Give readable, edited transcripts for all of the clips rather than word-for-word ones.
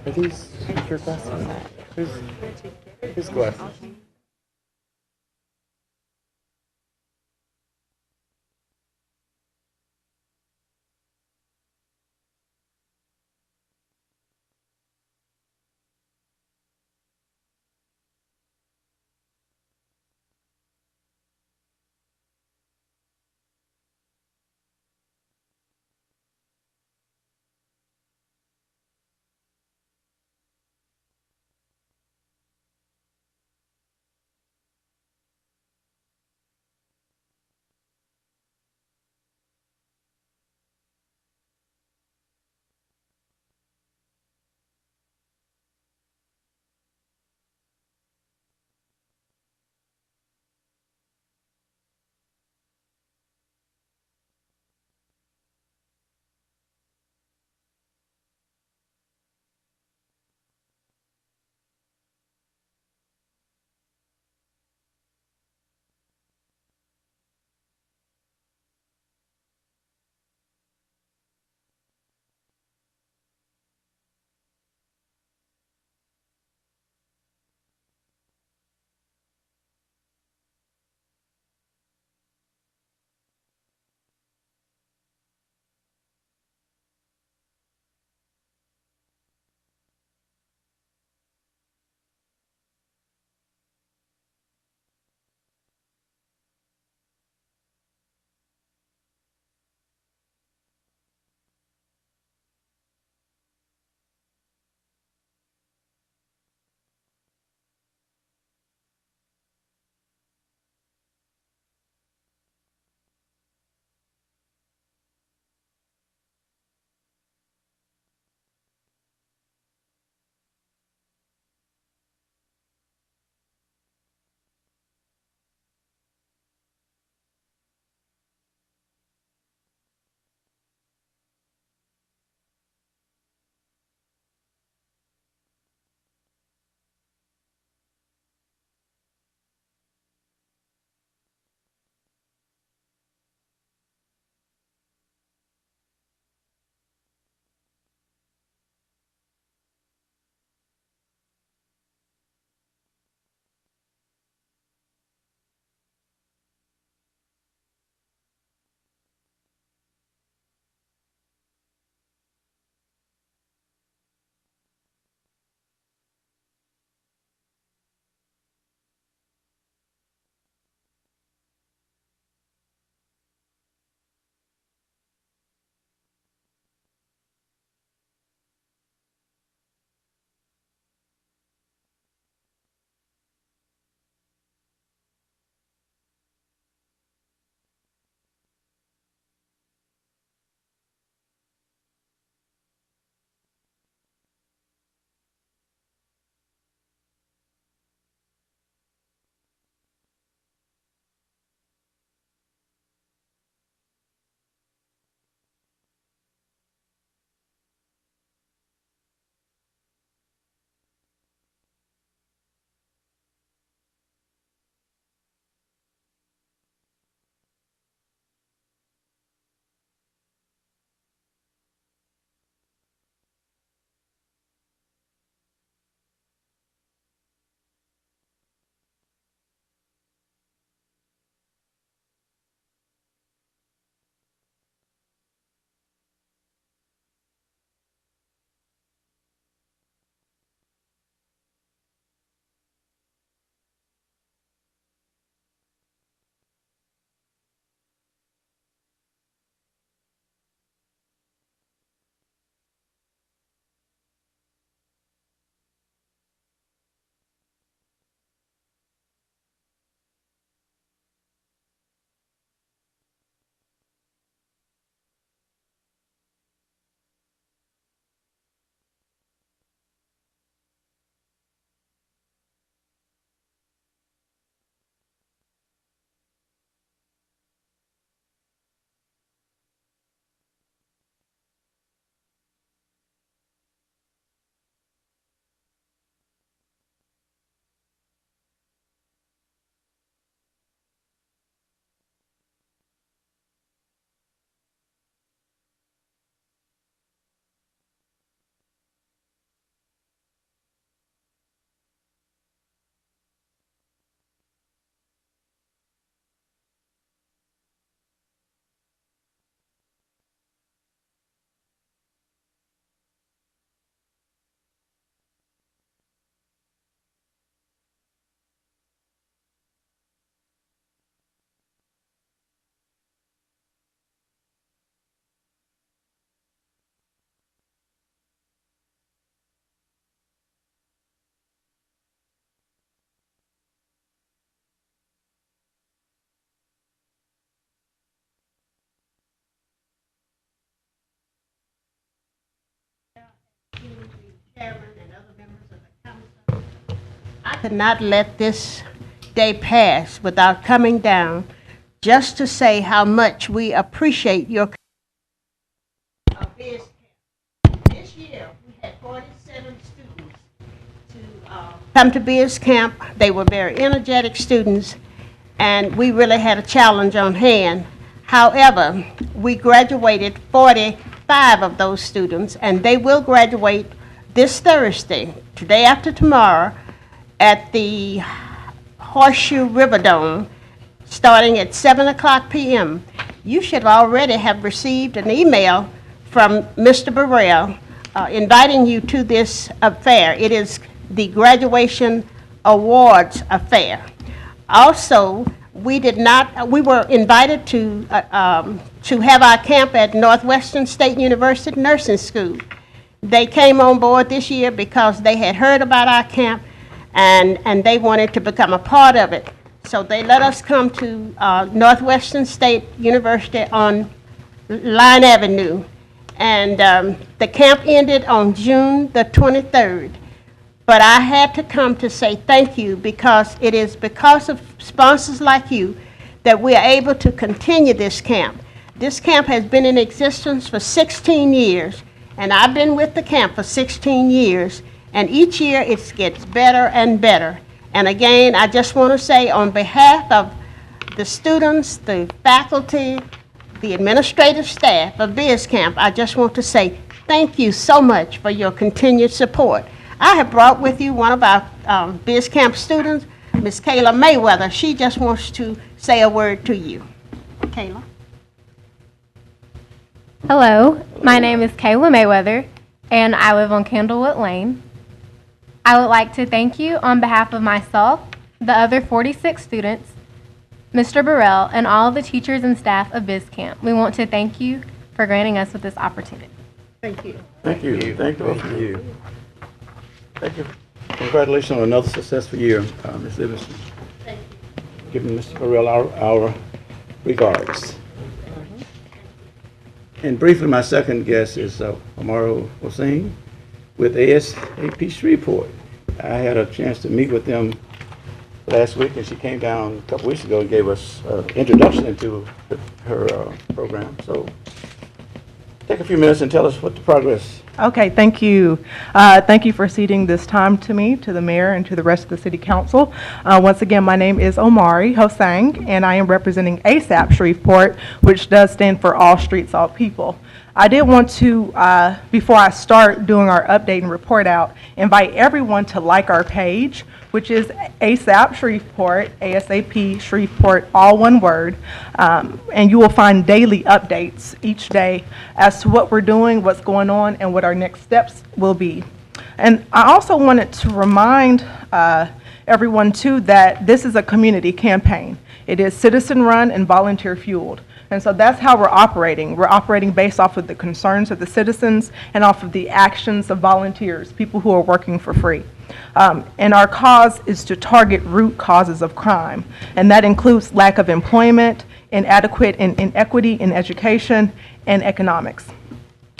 Are these your glasses? Whose glasses? the chairman and other members of the council, I could not let this day pass without coming down just to say how much we appreciate your Biz Camp. This year, we had 47 students come to Biz Camp. They were very energetic students, and we really had a challenge on hand. However, we graduated 45 of those students, and they will graduate this Thursday, today after tomorrow, at the Horseshoe River Dome, starting at 7 o'clock p.m. You should already have received an email from Mr. Burrell inviting you to this affair. It is the graduation awards affair. Also, we were invited to have our camp at Northwestern State University Nursing School. They came on board this year because they had heard about our camp and they wanted to become a part of it. So they let us come to Northwestern State University on Line Avenue. And the camp ended on June the 23rd. But I had to come to say thank you, because it is because of sponsors like you that we are able to continue this camp. This camp has been in existence for 16 years, and I've been with the camp for 16 years, and each year it gets better and better. And again, I just want to say on behalf of the students, the faculty, the administrative staff of Biz Camp, I just want to say thank you so much for your continued support. I have brought with you one of our Biz Camp students, Miss Kayla Mayweather. She just wants to say a word to you. Kayla. Hello, my name is Kayla Mayweather, and I live on Candlewood Lane. I would like to thank you on behalf of myself, the other 46 students, Mr. Burrell, and all the teachers and staff of Biz Camp. We want to thank you for granting us with this opportunity. Thank you. Thank you. Thank you both of you. Thank you. Congratulations on another successful year, Ms. Livingston. Thank you. Giving Mr. Burrell our regards. And briefly, my second guest is Amaro Hossein with ASAP Shreveport. I had a chance to meet with them last week, and she came down a couple weeks ago and gave us an introduction into her program. So take a few minutes and tell us what the progress. Okay, thank you. Thank you for ceding this time to me, to the mayor, and to the rest of the city council. Once again, my name is Omari Hosang, and I am representing ASAP Shreveport, which does stand for All Streets, All People. I did want to, before I start doing our update and report out, invite everyone to like our page, which is ASAP Shreveport, ASAP Shreveport, all one word. And you will find daily updates each day as to what we're doing, what's going on, and what our next steps will be. And I also wanted to remind everyone, too, that this is a community campaign. It is citizen-run and volunteer-fueled. And so that's how we're operating. We're operating based off of the concerns of the citizens and off of the actions of volunteers, people who are working for free. And our cause is to target root causes of crime. And that includes lack of employment, inadequate and inequity in education, and economics.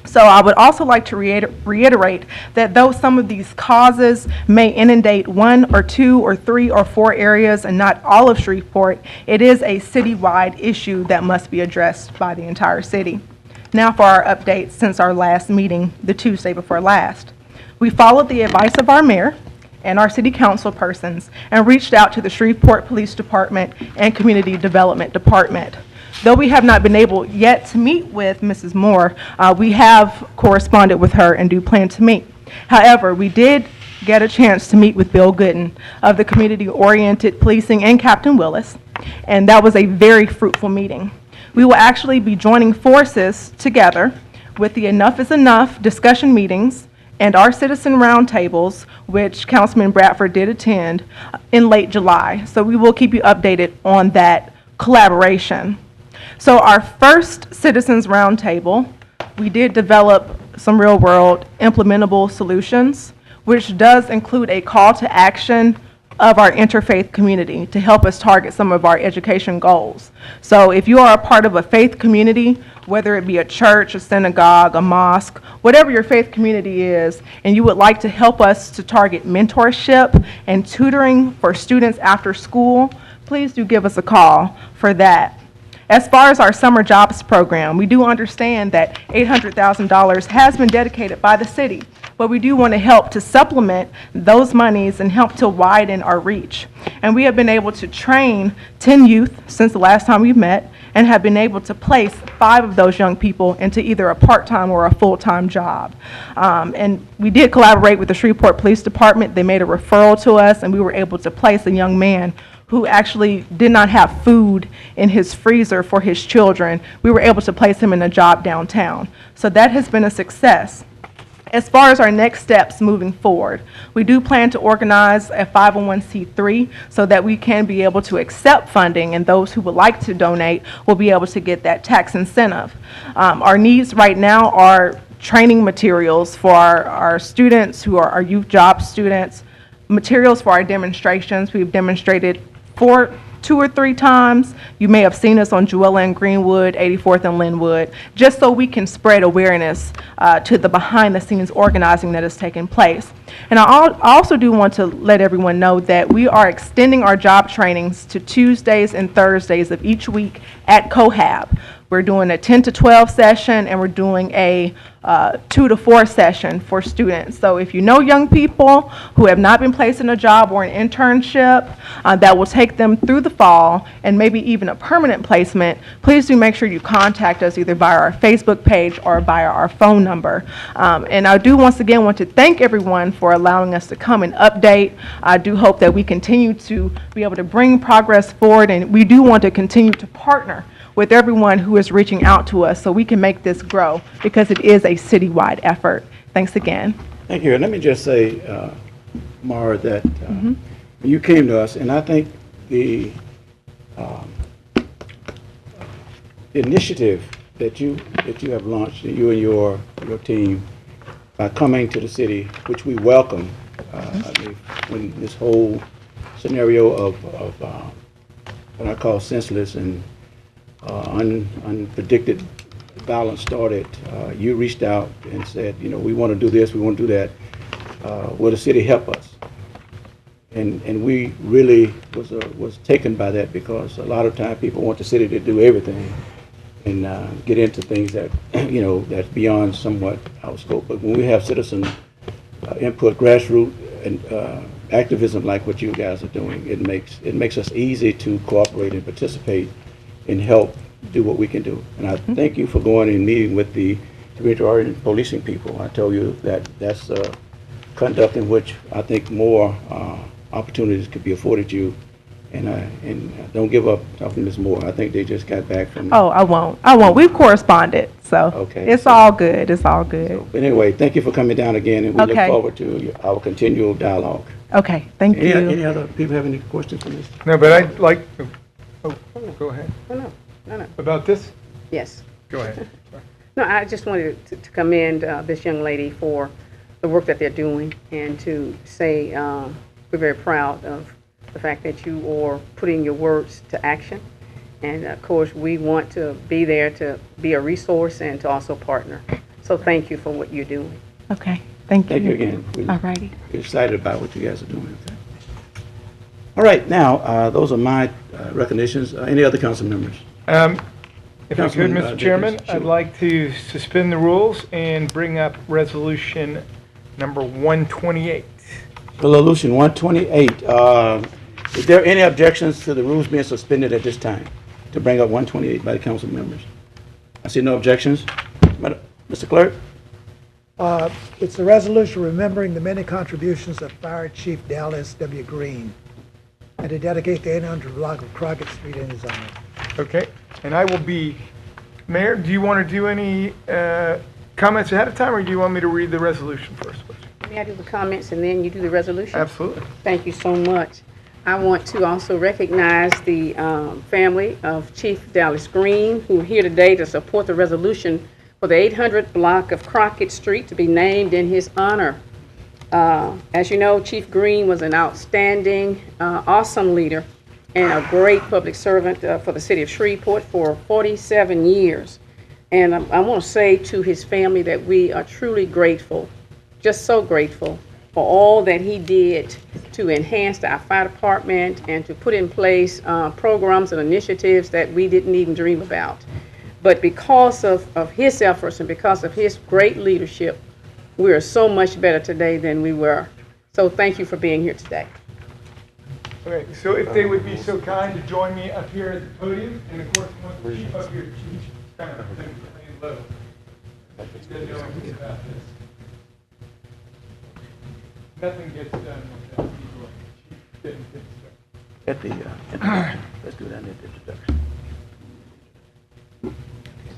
So I would also like to reiterate that though some of these causes may inundate 1 or 2 or 3 or 4 areas and not all of Shreveport, it is a citywide issue that must be addressed by the entire city. Now for our updates since our last meeting, the Tuesday before last. We followed the advice of our mayor and our city council persons and reached out to the Shreveport Police Department and Community Development Department. Though we have not been able yet to meet with Mrs. Moore, we have corresponded with her and do plan to meet. However, we did get a chance to meet with Bill Gooden of the Community-Oriented Policing and Captain Willis, and that was a very fruitful meeting. We will actually be joining forces together with the Enough is Enough discussion meetings and our citizen roundtables, which Councilman Bradford did attend in late July. So we will keep you updated on that collaboration. So our first Citizens Roundtable, we did develop some real-world implementable solutions, which does include a call to action of our interfaith community to help us target some of our education goals. So if you are a part of a faith community whether it be a church, a synagogue, a mosque, whatever your faith community is, and you would like to help us to target mentorship and tutoring for students after school, please do give us a call for that. As far as our summer jobs program, we do understand that $800,000 has been dedicated by the city, but we do want to help to supplement those monies and help to widen our reach. And we have been able to train 10 youth since the last time we met and have been able to place 5 of those young people into either a part-time or a full-time job. And we did collaborate with the Shreveport Police Department. They made a referral to us, and we were able to place a young man who actually did not have food in his freezer for his children. We were able to place him in a job downtown. So that has been a success. As far as our next steps moving forward, we do plan to organize a 501c3 so that we can be able to accept funding, and those who would like to donate will be able to get that tax incentive. Our needs right now are training materials for our students who are our youth job students, materials for our demonstrations. We've demonstrated 2 or 3 times. You may have seen us on Jewella and Greenwood, 84th and Linwood, just so we can spread awareness to the behind-the-scenes organizing that is taking place. And I also do want to let everyone know that we are extending our job trainings to Tuesdays and Thursdays of each week at COHAB. We're doing a 10 to 12 session, and we're doing a 2 to 4 session for students. So if you know young people who have not been placed in a job or an internship that will take them through the fall and maybe even a permanent placement, please do make sure you contact us either via our Facebook page or via our phone number. And I do once again want to thank everyone for allowing us to come and update. I do hope that we continue to be able to bring progress forward, and we do want to continue to partner with everyone who is reaching out to us so we can make this grow, because it is a citywide effort. Thanks again. Thank you. And let me just say, Mara, that you came to us, and I think the initiative that you have launched, you and your team, by coming to the city, which we welcome. I mean, when this whole scenario of what I call senseless and unpredicted violence started, you reached out and said, you know, we want to do this, we want to do that. Will the city help us? And we really was taken by that, because a lot of time people want the city to do everything and get into things that, you know, that's beyond somewhat our scope. But when we have citizen input, grassroots and activism like what you guys are doing, it makes us easy to cooperate and participate and help do what we can do. And I thank you for going and meeting with the community policing people. I told you that that's a conduct in which I think more opportunities could be afforded you. And don't give up talking to Ms. Moore. I think they just got back from... Oh, I won't. We've corresponded, so okay, it's all good. It's all good. So, but anyway, thank you for coming down again, and we look forward to our continual dialogue. Okay, thank you. Any other people have any questions on this? No, but I'd like... Oh, go ahead. No. About this? Yes. Go ahead. No, I just wanted to commend this young lady for the work that they're doing, and to say we're very proud of the fact that you are putting your words to action. And of course, we want to be there to be a resource and to also partner. So thank you for what you're doing. Okay, thank you. Thank you again. All righty. We're excited about what you guys are doing. Okay. All right, now, those are my recognitions. Any other council members? If I could, Mr. Chairman, sure. I'd like to suspend the rules and bring up resolution number 128. Resolution 128. Is there any objections to the rules being suspended at this time to bring up 128 by the council members? I see no objections. Mr. Clerk? It's a resolution remembering the many contributions of Fire Chief Dallas W. Green, and to dedicate the 800 block of Crockett Street in his honor. Okay, and I will be, Mayor, do you want to do any comments ahead of time, or do you want me to read the resolution first? May I do the comments and then you do the resolution? Absolutely. Thank you so much. I want to also recognize the family of Chief Dallas Green, who are here today to support the resolution for the 800 block of Crockett Street to be named in his honor. As you know, Chief Green was an outstanding, awesome leader and a great public servant for the city of Shreveport for 47 years. And I want to say to his family that we are truly grateful, just so grateful for all that he did to enhance our fire department and to put in place programs and initiatives that we didn't even dream about. But because of his efforts and because of his great leadership, we are so much better today than we were. So thank you for being here today. Okay, so if they would be so kind to join me up here at the podium, and of course, once the chief up here, chief, kind of thing, low. He doesn't know anything about this. Nothing gets done without people. Chief didn't get started. Let's do that in the introduction.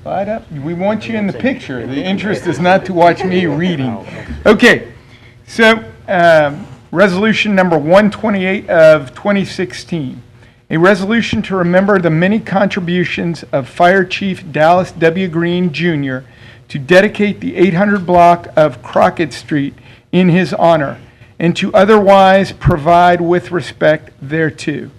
Slide up. We want you in the picture. The interest is not to watch me reading. Okay, so resolution number 128 of 2016. A resolution to remember the many contributions of Fire Chief Dallas W. Green, Jr. to dedicate the 800 block of Crockett Street in his honor, and to otherwise provide with respect thereto.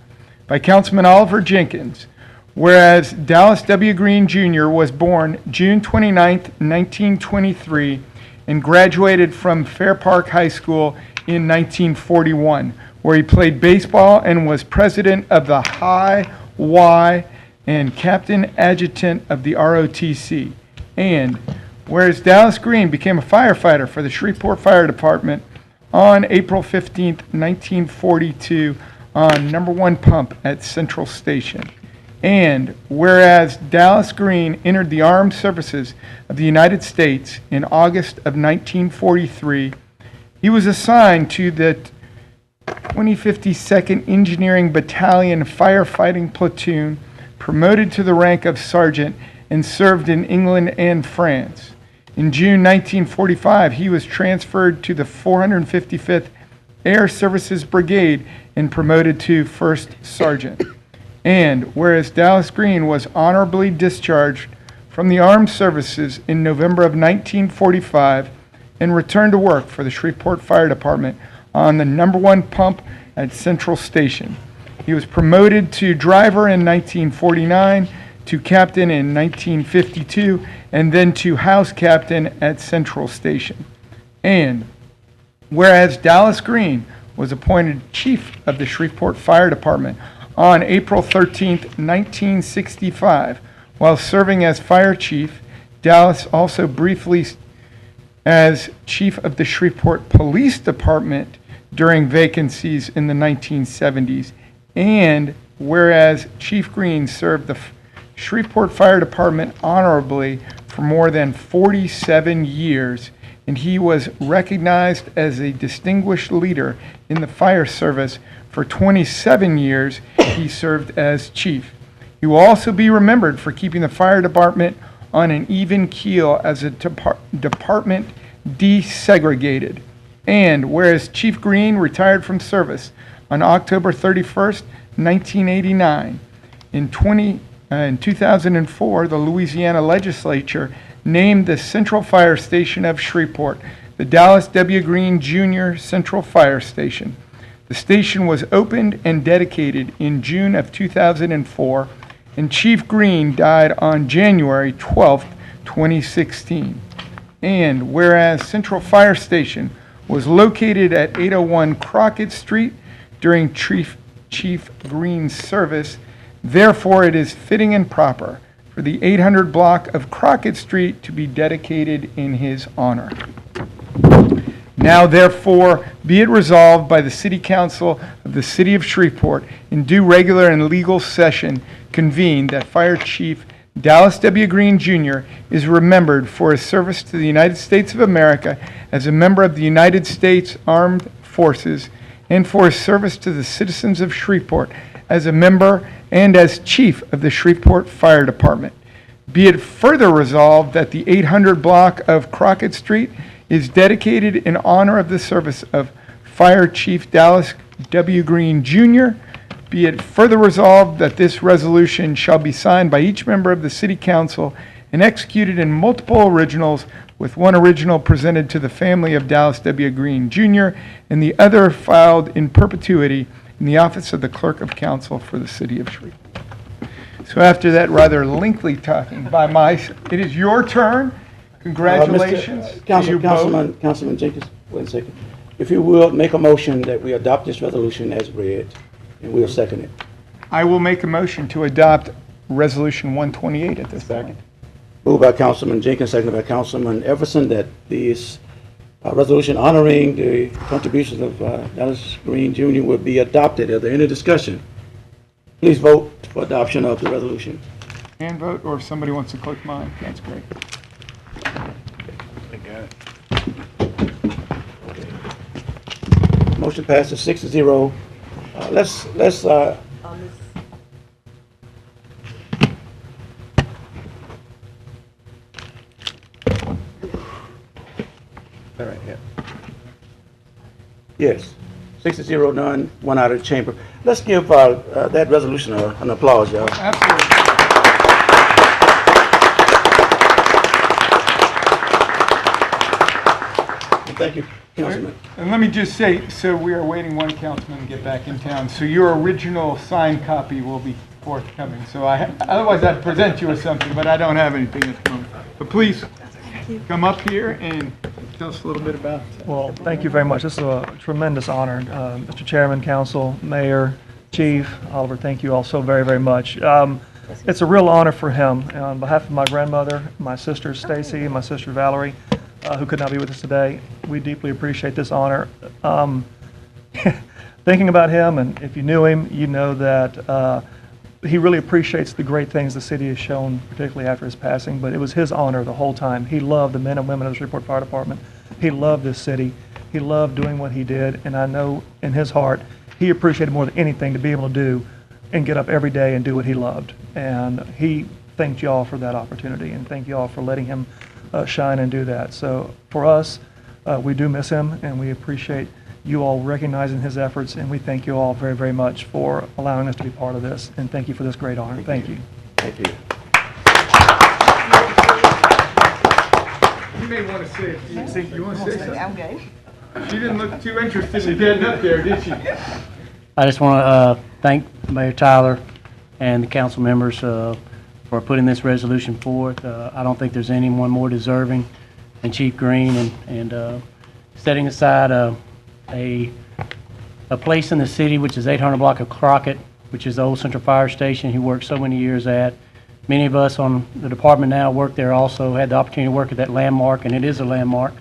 By Councilman Oliver Jenkins. Whereas Dallas W. Green, Jr. was born June 29, 1923, and graduated from Fair Park High School in 1941, where he played baseball and was president of the High Y and captain adjutant of the ROTC. And whereas Dallas Green became a firefighter for the Shreveport Fire Department on April 15, 1942, on number 1 pump at Central Station. And whereas Dallas Green entered the Armed Services of the United States in August of 1943, he was assigned to the 2052nd Engineering Battalion Firefighting Platoon, promoted to the rank of sergeant, and served in England and France. In June 1945, he was transferred to the 455th Air Services Brigade and promoted to first sergeant. And whereas Dallas Green was honorably discharged from the armed services in November of 1945 and returned to work for the Shreveport Fire Department on the number 1 pump at Central Station. He was promoted to driver in 1949, to captain in 1952, and then to house captain at Central Station. And whereas Dallas Green was appointed chief of the Shreveport Fire Department on April 13, 1965. While serving as fire chief, Dallas also briefly as chief of the Shreveport Police Department during vacancies in the 1970s. And whereas Chief Green served the Shreveport Fire Department honorably for more than 47 years, and he was recognized as a distinguished leader in the fire service. For 27 years, he served as chief. He will also be remembered for keeping the fire department on an even keel as a department desegregated. And whereas Chief Green retired from service on October 31st, 1989, in 2004, the Louisiana legislature named the Central Fire Station of Shreveport the Dallas W. Green Jr. Central Fire Station. The station was opened and dedicated in June of 2004, and Chief Green died on January 12, 2016. And whereas Central Fire Station was located at 801 Crockett Street during Chief Green's service, therefore it is fitting and proper for the 800 block of Crockett Street to be dedicated in his honor. Now, therefore, be it resolved by the City Council of the City of Shreveport in due regular and legal session convened that Fire Chief Dallas W. Green, Jr. is remembered for his service to the United States of America as a member of the United States Armed Forces and for his service to the citizens of Shreveport as a member and as chief of the Shreveport Fire Department. Be it further resolved that the 800 block of Crockett Street is dedicated in honor of the service of Fire Chief Dallas W. Green, Jr. Be it further resolved that this resolution shall be signed by each member of the City Council and executed in multiple originals, with one original presented to the family of Dallas W. Green, Jr., and the other filed in perpetuity in the office of the Clerk of Council for the City of Shreveport. So after that rather lengthy talking by it is your turn. Congratulations to you both. Councilman Jenkins, wait a second. If you will, make a motion that we adopt this resolution as read, and we'll second it. I will make a motion to adopt Resolution 128 at this point. Moved by Councilman Jenkins, seconded by Councilman Everson, that this resolution honoring the contributions of Dallas Green Jr. will be adopted. Are there any discussion? Please vote for adoption of the resolution. Hand vote, or if somebody wants to click mine, that's great. Motion passes 6-0. Let's all right, yeah. Yes, 6-0, none, one out of the chamber. Let's give that resolution an applause, y'all. Absolutely. Thank you, Councilman. And let me just say, so we are waiting one councilman to get back in town, so your original signed copy will be forthcoming. So otherwise I'd present you with something, but I don't have anything at the moment. But please, come up here and tell us a little bit about it. Well, thank you very much. This is a tremendous honor. Mr. Chairman, Council, Mayor, Chief, Oliver, thank you all so very, very much. It's a real honor for him. On behalf of my grandmother, my sister Stacy, and my sister Valerie, who could not be with us today, we deeply appreciate this honor. Thinking about him, and if you knew him, you know that he really appreciates the great things the city has shown, particularly after his passing, but it was his honor the whole time. He loved the men and women of the Shreveport Fire Department. He loved this city. He loved doing what he did, and I know in his heart, he appreciated more than anything to be able to do and get up every day and do what he loved. And he thanked y'all for that opportunity, and thank y'all for letting him shine and do that. So for us, we do miss him, and we appreciate you all recognizing his efforts, and we thank you all very, very much for allowing us to be part of this, and thank you for this great honor. Thank you. Thank you. You may want to say a few things. You want to say something? I'm good. She didn't look too interested in getting up there, did she? I just want to thank Mayor Tyler and the council members for putting this resolution forth. I don't think there's anyone more deserving than Chief Green, and setting aside a place in the city, which is 800 block of Crockett, which is the old Central Fire Station he worked so many years at. Many of us on the department now work there also, had the opportunity to work at that landmark, and it is a landmark.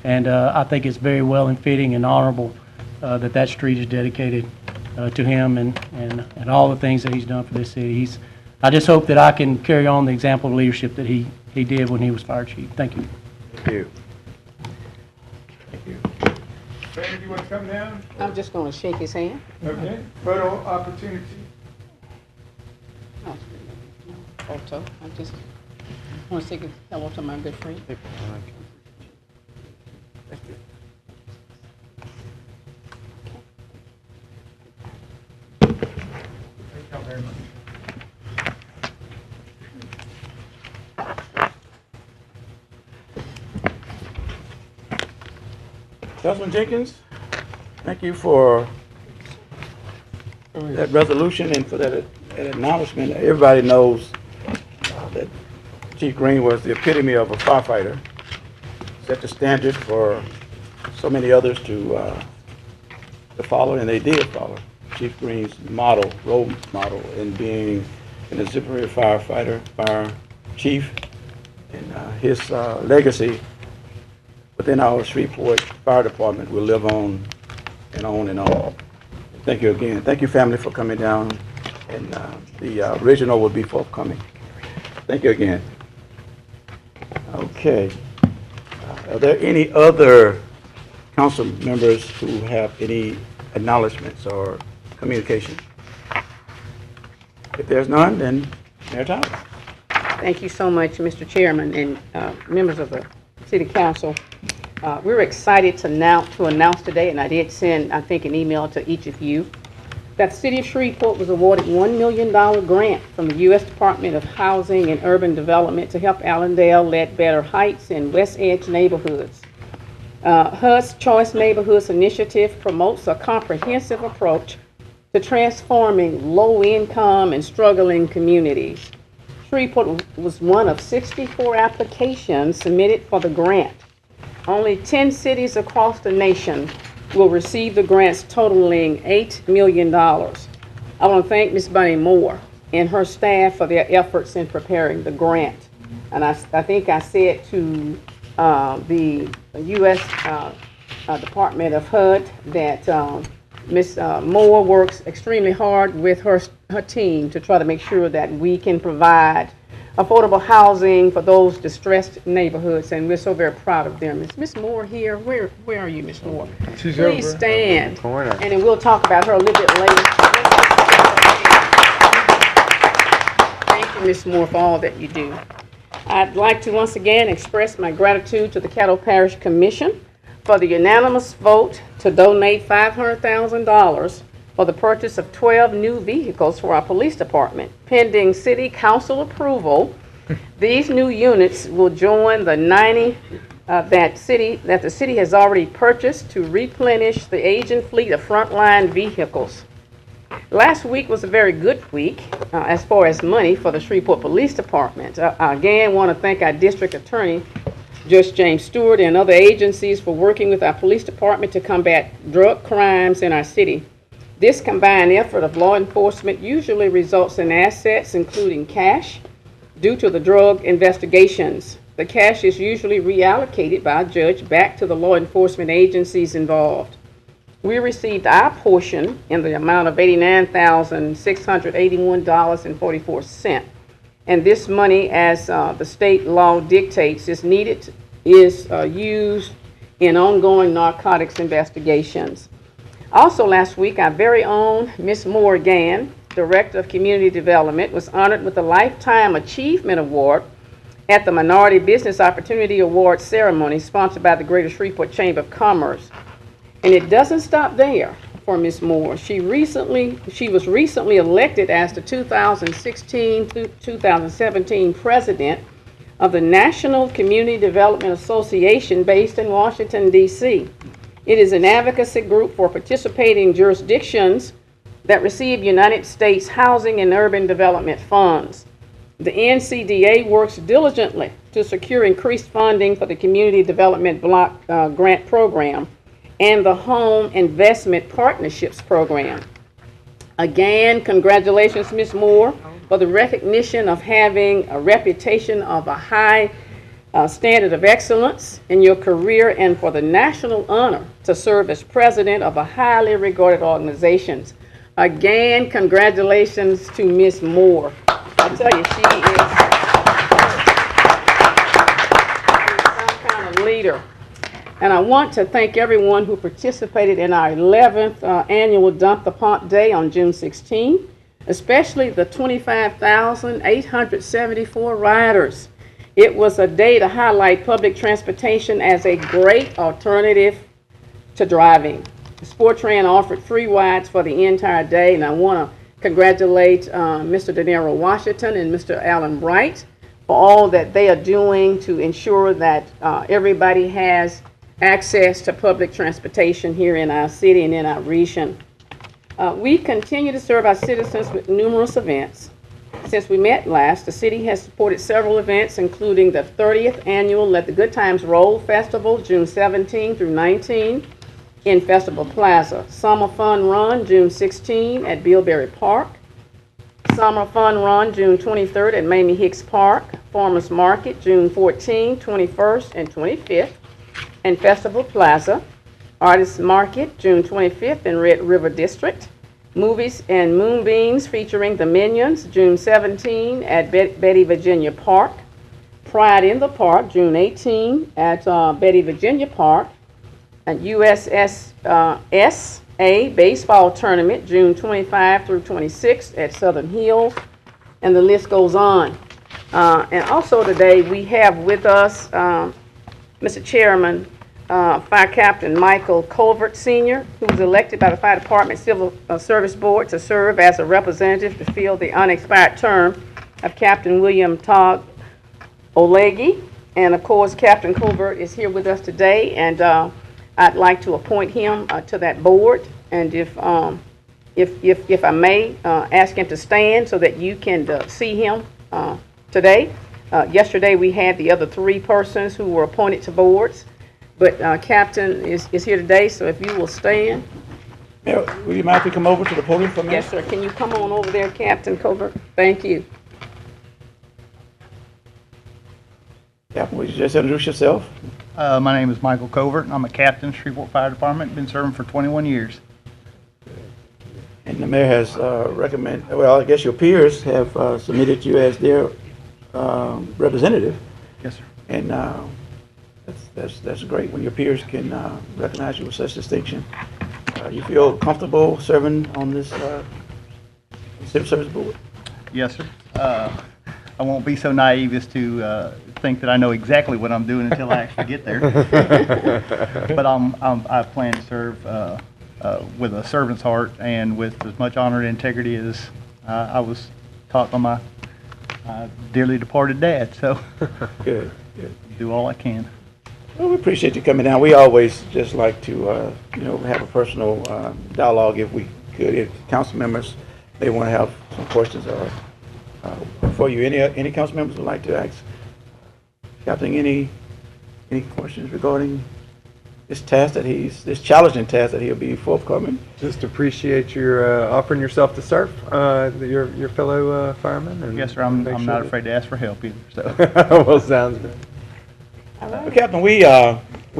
And I think it's very well and fitting and honorable that street is dedicated to him and all the things that he's done for this city. I just hope that I can carry on the example of leadership that he did when he was fire chief. Thank you. Thank you. Thank you. Sam, do you want to come down? I'm just going to shake his hand. Okay. Photo opportunity. Oh, photo. I just want to say hello to my good friend. Thank you. Thank you very much. Councilman Jenkins, thank you for that resolution and for that acknowledgement. Everybody knows that Chief Green was the epitome of a firefighter, set the standard for so many others to follow, and they did follow Chief Green's role model in being an exemplary firefighter, fire chief, and his legacy within our Shreveport Fire Department will live on and on and on. Thank you again. Thank you, family, for coming down, and the original will be forthcoming. Thank you again. Okay. Are there any other council members who have any acknowledgments or communication? If there's none, then Mayor Tyler. Thank you so much, Mr. Chairman and members of the City Council. We're excited to announce today, and I did send, I think, an email to each of you, that the City of Shreveport was awarded $1 million grant from the U.S. Department of Housing and Urban Development to help Allendale, Ledbetter Heights, and West Edge neighborhoods. HUD's Choice Neighborhoods Initiative promotes a comprehensive approach to transforming low-income and struggling communities. Shreveport was one of 64 applications submitted for the grant. Only 10 cities across the nation will receive the grants totaling $8 million. I want to thank Ms. Bunny Moore and her staff for their efforts in preparing the grant. And I think I said to the U.S. Department of HUD that Ms. Moore works extremely hard with her team to try to make sure that we can provide affordable housing for those distressed neighborhoods, and we're so very proud of them. Is Ms. Moore here? Where are you, Ms. Moore? She's Please over. stand, Corner. and then we'll talk about her a little bit later. Thank you, Ms. Moore, for all that you do. I'd like to once again express my gratitude to the Caddo Parish Commission for the unanimous vote to donate $500,000 for the purchase of 12 new vehicles for our police department. Pending city council approval, these new units will join the 90 that the city has already purchased to replenish the aging fleet of frontline vehicles. Last week was a very good week as far as money for the Shreveport Police Department. I again want to thank our district attorney, Judge James Stewart, and other agencies for working with our police department to combat drug crimes in our city. This combined effort of law enforcement usually results in assets, including cash, due to the drug investigations. The cash is usually reallocated by a judge back to the law enforcement agencies involved. We received our portion in the amount of $89,681.44. And this money, as the state law dictates, is used in ongoing narcotics investigations. Also last week, our very own Ms. Morgan, Director of Community Development, was honored with the Lifetime Achievement Award at the Minority Business Opportunity Award ceremony sponsored by the Greater Shreveport Chamber of Commerce. And it doesn't stop there for Ms. Moore. She was recently elected as the 2016 through 2017 president of the National Community Development Association based in Washington, D.C. It is an advocacy group for participating jurisdictions that receive United States Housing and Urban Development funds. The NCDA works diligently to secure increased funding for the Community Development Block Grant Program and the Home Investment Partnerships Program. Again, congratulations, Ms. Moore, for the recognition of having a reputation of a high standard of excellence in your career, and for the national honor to serve as president of a highly regarded organization. Again, congratulations to Ms. Moore. I tell you, she is some kind of leader. And I want to thank everyone who participated in our 11th annual Dump the Pump Day on June 16, especially the 25,874 riders. It was a day to highlight public transportation as a great alternative to driving. Sportran offered free rides for the entire day, and I want to congratulate Mr. De Niro Washington and Mr. Alan Bright for all that they are doing to ensure that everybody has access to public transportation here in our city and in our region. We continue to serve our citizens with numerous events. Since we met last, the city has supported several events, including the 30th annual Let the Good Times Roll Festival, June 17 through 19 in Festival Plaza. Summer Fun Run, June 16 at Bilberry Park. Summer Fun Run, June 23rd at Mamie Hicks Park. Farmers Market, June 14, 21st, and 25th in Festival Plaza. Artists Market, June 25th in Red River District. Movies and Moonbeams featuring the Minions, June 17 at Betty Virginia Park. Pride in the Park, June 18 at Betty Virginia Park. And USSA Baseball Tournament, June 25 through 26 at Southern Hills. And the list goes on. And also today we have with us Mr. Chairman, Fire Captain Michael Colvert Sr., who was elected by the Fire Department Civil Service Board to serve as a representative to fill the unexpired term of Captain William Todd Olegi. And of course, Captain Colvert is here with us today, and I'd like to appoint him to that board. And if If I may, ask him to stand so that you can see him today. Yesterday, we had the other 3 persons who were appointed to boards, but Captain is here today, so if you will stand. Mayor, would you mind if we come over to the podium for a minute? Yes, sir. Can you come on over there, Captain Covert? Thank you. Captain, would you just introduce yourself? My name is Michael Covert. I'm a captain, Shreveport Fire Department. Been serving for 21 years. And the mayor has well, I guess your peers have submitted you as their representative. Yes, sir. And that's great when your peers can recognize you with such distinction. You feel comfortable serving on this Civil Service Board? Yes, sir. I won't be so naive as to think that I know exactly what I'm doing until I actually get there. But I plan to serve with a servant's heart and with as much honor and integrity as I was taught by my dearly departed dad. So, Good. do all I can. Well, we appreciate you coming down. We always just like to, have a personal dialogue if we could. If council members may want to have some questions for you. Any council members would like to ask Captain any questions regarding this challenging task that he'll be forthcoming? Just appreciate your offering yourself to serve your fellow firemen. And Yes, sir. I'm make sure not that- afraid to ask for help either. So. Well, sounds good. Well, Captain, we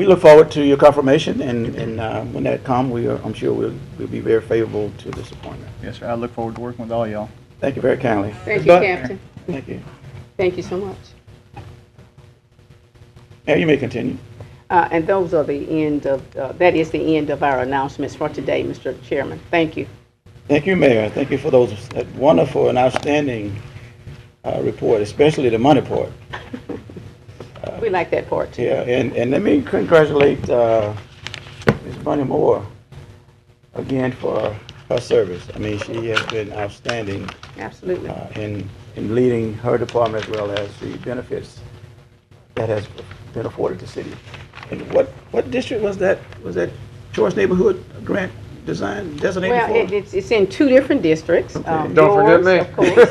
look forward to your confirmation, and when that comes, I'm sure we'll be very favorable to this appointment. Yes, sir. I look forward to working with all y'all. Thank you very kindly. Thank you, Captain. Thank you. Thank you so much. Mayor, you may continue. And those are the end of, that is the end of our announcements for today, Mr. Chairman. Thank you. Thank you, Mayor. Thank you for that wonderful and outstanding report, especially the money part. We like that part, too. Yeah, and let me congratulate Ms. Bunny Moore again for her service. I mean, she has been outstanding Absolutely. in leading her department as well as the benefits that has been afforded to the city. And what district was that? Was that Choice Neighborhood Grant Design designated Well, for? it's in 2 different districts. Don't forget me. Of course.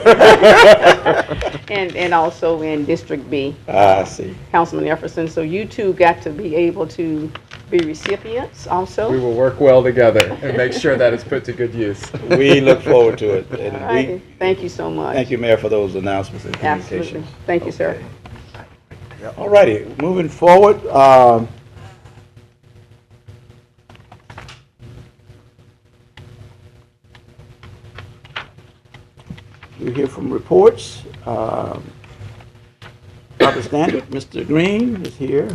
and also in District B. I see. Councilman Jefferson. So you 2 got to be able to be recipients also. We will work well together and make sure that it's put to good use. We look forward to it. And All right. Thank you so much. thank you, Mayor, for those announcements and communications. Absolutely. Thank you, sir. All righty, moving forward. We hear from reports. Proper standard, Mr. Green is here.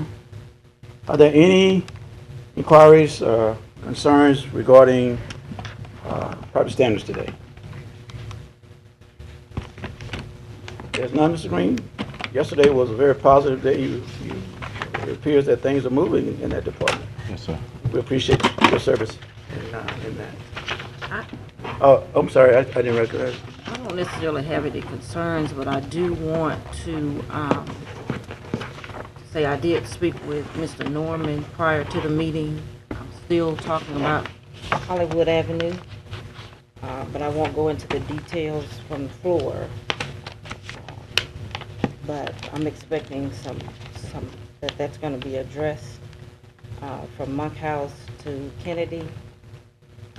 Are there any inquiries or concerns regarding proper standards today? There's none, Mr. Green? Yesterday was a very positive day. It appears that things are moving in that department. Yes, sir. We appreciate your service in that. Oh, I'm sorry, I didn't recognize. I don't necessarily have any concerns, but I do want to say I did speak with Mr. Norman prior to the meeting. I'm still talking about Hollywood Avenue, but I won't go into the details from the floor. But I'm expecting that's going to be addressed from Monkhouse to Kennedy.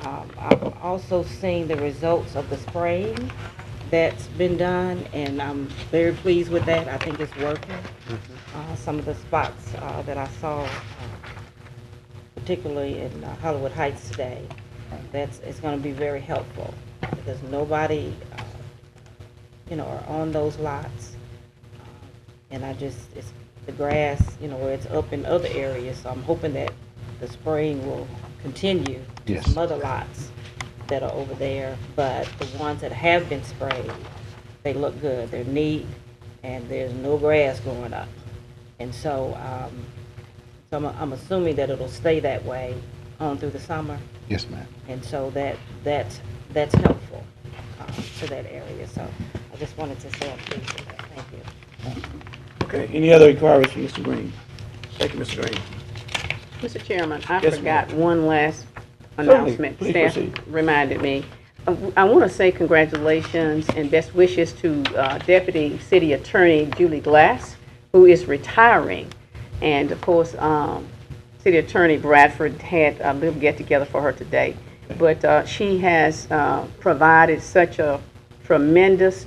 I've also seen the results of the spraying that's been done, and I'm very pleased with that. I think it's working. Some of the spots that I saw, particularly in Hollywood Heights today, it's going to be very helpful because nobody, are on those lots. And it's the grass, where it's up in other areas. So I'm hoping that the spraying will continue to some other lots that are over there. But the ones that have been sprayed, they look good. They're neat, and there's no grass growing up. And so, I'm assuming that it'll stay that way on through the summer. Yes, ma'am. And so that's helpful to that area. So I just wanted to say I'm pleased with that. Thank you. Okay, any other inquiries from Mr. Green? Thank you, Mr. Green. Mr. Chairman, I Yes, forgot ma'am. one last Certainly. announcement. Please Staff proceed. reminded me. I want to say congratulations and best wishes to Deputy City Attorney Julie Glass, who is retiring. And of course, City Attorney Bradford had a little get-together for her today. But she has provided such a tremendous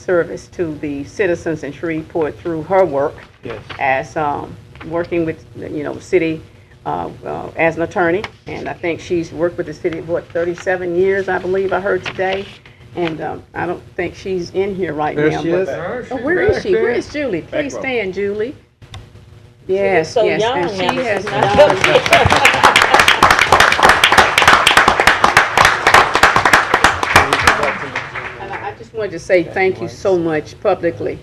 service to the citizens in Shreveport through her work. Yes. As working with, the city as an attorney. And I think she's worked with the city, 37 years, I believe I heard today. And I don't think she's in here right There now. she but- is. Oh, where is she? Where is Julie? Please row. stand, Julie. Yes, so yes. young And now, she but has she's not done. And I just wanted to say thank you so much publicly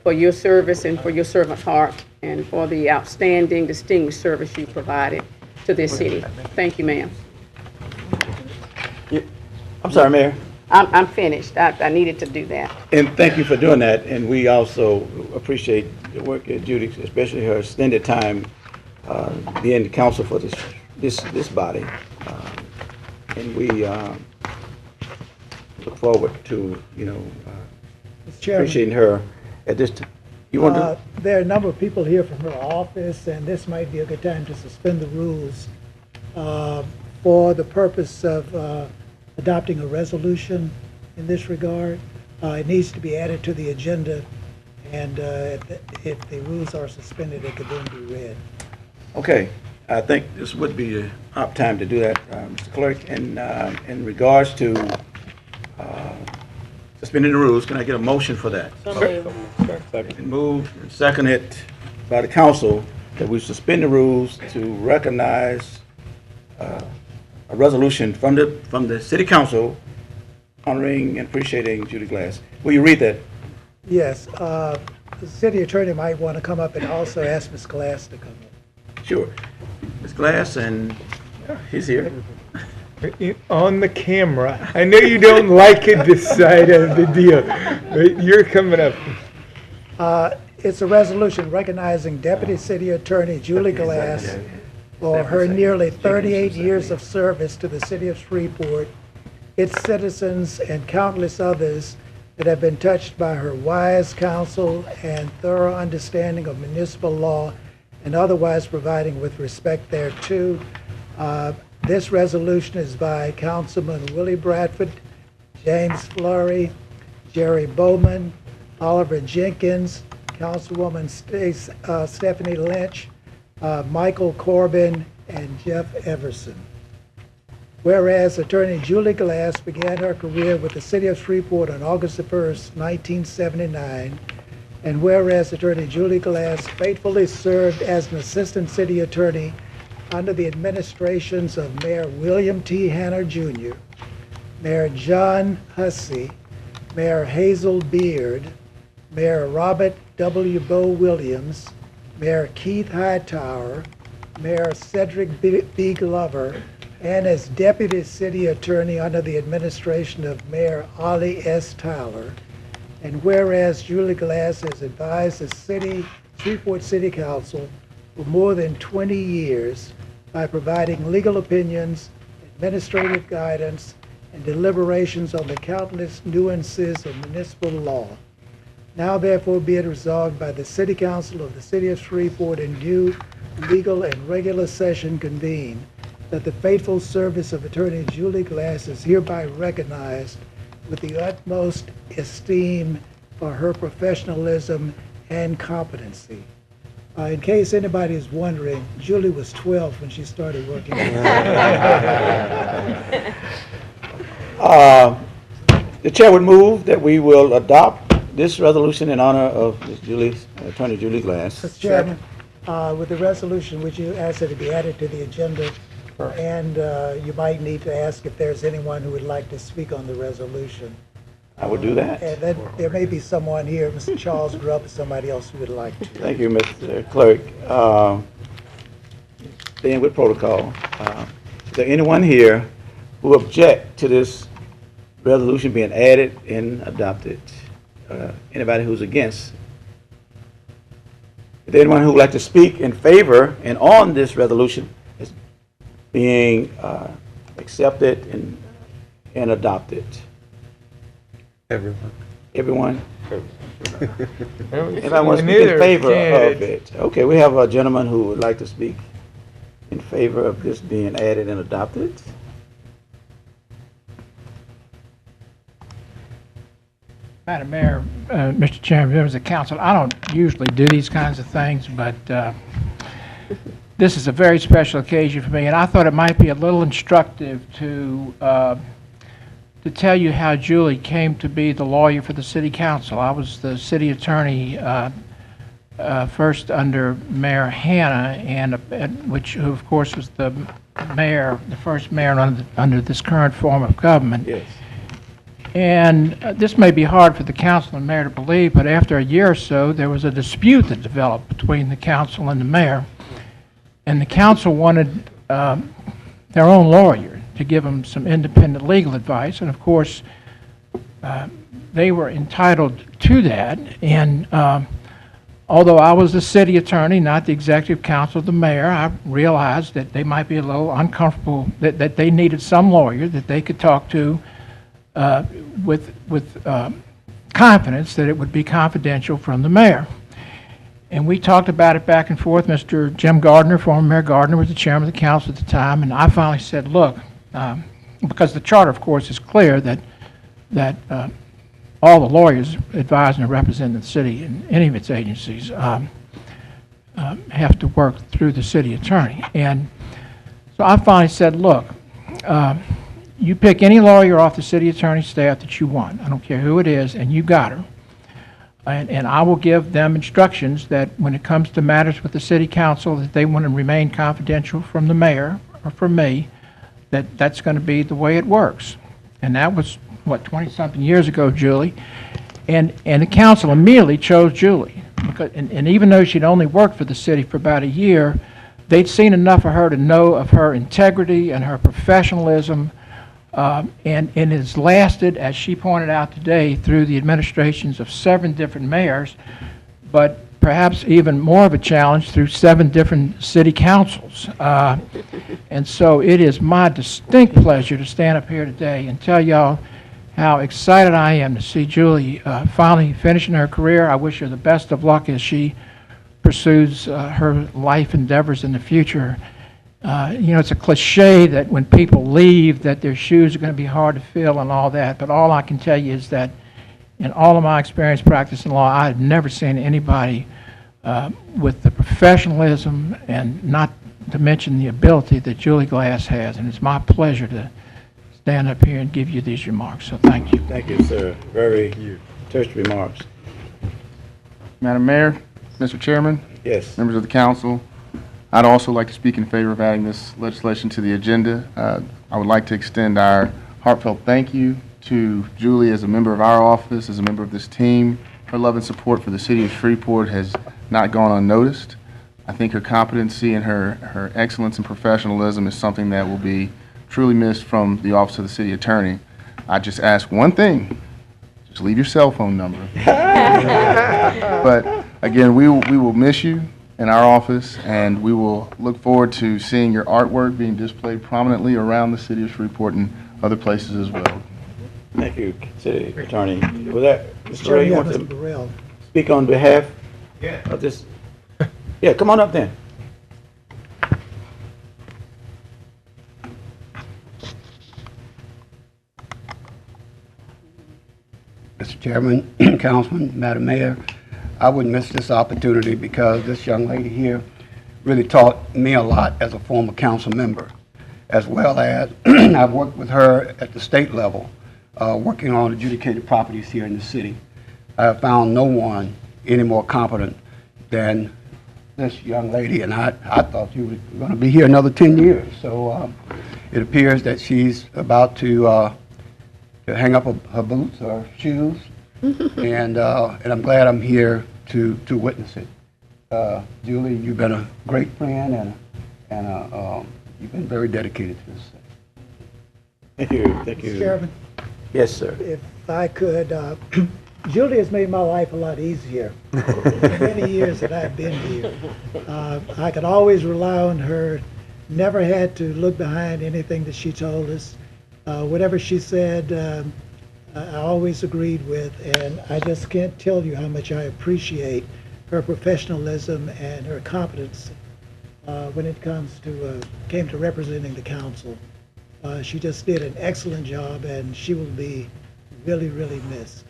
for your service and for your servant's heart and for the outstanding, distinguished service you provided to this city. Thank you, ma'am. I'm sorry, Mayor. I'm finished. I needed to do that. And thank you for doing that, and we also appreciate the work that Judy, especially her extended time being the counsel for this body. And we look forward to, Mr. Chairman, appreciating her at this time. You want to? there are a number of people here from her office, and this might be a good time to suspend the rules for the purpose of adopting a resolution in this regard. It needs to be added to the agenda, and if the rules are suspended, it could then be read. Okay, I think this would be the op time to do that, Mr. Clerk. And in regards to suspending the rules, can I get a motion for that? Been moved and seconded by the council that we suspend the rules to recognize a resolution from the city council honoring and appreciating Judy Glass. Will you read that? Yes, the city attorney might want to come up and also ask Ms. Glass to come up. Sure. Ms. Glass, and he's here. On the camera. I know you don't like it this side of the deal, but you're coming up. It's a resolution recognizing Deputy City Attorney Julie Glass for her nearly 38 years of service to the city of Shreveport, its citizens, and countless others that have been touched by her wise counsel and thorough understanding of municipal law and otherwise providing with respect thereto. This resolution is by Councilman Willie Bradford, James Flurry, Jerry Bowman, Oliver Jenkins, Councilwoman Stephanie Lynch, Michael Corbin, and Jeff Everson. Whereas Attorney Julie Glass began her career with the city of Shreveport on August the 1st, 1979, and whereas Attorney Julie Glass faithfully served as an assistant city attorney under the administrations of Mayor William T. Hanner Jr., Mayor John Hussey, Mayor Hazel Beard, Mayor Robert W. Bo Williams, Mayor Keith Hightower, Mayor Cedric B. Glover, and as Deputy City Attorney under the administration of Mayor Ollie S. Tyler. And whereas Julie Glass has advised the Shreveport City Council for more than 20 years by providing legal opinions, administrative guidance, and deliberations on the countless nuances of municipal law. Now therefore be it resolved by the City Council of the City of Shreveport in due legal and regular session convened that the faithful service of Attorney Julie Glass is hereby recognized with the utmost esteem for her professionalism and competency. In case anybody is wondering, Julie was 12 when she started working. The chair would move that we will adopt this resolution in honor of Ms. Attorney Julie Glass. Mr. Chairman, with the resolution, would you ask that it be added to the agenda? And you might need to ask if there's anyone who would like to speak on the resolution. I would do that. And then there may be someone here, Mr. Charles Grubb, or somebody else who would like to. Thank you, Mr. Clerk. Staying with protocol, is there anyone here who object to this resolution being added and adopted? Anybody who's against? Is there anyone who would like to speak in favor and on this resolution as being accepted and and adopted? Everyone. Everyone? If I want to speak in favor of it. Okay, we have a gentleman who would like to speak in favor of this being added and adopted. Madam Mayor, Mr. Chairman, members of council, I don't usually do these kinds of things, but this is a very special occasion for me, and I thought it might be a little instructive to tell you how Julie came to be the lawyer for the city council. I was the city attorney first under Mayor Hanna, and who of course was the mayor, the first mayor under this current form of government. Yes. And this may be hard for the council and mayor to believe, but after a year or so, there was a dispute that developed between the council and the mayor. And the council wanted their own lawyer to give them some independent legal advice. And of course, they were entitled to that. And although I was the city attorney, not the executive counsel of the mayor, I realized that they might be a little uncomfortable, that they needed some lawyer that they could talk to with confidence that it would be confidential from the mayor. And we talked about it back and forth. Mr. Jim Gardner, former Mayor Gardner, was the chairman of the council at the time, and I finally said, look, because the charter, of course, is clear that all the lawyers advising and representing the city in any of its agencies have to work through the city attorney. And so I finally said, look, you pick any lawyer off the city attorney staff that you want. I don't care who it is, and you got her. And I will give them instructions that when it comes to matters with the city council that they want to remain confidential from the mayor or from me, that's going to be the way it works. And that was, what, 20-something years ago, Julie. And the council immediately chose Julie. And even though she'd only worked for the city for about a year, they'd seen enough of her to know of her integrity and her professionalism. And it has lasted, as she pointed out today, through the administrations of 7 different mayors, but perhaps even more of a challenge through 7 different city councils. And so it is my distinct pleasure to stand up here today and tell y'all how excited I am to see Julie finally finishing her career. I wish her the best of luck as she pursues her life endeavors in the future. You know, it's a cliche that when people leave that their shoes are going to be hard to fill and all that, but all I can tell you is that in all of my experience practicing law, I've never seen anybody with the professionalism and not to mention the ability that Julie Glass has, and it's my pleasure to stand up here and give you these remarks, so thank you. Thank you, sir. Very touched remarks. Madam Mayor, Mr. Chairman, Yes. members of the council, I'd also like to speak in favor of adding this legislation to the agenda. I would like to extend our heartfelt thank you to Julie as a member of our office, as a member of this team. Her love and support for the city of Shreveport has not gone unnoticed. I think her competency and her excellence and professionalism is something that will be truly missed from the office of the city attorney. I just ask one thing, just leave your cell phone number. But again, we will miss you in our office, and we will look forward to seeing your artwork being displayed prominently around the city of Shreveport and other places as well. Thank you, City Attorney. Was that, Mr. Sure, Ray, you yeah, want to Mr. Burrell. speak on behalf of this? Yeah, come on up then. Mr. Chairman, Councilman, Madam Mayor, I wouldn't miss this opportunity because this young lady here really taught me a lot as a former council member, as well as I've worked with her at the state level, working on adjudicated properties here in the city. I have found no one any more competent than this young lady, and I thought you were going to be here another 10 years. So it appears that she's about to hang up her boots or shoes, and I'm glad I'm here to witness it. Julie, you've been a great friend, and you've been very dedicated to this. Thank you. Thank you. Mr. Chairman, Yes, sir. if I could, Julie has made my life a lot easier in the many years that I've been here. I could always rely on her, never had to look behind anything that she told us, Whatever she said, I always agreed with, and I just can't tell you how much I appreciate her professionalism and her competence when it came to representing the council. She just did an excellent job, and she will be really, really missed.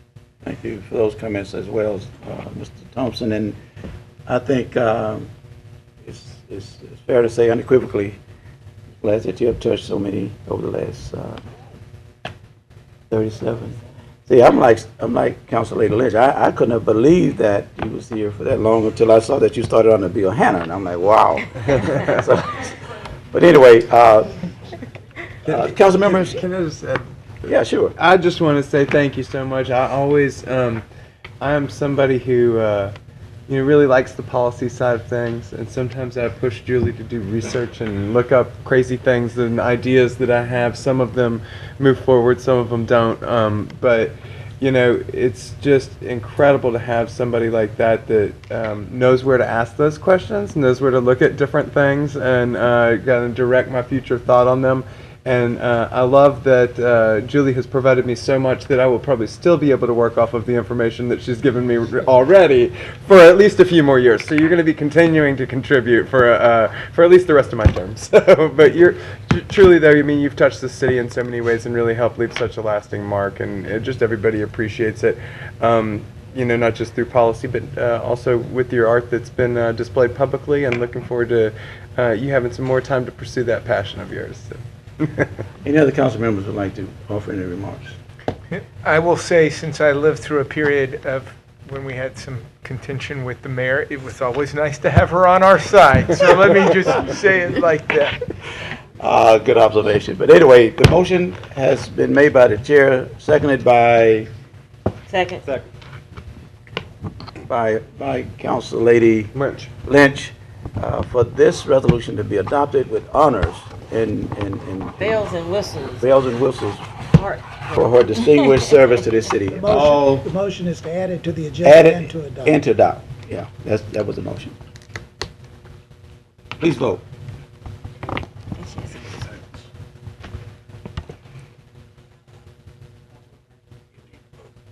Thank you for those comments as well, Mr. Thompson. And I think it's fair to say unequivocally, glad that you have touched so many over the last 37. See, I'm like Councilor Lady Lynch. I couldn't have believed that you was here for that long until I saw that you started on the Bill Hanna, and I'm like, wow. So, but anyway, council members. Can I just add? Yeah, sure. I just want to say thank you so much. I always, I am somebody who, really likes the policy side of things, and sometimes I push Julie to do research and look up crazy things and ideas that I have. Some of them move forward, some of them don't. But it's just incredible to have somebody like that that knows where to ask those questions, knows where to look at different things, and gonna direct my future thought on them. And I love that Julie has provided me so much that I will probably still be able to work off of the information that she's given me already for at least a few more years. So you're going to be continuing to contribute for at least the rest of my term. So, but you're truly, though, you've touched the city in so many ways and really helped leave such a lasting mark, and just everybody appreciates it. Not just through policy, but also with your art that's been displayed publicly, and looking forward to you having some more time to pursue that passion of yours. So. Any other council members would like to offer any remarks? I will say, since I lived through a period of when we had some contention with the mayor, it was always nice to have her on our side. So let me just say it like that. Good observation. But anyway, the motion has been made by the chair, seconded by Second. by Council Lady Lynch, for this resolution to be adopted with honors and Bells and whistles. bells and whistles Heart. for her distinguished service to this city. The motion is to add it to the agenda and to adopt. And to adopt. Yeah, that was the motion. Please vote.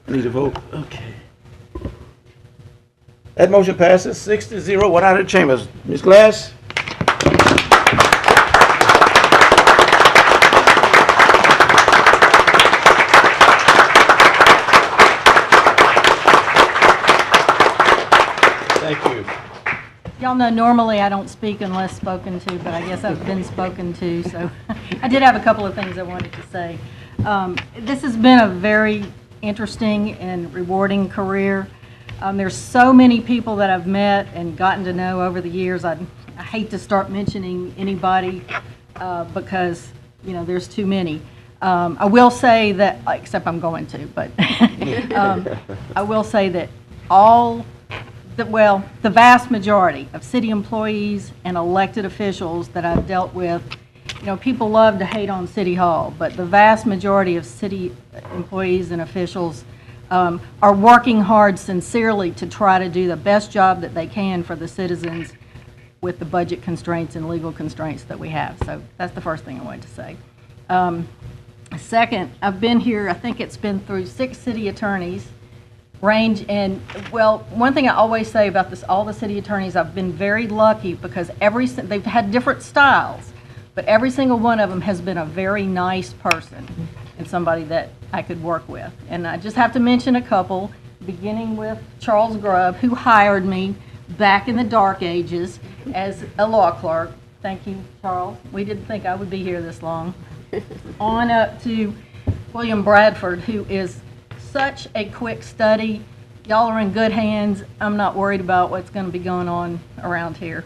Need a vote? Okay. That motion passes 6-0, one out of the chambers. Ms. Glass? Thank you. Y'all know normally I don't speak unless spoken to, but I guess I've been spoken to, so I did have a couple of things I wanted to say. This has been a very interesting and rewarding career. There's so many people that I've met and gotten to know over the years. I hate to start mentioning anybody because, there's too many. I will say that, except I'm going to, but I will say that the vast majority of city employees and elected officials that I've dealt with, people love to hate on City Hall, but the vast majority of city employees and officials are working hard sincerely to try to do the best job that they can for the citizens with the budget constraints and legal constraints that we have. So that's the first thing I wanted to say. Second, I've been here, I think it's been through 6 city attorneys, one thing I always say about all the city attorneys, I've been very lucky because they've had different styles, but every single one of them has been a very nice person and somebody that I could work with. And I just have to mention a couple, beginning with Charles Grubb, who hired me back in the dark ages as a law clerk. Thank you, Charles. We didn't think I would be here this long. On up to William Bradford, who is such a quick study. Y'all are in good hands. I'm not worried about what's going to be going on around here.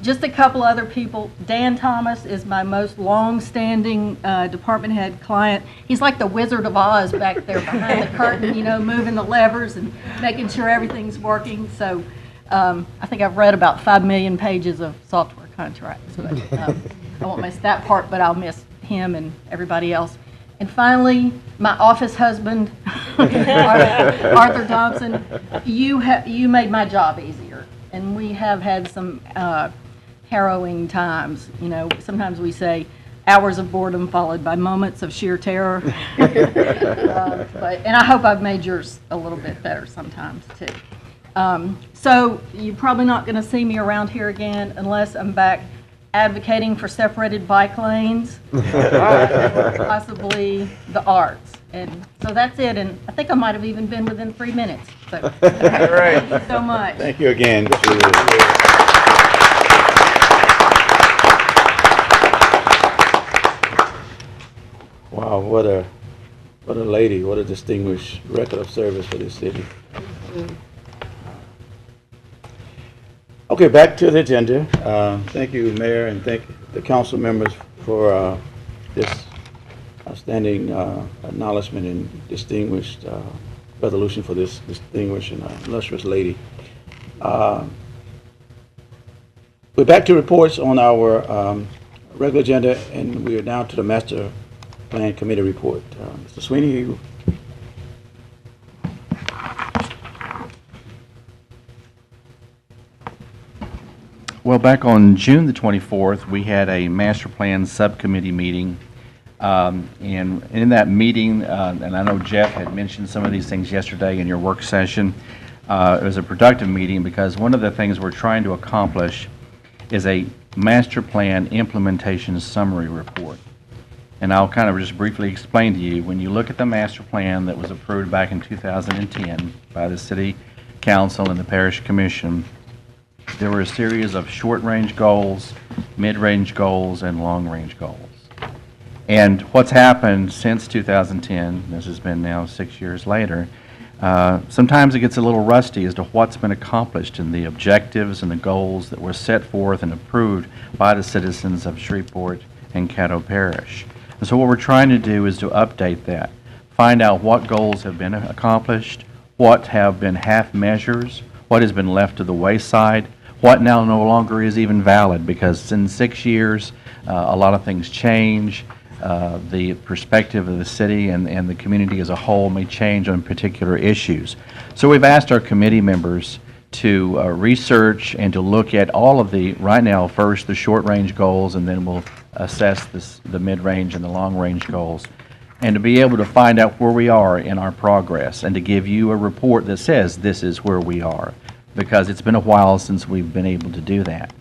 Just a couple other people. Dan Thomas is my most long-standing department head client. He's like the Wizard of Oz back there behind the curtain, moving the levers and making sure everything's working. So I think I've read about 5 million pages of software contracts. But, I won't miss that part, but I'll miss him and everybody else. And finally, my office husband, Arthur Thompson, you made my job easier. And we have had some harrowing times. Sometimes we say, hours of boredom followed by moments of sheer terror. And I hope I've made yours a little bit better sometimes, too. So you're probably not going to see me around here again unless I'm back advocating for separated bike lanes, or possibly the arts. And so that's it, and I think I might have even been within 3 minutes. So, thank you so much. Thank you again. Wow, what a lady, what a distinguished record of service for this city. Okay, back to the agenda. Thank you, Mayor, and thank the council members for this outstanding acknowledgement and distinguished resolution for this distinguished and illustrious lady. We're back to reports on our regular agenda, and we are now to the Master Plan Committee report. Mr. Sweeney, you. Well, back on June the 24th, we had a master plan subcommittee meeting. And in that meeting, and I know Jeff had mentioned some of these things yesterday in your work session, it was a productive meeting because one of the things we're trying to accomplish is a master plan implementation summary report. And I'll kind of just briefly explain to you, when you look at the master plan that was approved back in 2010 by the City Council and the Parish Commission, there were a series of short-range goals, mid-range goals, and long-range goals. And what's happened since 2010, this has been now 6 years later, sometimes it gets a little rusty as to what's been accomplished in the objectives and the goals that were set forth and approved by the citizens of Shreveport and Caddo Parish. And so what we're trying to do is to update that, find out what goals have been accomplished, what have been half measures, what has been left to the wayside, what now no longer is even valid, because in 6 years, a lot of things change. The perspective of the city and the community as a whole may change on particular issues. So we've asked our committee members to research and to look at all of the, right now, first the short-range goals, and then we'll assess the mid-range and the long-range goals, and to be able to find out where we are in our progress and to give you a report that says this is where we are, because it's been a while since we've been able to do that.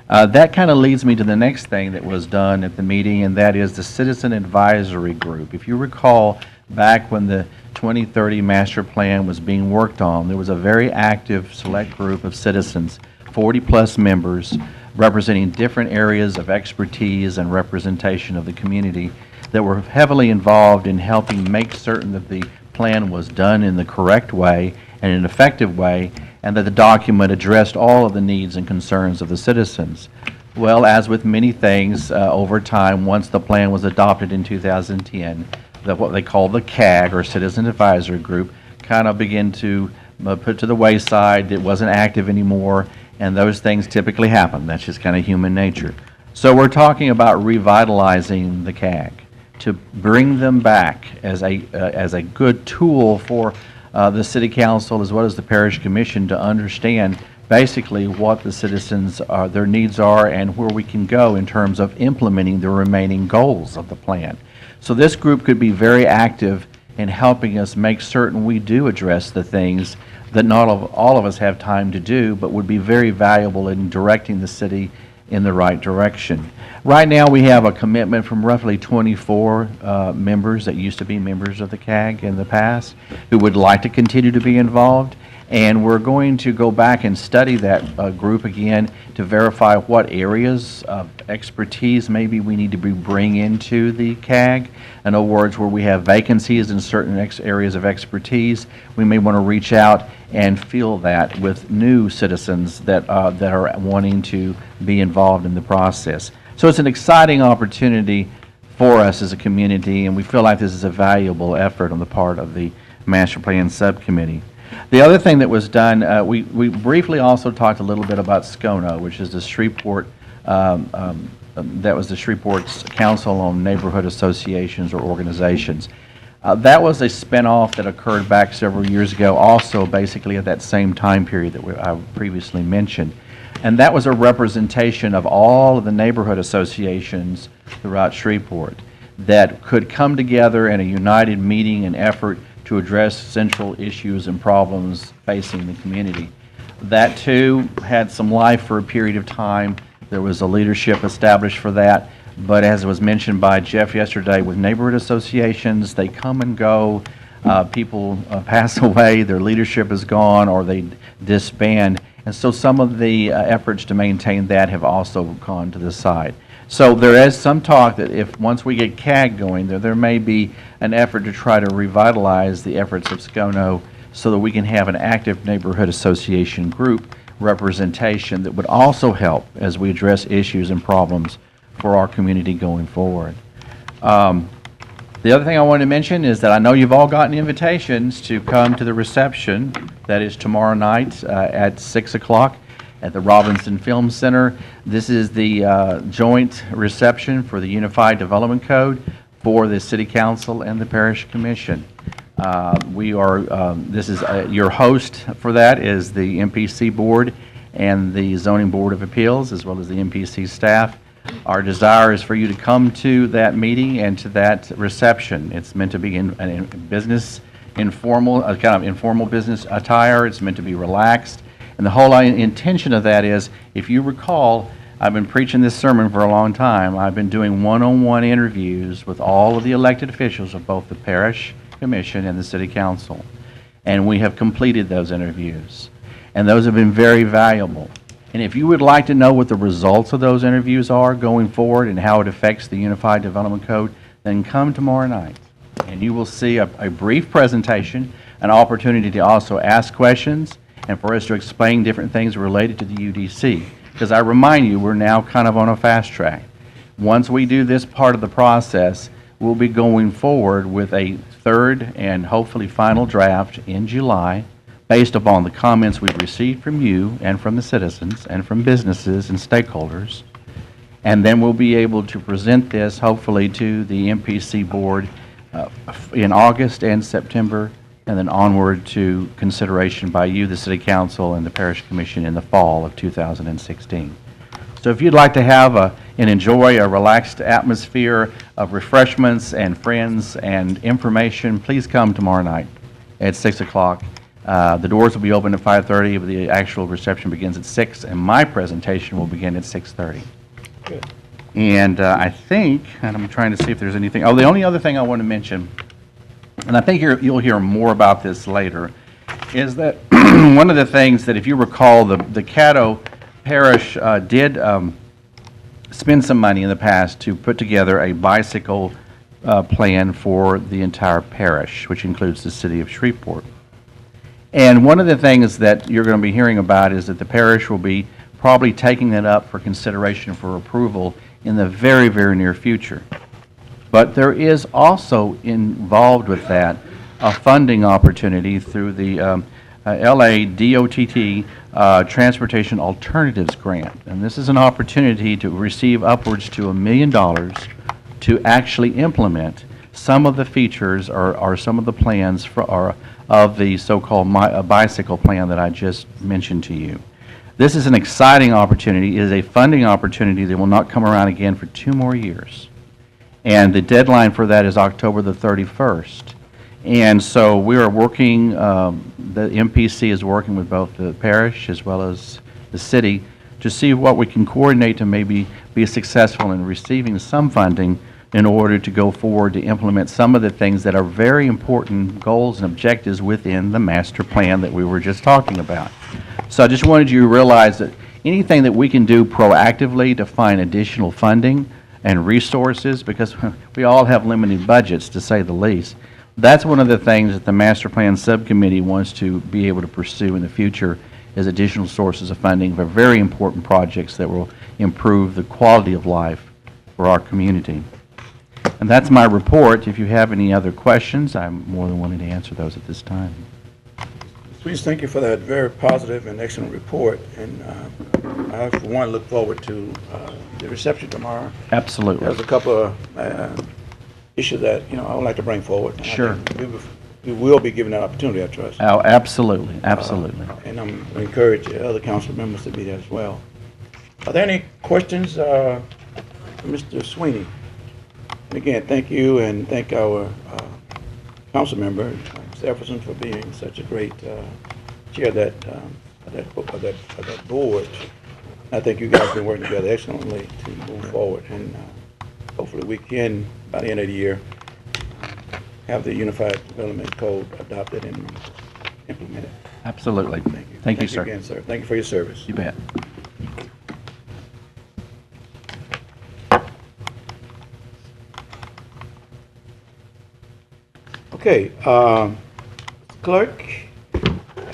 That kind of leads me to the next thing that was done at the meeting, and that is the Citizen Advisory Group. If you recall, back when the 2030 Master Plan was being worked on, there was a very active select group of citizens, 40-plus members, representing different areas of expertise and representation of the community that were heavily involved in helping make certain that the plan was done in the correct way and in an effective way, and that the document addressed all of the needs and concerns of the citizens. Well, as with many things over time, once the plan was adopted in 2010, what they call the CAG, or Citizen Advisory Group, kind of began to put to the wayside. It wasn't active anymore, and those things typically happen. That's just kind of human nature. So we're talking about revitalizing the CAG, to bring them back as a good tool for the City Council as well as the Parish Commission to understand basically what the citizens their needs are and where we can go in terms of implementing the remaining goals of the plan. So this group could be very active in helping us make certain we do address the things that not all of us have time to do, but would be very valuable in directing the city in the right direction. Right now we have a commitment from roughly 24 members that used to be members of the CAG in the past who would like to continue to be involved, and we're going to go back and study that group again to verify what areas of expertise maybe we need to bring into the CAG. In other words, where we have vacancies in certain areas of expertise, we may want to reach out and fill that with new citizens that are wanting to be involved in the process. So it's an exciting opportunity for us as a community, and we feel like this is a valuable effort on the part of the Master Plan Subcommittee. The other thing that was done, we briefly also talked a little bit about SCONA, which is the Shreveport, that was the Shreveport's Council on Neighborhood Associations or Organizations. That was a spinoff that occurred back several years ago, also basically at that same time period that I previously mentioned. And that was a representation of all of the neighborhood associations throughout Shreveport that could come together in a united meeting and effort to address central issues and problems facing the community. That too had some life for a period of time. There was a leadership established for that. But as was mentioned by Jeff yesterday, with neighborhood associations, they come and go. People pass away, their leadership is gone, or they disband. And so some of the efforts to maintain that have also gone to the side. So there is some talk that if once we get CAG going, there may be an effort to try to revitalize the efforts of SCONO so that we can have an active neighborhood association group representation that would also help as we address issues and problems for our community going forward. The other thing I wanted to mention is that I know you've all gotten invitations to come to the reception that is tomorrow night at 6 o'clock at the Robinson Film Center. This is the joint reception for the Unified Development Code for the City Council and the Parish Commission. This is your host for that is the MPC Board and the Zoning Board of Appeals, as well as the MPC staff. Our desire is for you to come to that meeting and to that reception. It's meant to be in business, informal, kind of informal business attire. It's meant to be relaxed. And the whole intention of that is, if you recall, I've been preaching this sermon for a long time. I've been doing one-on-one interviews with all of the elected officials of both the Parish Commission and the City Council. And we have completed those interviews. And those have been very valuable. And if you would like to know what the results of those interviews are going forward and how it affects the Unified Development Code, then come tomorrow night. And you will see a brief presentation, an opportunity to also ask questions, and for us to explain different things related to the UDC. Because I remind you, we're now kind of on a fast track. Once we do this part of the process, we'll be going forward with a third and hopefully final draft in July, based upon the comments we've received from you and from the citizens and from businesses and stakeholders. And then we'll be able to present this hopefully to the MPC board in August and September, and then onward to consideration by you, the City Council, and the Parish Commission in the fall of 2016. So if you'd like to have and enjoy a relaxed atmosphere of refreshments and friends and information, please come tomorrow night at 6 o'clock. The doors will be open at 5:30, but the actual reception begins at 6, and my presentation will begin at 6:30. Good. And I think, and I'm trying to see if there's anything, the only other thing I want to mention, and I think you'll hear more about this later, is that one of the things that, if you recall, the Caddo Parish did spend some money in the past to put together a bicycle plan for the entire parish, which includes the city of Shreveport. And one of the things that you're going to be hearing about is that the parish will be probably taking that up for consideration for approval in the very, very near future. But there is also involved with that a funding opportunity through the LA DOTT Transportation Alternatives Grant. And this is an opportunity to receive upwards to $1 million to actually implement some of the features or some of the plans of the so-called bicycle plan that I just mentioned to you. This is an exciting opportunity. It is a funding opportunity that will not come around again for 2 more years. And the deadline for that is October the 31st. And so we are working, the MPC is working with both the parish as well as the city to see what we can coordinate to maybe be successful in receiving some funding in order to go forward to implement some of the things that are very important goals and objectives within the master plan that we were just talking about. So I just wanted you to realize that anything that we can do proactively to find additional funding and resources, because we all have limited budgets to say the least, that's one of the things that the master plan subcommittee wants to be able to pursue in the future, is additional sources of funding for very important projects that will improve the quality of life for our community. And that's my report. If you have any other questions, I'm more than willing to answer those at this time. Please, thank you for that very positive and excellent report. And I, for one, look forward to the reception tomorrow. Absolutely. There's a couple of issues that I would like to bring forward. Sure. We would we will be given that opportunity, I trust. Oh, absolutely, absolutely. And I'm encourage other council members to be there as well. Are there any questions, for Mr. Sweeney? And again, thank you, and thank our council member, Mr. Jefferson, for being such a great chair of that board. I think you guys have been working together excellently to move forward, and hopefully we can, by the end of the year, have the Unified Development Code adopted and implemented. Absolutely. Thank you. Thank you, sir. Again, sir. Thank you for your service. You bet. Okay, clerk,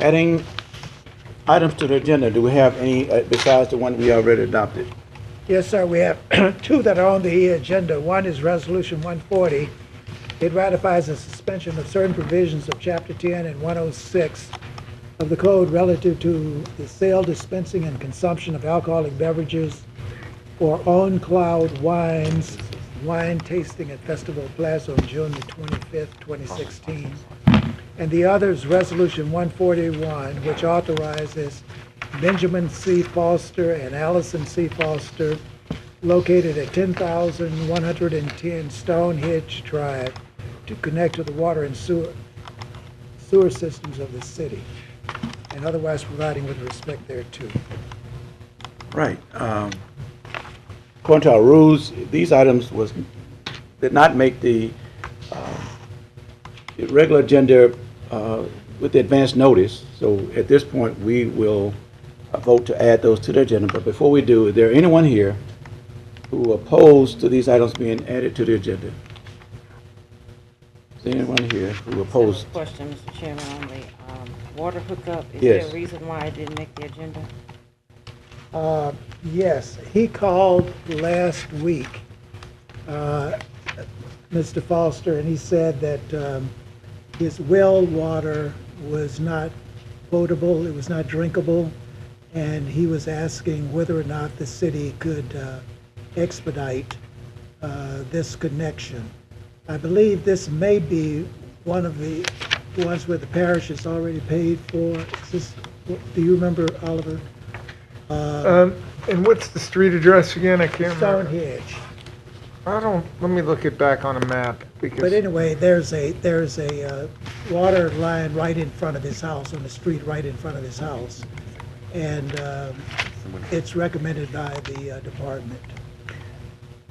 adding items to the agenda, do we have any besides the one we already adopted? Yes, sir, we have two that are on the agenda. One is Resolution 140. It ratifies the suspension of certain provisions of Chapter 10 and 106 of the code relative to the sale, dispensing, and consumption of alcoholic beverages for On Cloud Wines wine tasting at Festival Plaza on June the 25th, 2016. And the other is Resolution 141, which authorizes Benjamin C. Foster and Allison C. Foster, located at 10,110 Stonehenge Drive, to connect to the water and sewer systems of the city, and otherwise providing with respect thereto. Right. According to our rules, these items did not make the regular agenda with the advance notice. So at this point, we will vote to add those to the agenda. But before we do, is there anyone here who opposed to these items being added to the agenda? Is there anyone here who opposed? Question, Mr. Chairman, on the water hookup. Is Yes. there a reason why it didn't make the agenda? Yes, he called last week, Mr. Foster, and he said that his well water was not potable, it was not drinkable, and he was asking whether or not the city could expedite this connection. I believe this may be one of the ones where the parish has already paid for. Is this, do you remember, Oliver? And what's the street address again? I can't remember. Stonehenge. Let me look it back on a map because. But anyway, there's a water line right in front of his house, on the street right in front of his house. And it's recommended by the department.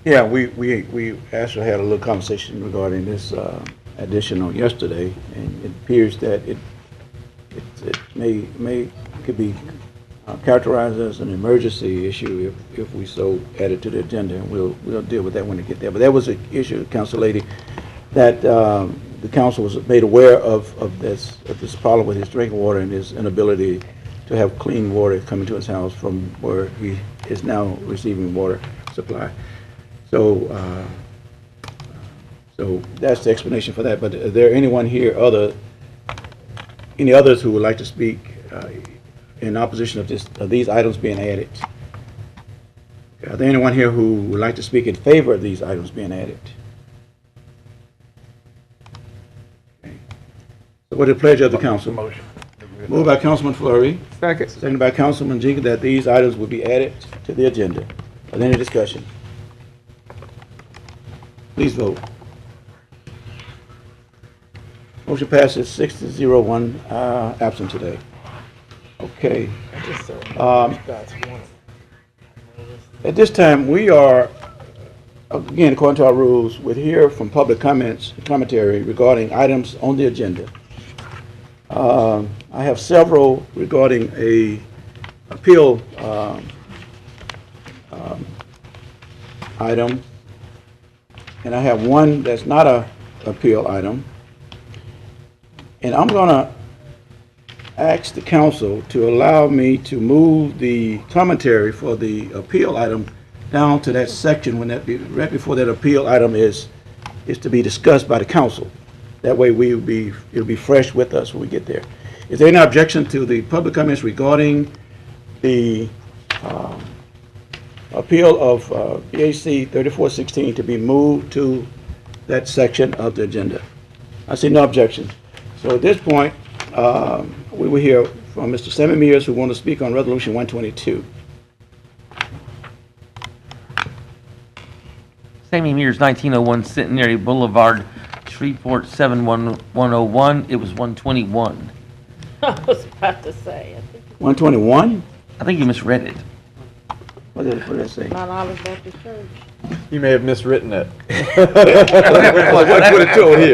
Yeah, we actually had a little conversation regarding this additional yesterday, and it appears that it could be characterized as an emergency issue if we so add it to the agenda, and we'll deal with that when we get there. But that was an issue, Council Lady, that the council was made aware of this problem with his drinking water and his inability to have clean water coming to his house from where he is now receiving water supply. So that's the explanation for that. But is there anyone here any others who would like to speak in opposition of these items being added? Are there anyone here who would like to speak in favor of these items being added? Okay. So what is the pleasure of the council? Motion. Moved by Councilman Fleury. Second. Seconded by Councilman Jenkins that these items will be added to the agenda. Are there any discussion? Please vote. Motion passes 6-0, one absent today. Okay. At this time, we are, again, according to our rules, we'll hear from public commentary regarding items on the agenda. I have several regarding a appeal item, and I have one that's not a appeal item. And I'm going to ask the council to allow me to move the commentary for the appeal item down to that section when right before that appeal item is to be discussed by the council. That way it'll be fresh with us when we get there. Is there any objection to the public comments regarding the appeal of BAC 3416 to be moved to that section of the agenda? I see no objection. So at this point, we will hear from Mr. Sammy Mears, who want to speak on Resolution 122. Sammy Mears, 1901 Centenary Boulevard, Shreveport, 71101. It was 121. I was about to say. 121? I think you misread it. What did it say? Mount Olive Baptist Church. You may have miswritten it.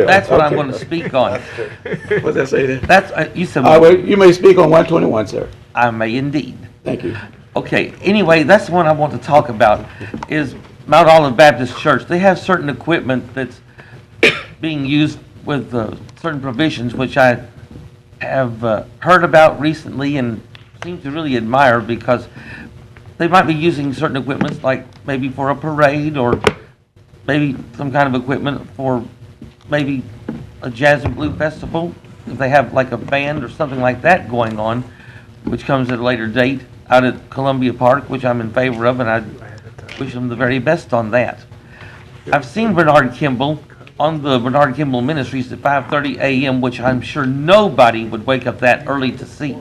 That's what I'm going to speak on. What does that say there? That's, you said. Well, you may speak on 121, sir. I may indeed. Thank you. Okay, anyway, that's the one I want to talk about, is Mount Olive Baptist Church. They have certain equipment that's being used with certain provisions, which I have heard about recently and seem to really admire, because they might be using certain equipment, like maybe for a parade, or maybe some kind of equipment for maybe a jazz and blue festival, if they have like a band or something like that going on, which comes at a later date out at Columbia Park, which I'm in favor of, and I wish them the very best on that. I've seen Bernard Kimball on the Bernard Kimball Ministries at 5:30 a.m., which I'm sure nobody would wake up that early to see.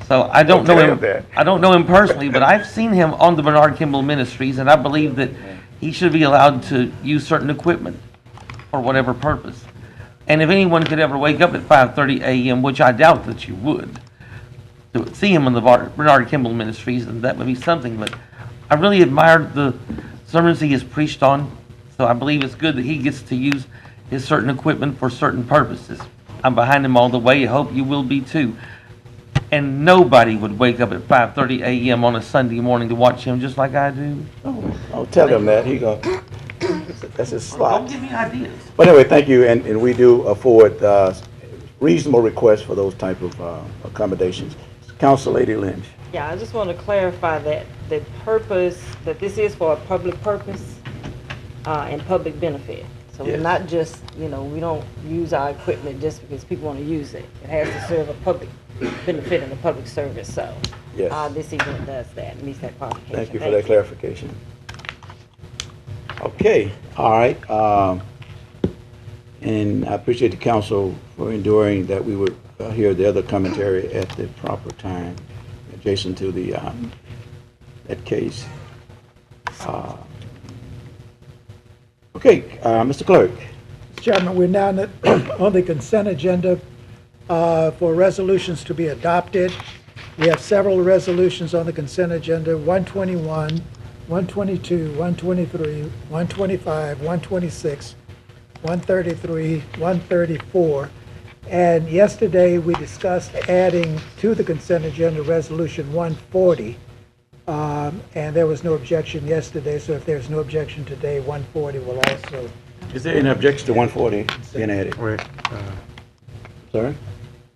So I don't know him. I don't know him personally, but I've seen him on the Bernard Kimball Ministries, and I believe that he should be allowed to use certain equipment for whatever purpose. And if anyone could ever wake up at 5:30 a.m., which I doubt that you would, to see him on the Bernard Kimball Ministries, then that would be something. But I really admired the sermons he has preached on, so I believe it's good that he gets to use his certain equipment for certain purposes. I'm behind him all the way. I hope you will be too. And nobody would wake up at 5:30 a.m. on a Sunday morning to watch him, just like I do. Oh, tell him that. He go. That's his slot. Don't give me ideas. But anyway, thank you, and we do afford reasonable requests for those type of accommodations. Council Lady Lynch. Yeah, I just want to clarify that the purpose, that this is for a public purpose and public benefit. So we're Yes. not just, we don't use our equipment just because people want to use it. It has to serve a public benefit and a public service, so Yes. this event does that, meets that qualification. Thank you for that clarification. Okay, all right. And I appreciate the council for enduring that we would hear the other commentary at the proper time, adjacent to the that case. Okay, Mr. Clerk. Mr. Chairman, we're now on the consent agenda for resolutions to be adopted. We have several resolutions on the consent agenda: 121, 122, 123, 125, 126, 133, 134. And yesterday, we discussed adding to the consent agenda Resolution 140. And there was no objection yesterday, so if there's no objection today, 140 will also. Is there any objection to 140 being added? Wait. Sorry?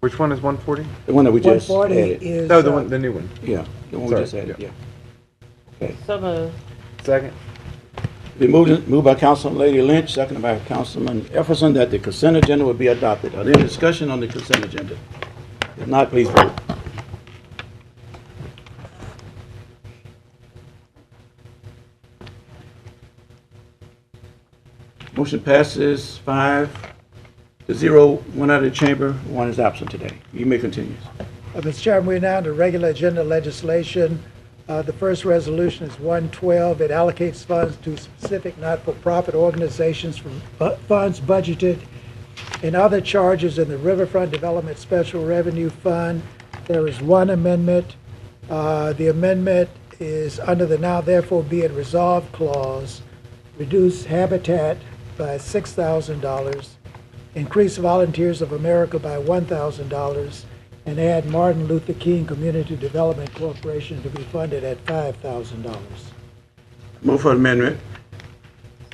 Which one is 140? The one that we just 140 added. is. Oh, the new one. Yeah, the one we Sorry, just added, yeah. Okay. So moved. Second. Been moved by Councilman Lady Lynch, seconded by Councilman Jefferson, that the consent agenda will be adopted. Are there any discussion on the consent agenda? If not, please vote. Motion passes 5-0. One out of the chamber, one is absent today. You may continue. Mr. Chairman, we're now to regular agenda legislation. The first resolution is 112. It allocates funds to specific not-for-profit organizations from funds budgeted in other charges in the Riverfront Development Special Revenue Fund. There is one amendment. The amendment is under the now therefore be it resolved clause, reduce habitat by $6,000, increase Volunteers of America by $1,000, and add Martin Luther King Community Development Corporation to be funded at $5,000. Move for amendment.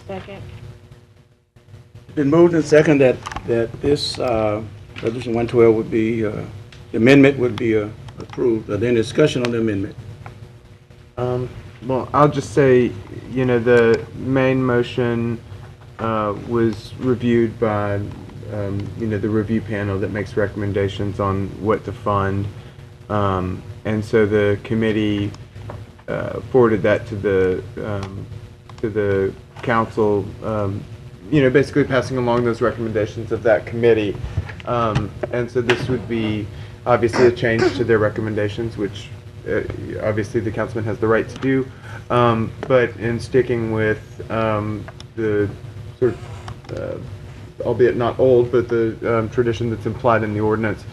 Second. Been moved and second that this resolution 112 would be, the amendment would be approved. Are there any discussion on the amendment? Well, I'll just say, the main motion was reviewed by, the review panel that makes recommendations on what to fund. And so the committee forwarded that to the council, basically passing along those recommendations of that committee. And so this would be obviously a change to their recommendations, which obviously the councilman has the right to do. But in sticking with the sort of, albeit not old, but the tradition that's implied in the ordinance,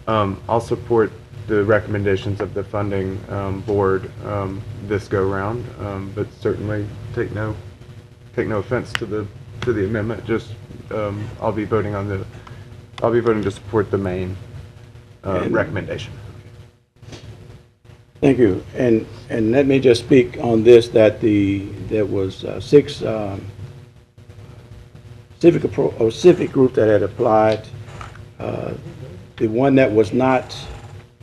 I'll support the recommendations of the funding board this go round, but certainly take no offense to the amendment. Just I'll be voting to support the main recommendation. Thank you. And let me just speak on this, that there was 6 civic group that had applied. The one that was not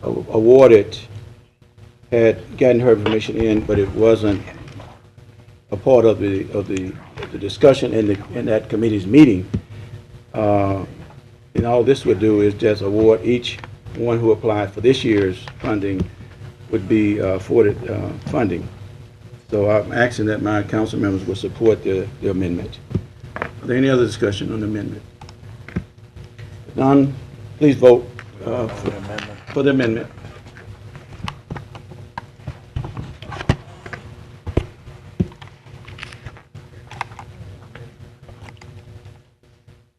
awarded had gotten her permission in, but it wasn't a part of the discussion in that committee's meeting. And all this would do is just award each one who applied for this year's funding would be afforded funding. So I'm asking that my council members will support the amendment. Are there any other discussion on the amendment? If none, please vote for the amendment.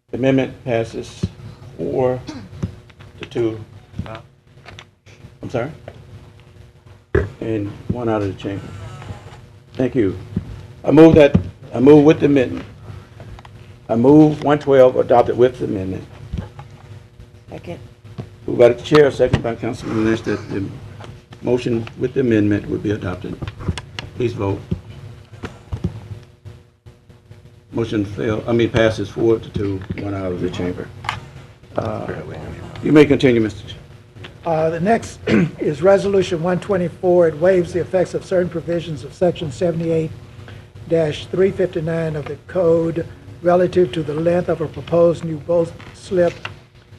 The amendment passes 4-2. I'm sorry? And 1 out of the chamber. Thank you. I move with the amendment. I move 112 adopted with the amendment. Second. Moved by the chair, second by Councilman Lynch, that the motion with the amendment would be adopted. Please vote. Motion passes 4-2, 1 out of the chamber. You may continue, Mr. Chair. The next is Resolution 124. It waives the effects of certain provisions of Section 78-359 of the Code relative to the length of a proposed new boat slip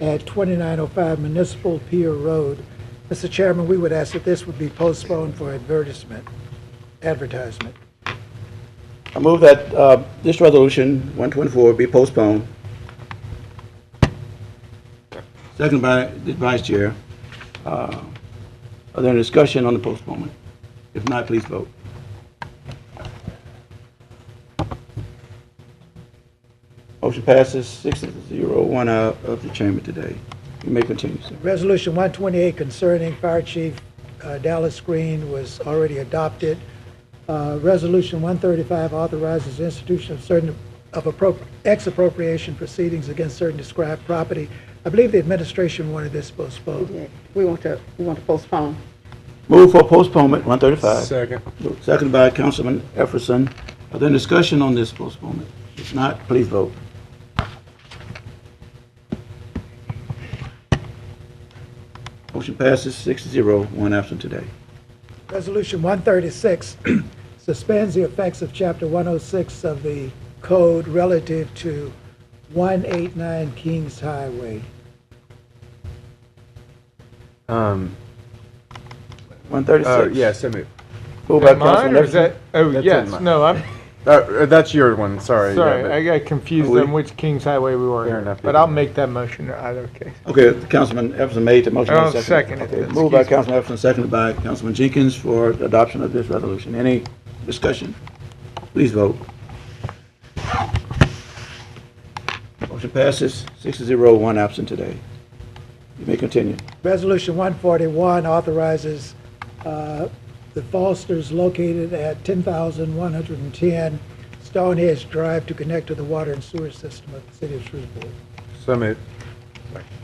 at 2905 Municipal Pier Road. Mr. Chairman, we would ask that this would be postponed for advertisement. I move that this resolution, 124, be postponed. Second by the vice chair. Are there any discussion on the postponement? If not, please vote. Motion passes 6-0, 1 out of the chamber today. You may continue, sir. Resolution 128 concerning Fire Chief Dallas Green was already adopted. Resolution 135 authorizes institution of certain expropriation proceedings against certain described property. I believe the administration wanted this postponed. We want to postpone. Move for postponement, 135. Second. Second by Councilman Efferson. Are there any discussion on this postponement? If not, please vote. Motion passes 6-0, 1 absent today. Resolution 136 suspends the effects of Chapter 106 of the Code relative to 189 Kings Highway. 136. Yeah, so moved. Moved by Is that mine, Councilman or is that? Efferson. Oh, That's yes. in mine. No, I'm. That's your one. Sorry. Sorry, yeah, but- I got confused We- on which Kings Highway we were Fair in, enough, but yeah. I'll make that motion in either case. Okay, Councilman Efferson made the motion. I'll Second. second it. Okay, Excuse moved by me. Councilman Efferson, seconded by Councilman Jenkins for adoption of this resolution. Any discussion? Please vote. Motion passes 6-0, 1 absent today. You may continue. Resolution 141 authorizes the Fosters located at 10,110 Stonehenge Drive to connect to the water and sewer system of the city of Shreveport. So moved.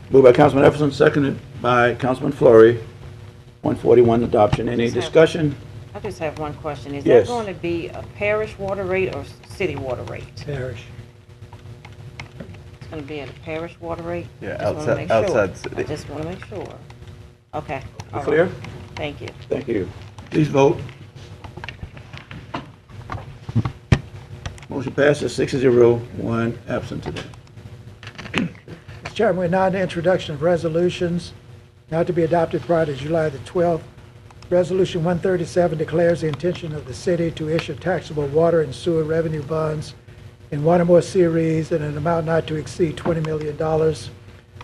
Moved by Councilman Efferson, seconded by Councilman Fleury. 141 adoption. Any discussion? I just have one question. Is Yes. that going to be a parish water rate or city water rate? Parish. It's going to be at a parish water rate? Yeah, Just wanna make outside sure. city. I just want to make sure. Okay. all right. Clear? Thank you. Thank you. Please vote. Motion passes 6-0, 1 absent today. Mr. Chairman, we're now in the introduction of resolutions not to be adopted prior to July the 12th. Resolution 137 declares the intention of the city to issue taxable water and sewer revenue bonds in one or more series in an amount not to exceed $20 million.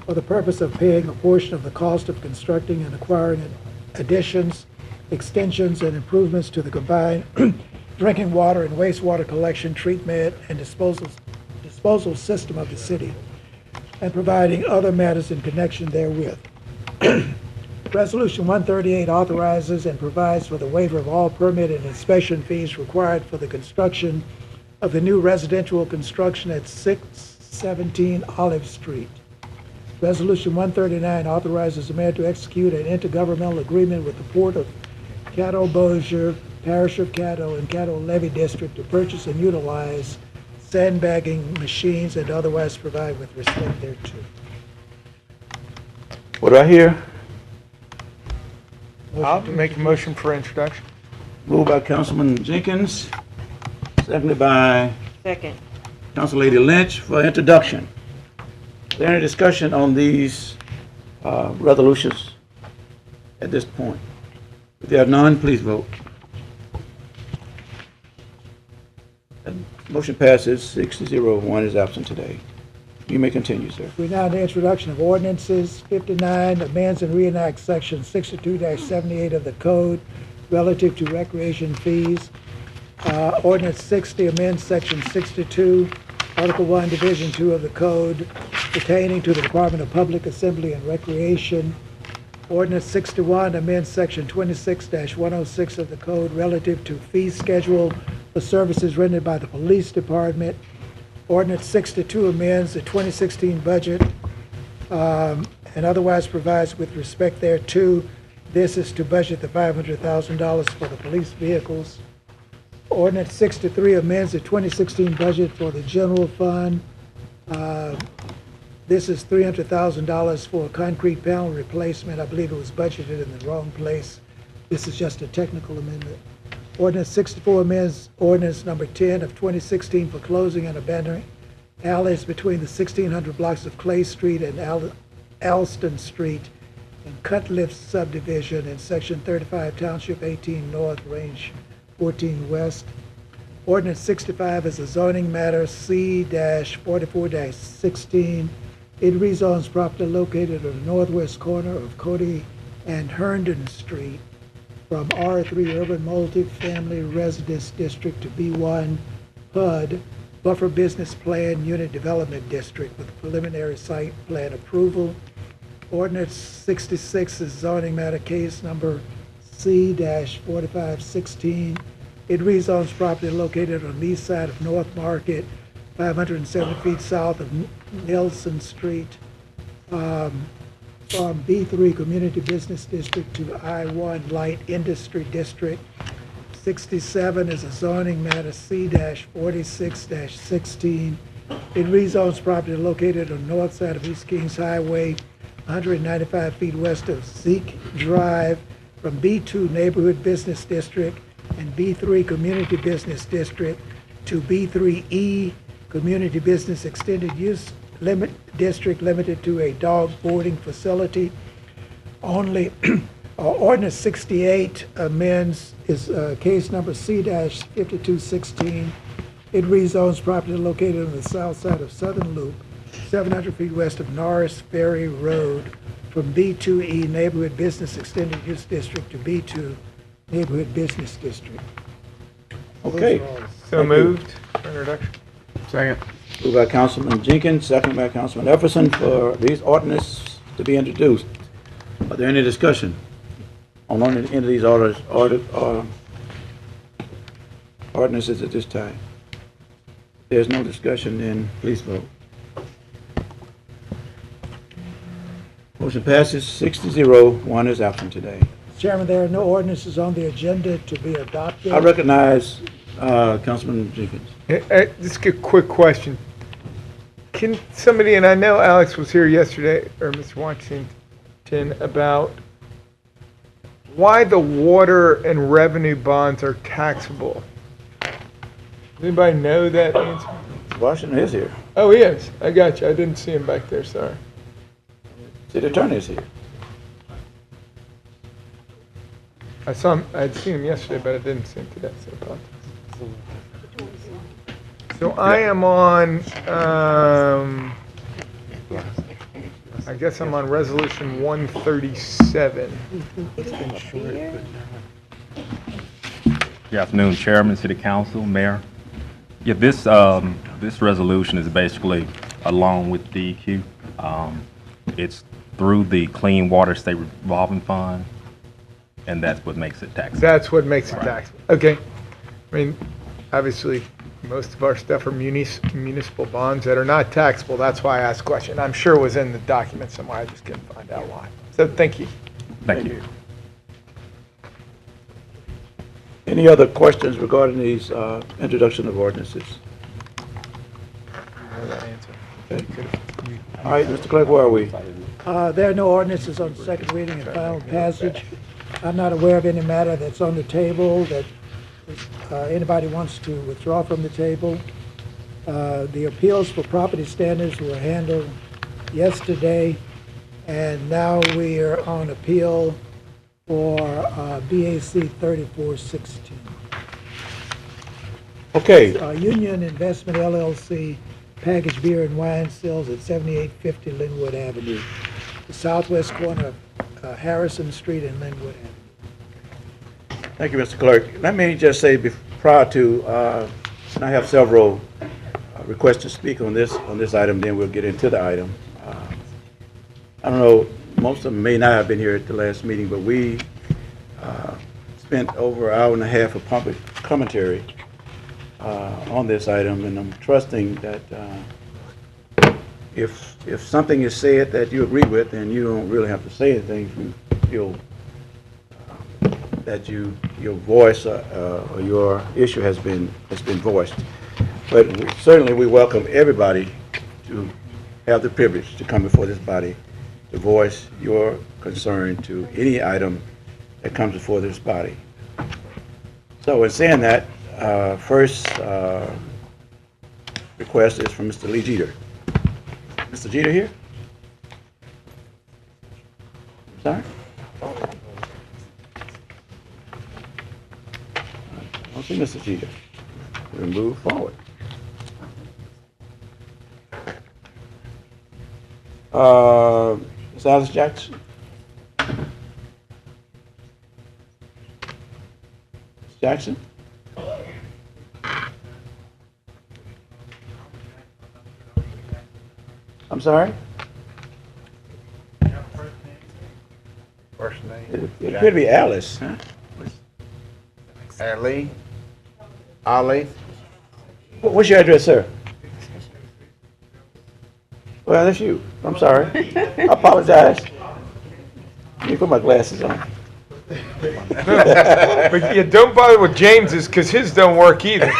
for the purpose of paying a portion of the cost of constructing and acquiring additions, extensions, and improvements to the combined drinking water and wastewater collection, treatment, and disposal system of the city, and providing other matters in connection therewith. Resolution 138 authorizes and provides for the waiver of all permit and inspection fees required for the construction of the new residential construction at 617 Olive Street. Resolution 139 authorizes the mayor to execute an intergovernmental agreement with the Port of Caddo Bossier, Parish of Caddo, and Caddo Levy District to purchase and utilize sandbagging machines and otherwise provide with respect thereto. What do I hear? I'll make a motion for introduction. Moved by Councilman Jenkins, seconded by Second. Council Lady Lynch for introduction. Is there any discussion on these resolutions at this point? If there are none, please vote. Motion passes 6-0. One is absent today. You may continue, sir. We now have the introduction of ordinances. 59 amends and reenacts section 62-78 of the code relative to recreation fees. Ordinance 60 amends section 62, Article 1, Division 2 of the code pertaining to the Department of Public Assembly and Recreation. Ordinance 61 amends section 26-106 of the code relative to fee schedule for services rendered by the police department. Ordinance 62 amends the 2016 budget and otherwise provides with respect thereto. This is to budget the $500,000 for the police vehicles. Ordinance 63 amends the 2016 budget for the general fund. This is $300,000 for a concrete panel replacement. I believe it was budgeted in the wrong place. This is just a technical amendment. Ordinance 64 amends ordinance number 10 of 2016 for closing and abandoning alleys between the 1,600 blocks of Clay Street and Alston Street in Cutliff subdivision in section 35, township 18 North, range 14 West. Ordinance 65 is a zoning matter C-44-16. It rezones property located on the northwest corner of Cody and Herndon Street from R3 Urban Multifamily Residence District to B1 PUD, Buffer Business Plan Unit Development District with preliminary site plan approval. Ordinance 66 is zoning matter case number C-4516. It rezones property located on the east side of North Market, 570 feet south of Nelson Street, from B3 Community Business District to I1 Light Industry District. 67 is a zoning matter C-46-16. It rezones property located on the north side of East Kings Highway, 195 feet west of Zeke Drive, from B2 Neighborhood Business District and B3 Community Business District to B3E Community Business Extended Use District limited to a dog boarding facility only. Ordinance 68 amends is case number C-5216. It rezones property located on the south side of Southern Loop, 700 feet west of Norris Ferry Road, from B2E Neighborhood Business Extended Use District to B2 Neighborhood Business District. Okay. So moved for introduction. Second. Moved by Councilman Jenkins, second by Councilman Epperson for these ordinances to be introduced. Are there any discussion on any of these ordinances at this time? If there's no discussion, then please vote. Motion passes 6-0. One is absent today. Chairman, there are no ordinances on the agenda to be adopted. I recognize Councilman Jenkins. Just a quick question. Can somebody, and I know Alex was here yesterday, or Mr. Washington, about why the water and revenue bonds are taxable? Does anybody know that answer? Washington is here. Oh, he is. I got you. I didn't see him back there. Sorry. City Attorney is here. I saw him. I'd seen him yesterday, but I didn't see him today. So apologize. So I am on I guess I'm on resolution 137. Good afternoon, Chairman, City Council, Mayor. Yeah, this resolution is basically along with DEQ. It's through the Clean Water State Revolving Fund, and that's what makes it taxable. That's what makes it taxable. Okay. I mean, obviously, most of our stuff are municipal bonds that are not taxable. That's why I asked the question. I'm sure it was in the document somewhere. I just couldn't find out why. So thank you. Thank you. Any other questions regarding these introduction of ordinances? Okay. All right, Mr. Clerk, where are we? There are no ordinances on second reading and final passage. I'm not aware of any matter that's on the table that anybody wants to withdraw from the table. The appeals for property standards were handled yesterday, and now we are on appeal for BAC 3416. Okay. Union Investment LLC, packaged beer and wine sales at 7850 Linwood Avenue, the southwest corner of Harrison Street and Linwood Avenue. Thank you, Mr. Clerk. Let me just say prior to, I have several requests to speak on this item, then we'll get into the item. I don't know, most of them may not have been here at the last meeting, but we spent over an hour and a half of public commentary on this item, and I'm trusting that if something is said that you agree with, then you don't really have to say anything if you feel that your voice or your issue has been voiced. But certainly we welcome everybody to have the privilege to come before this body to voice your concern to any item that comes before this body. So in saying that, first request is from Mr. Lee Jeter. Mr. Jeter here? Sorry? I don't see Mr. Jeter. We'll move forward. Ms. Alice Jackson? Ms. Jackson? I'm sorry? First name? It could be Alice, huh? Ali? Ali? What's your address, sir? Well, that's you. I'm sorry. I apologize. Let me put my glasses on. But yeah, don't bother with James's because his don't work either. You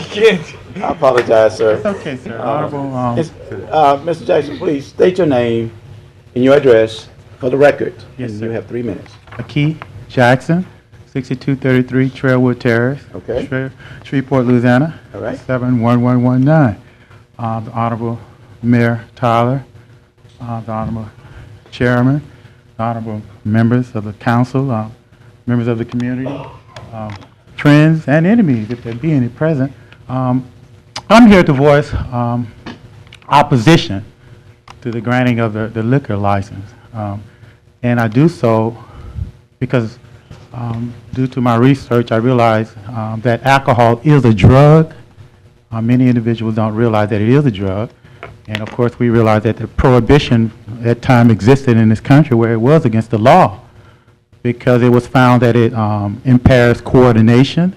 can't. I apologize, sir. It's okay, sir. Mr. Jackson, please state your name and your address for the record. Yes, and sir. you have 3 minutes. Akey Jackson, 6233 Trailwood Terrace. Okay. Shreveport, Louisiana. All right. 71119. The Honorable Mayor Tyler, the Honorable Chairman, the Honorable members of the council, members of the community, friends and enemies, if there be any present. I'm here to voice opposition to the granting of the liquor license. And I do so because due to my research, I realize that alcohol is a drug. Many individuals don't realize that it is a drug. And of course, we realize that the prohibition at time existed in this country where it was against the law because it was found that it impairs coordination,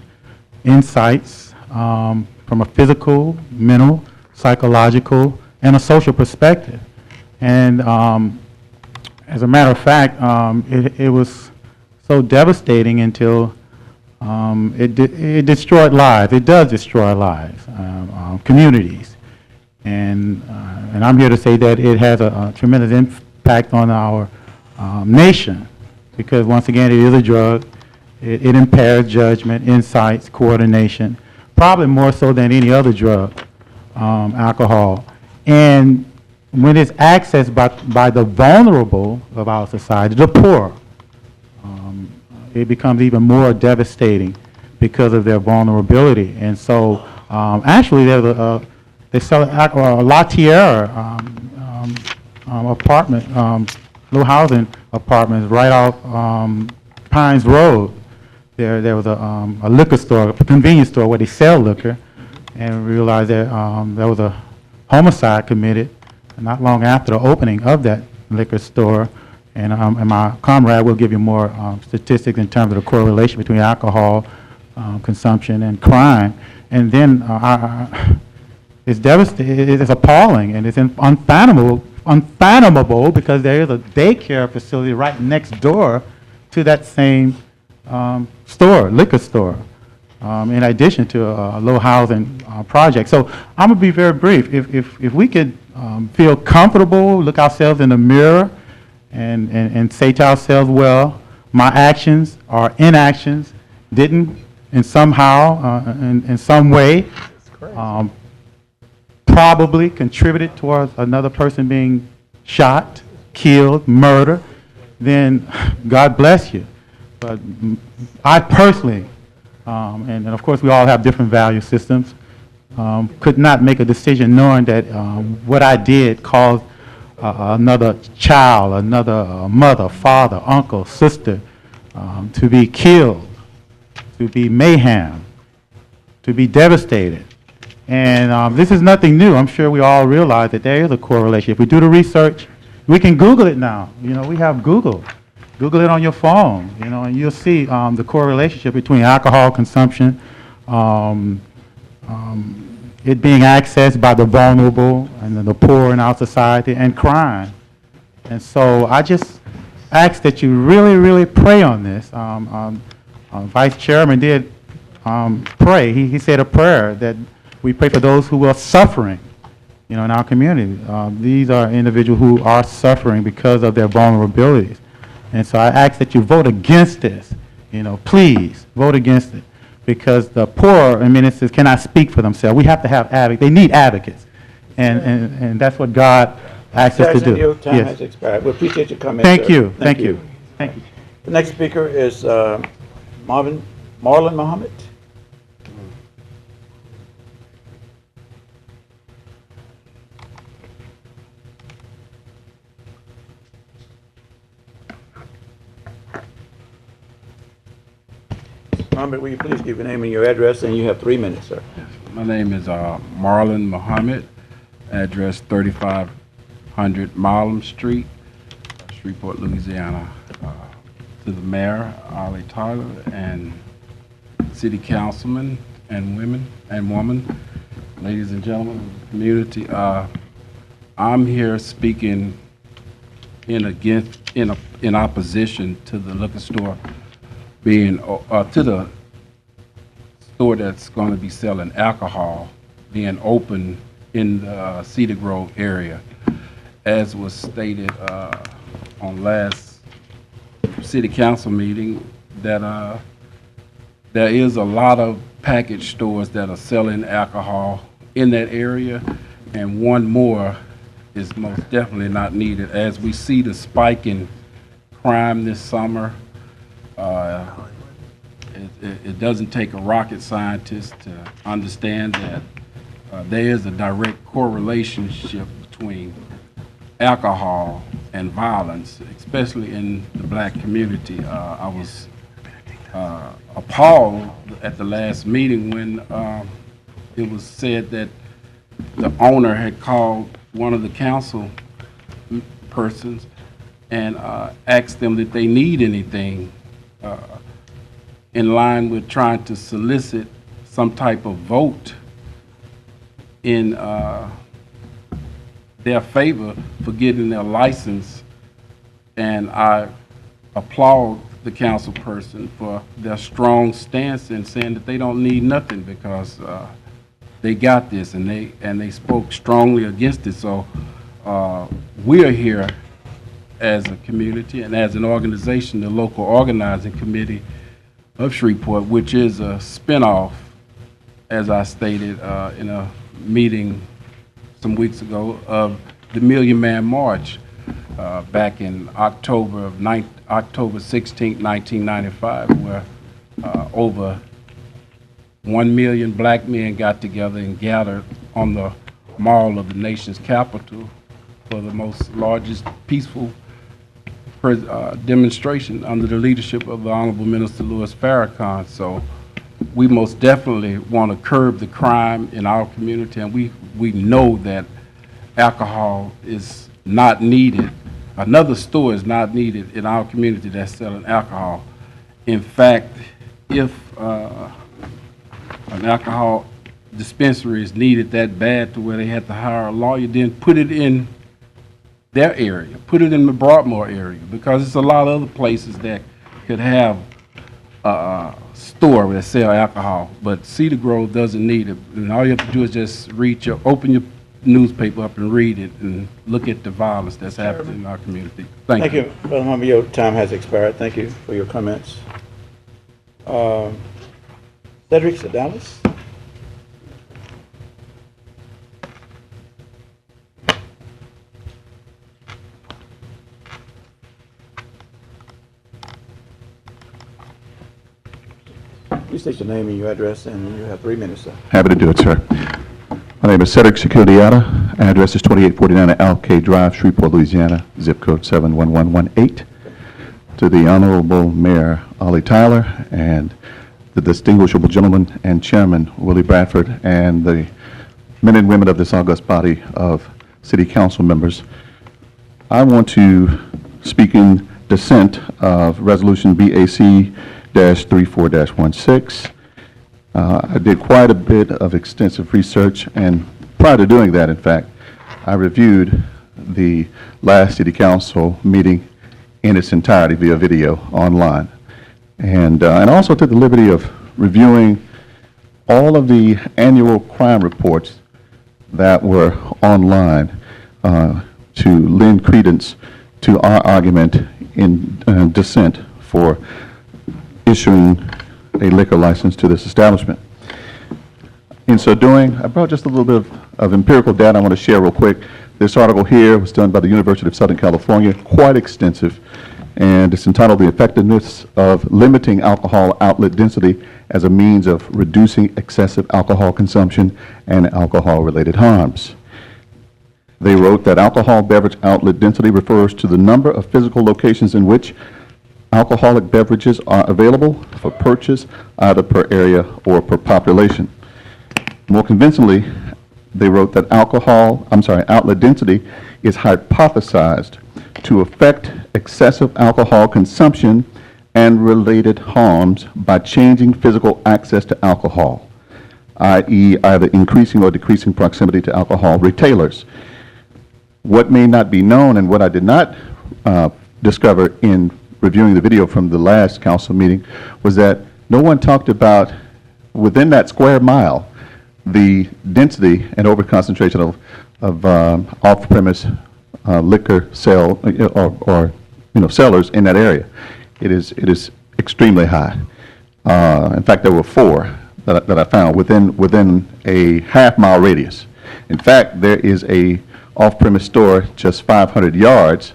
insights from a physical, mental, psychological, and a social perspective. And as a matter of fact, it was so devastating until it destroyed lives. It does destroy lives, communities. And I'm here to say that it has a tremendous impact on our nation because, once again, it is a drug. It impairs judgment, insights, coordination, probably more so than any other drug, alcohol. And when it's accessed by the vulnerable of our society, the poor, it becomes even more devastating because of their vulnerability. And so, actually, there's they sell La Tierra apartment, low housing apartments right off Pines Road. There was a liquor store, a convenience store where they sell liquor, and we realized that there was a homicide committed not long after the opening of that liquor store. And my comrade will give you more statistics in terms of the correlation between alcohol consumption and crime. And then it's devastating, it's appalling, and it's unfathomable because there is a daycare facility right next door to that same store, liquor store, in addition to a low housing project. So I'm gonna be very brief. If we could feel comfortable, look ourselves in the mirror, and say to ourselves, well, my actions or inactions didn't in somehow, in some way, probably contributed towards another person being shot, killed, murdered, then God bless you. But I personally, and of course we all have different value systems, could not make a decision knowing that what I did caused another child, another mother, father, uncle, sister to be killed, to be mayhem, to be devastated. And this is nothing new. I'm sure we all realize that there is a correlation. If we do the research, we can Google it now. You know, we have Google. Google it on your phone, you know, and you'll see the correlation between alcohol consumption, it being accessed by the vulnerable and the poor in our society, and crime. And so I just ask that you really, really pray on this. Vice Chairman did pray. He said a prayer that we pray for those who are suffering, you know, in our community. These are individuals who are suffering because of their vulnerabilities. And so I ask that you vote against this, you know, please vote against it, because the poor and ministers cannot speak for themselves. We have to have advocates. They need advocates. And that's what God asks us to do. Your time Yes. has expired. We appreciate your comment. Thank sir. you. Thank you. Thank you. The next speaker is Marlon Muhammad. Muhammad, will you please give your name and your address, and you have 3 minutes, sir. My name is Marlon Muhammad, address 3500 Marlin Street, Shreveport, Louisiana. To the mayor, Ollie Tyler, and city councilmen and women and woman, ladies and gentlemen of the community, I'm here speaking in opposition to the liquor store being, to the store that's going to be selling alcohol being open in the Cedar Grove area. As was stated on last city council meeting, that there is a lot of package stores that are selling alcohol in that area, and one more is most definitely not needed. As we see the spike in crime this summer, it doesn't take a rocket scientist to understand that there is a direct correlation between alcohol and violence, especially in the black community. I was appalled at the last meeting when it was said that the owner had called one of the council persons and asked them if they need anything in line with trying to solicit some type of vote in their favor for getting their license. And I applaud the council person for their strong stance in saying that they don't need nothing because they got this, and they spoke strongly against it. So we're here as a community and as an organization, the local organizing committee of Shreveport, which is a spinoff, as I stated in a meeting some weeks ago, of the Million Man March back in October 16, 1995, where over 1 million black men got together and gathered on the mall of the nation's capital for the most largest peaceful demonstration under the leadership of the Honorable Minister Louis Farrakhan. So we most definitely want to curb the crime in our community, and we know that alcohol is not needed. Another store is not needed in our community that's selling alcohol. In fact, if an alcohol dispensary is needed that bad to where they had to hire a lawyer, then put it in their area, put it in the Broadmoor area, because there's a lot of other places that could have a store that sell alcohol, but Cedar Grove doesn't need it. And all you have to do is just open your newspaper up and read it and look at the violence that's happening in our community. Thank you. Brother Humber, your time has expired. Thank you for your comments. Cedric Sedalis. Please state your name and your address, and you have 3 minutes, sir. Happy to do it, sir. My name is Cedric Securidiata. Address is 2849 Alkay Drive, Shreveport, Louisiana, zip code 71118. To the Honorable Mayor Ollie Tyler and the distinguishable gentleman and Chairman Willie Bradford and the men and women of this august body of City Council members, I want to speak in dissent of Resolution BAC-34-16. I did quite a bit of extensive research, and prior to doing that, in fact, I reviewed the last City Council meeting in its entirety via video online, and also took the liberty of reviewing all of the annual crime reports that were online to lend credence to our argument in dissent for issuing a liquor license to this establishment. In so doing, I brought just a little bit of empirical data I want to share real quick. This article here was done by the University of Southern California, quite extensive, and it's entitled The Effectiveness of Limiting Alcohol Outlet Density as a Means of Reducing Excessive Alcohol Consumption and Alcohol-Related Harms. They wrote that alcohol beverage outlet density refers to the number of physical locations in which alcoholic beverages are available for purchase either per area or per population. More convincingly, they wrote that outlet density is hypothesized to affect excessive alcohol consumption and related harms by changing physical access to alcohol, i.e. either increasing or decreasing proximity to alcohol retailers. What may not be known and what I did not discover in reviewing the video from the last council meeting was that no one talked about, within that square mile, the density and overconcentration of off-premise liquor sale or sellers in that area. It is extremely high. In fact, there were 4 that I found within a half-mile radius. In fact, there is a off-premise store just 500 yards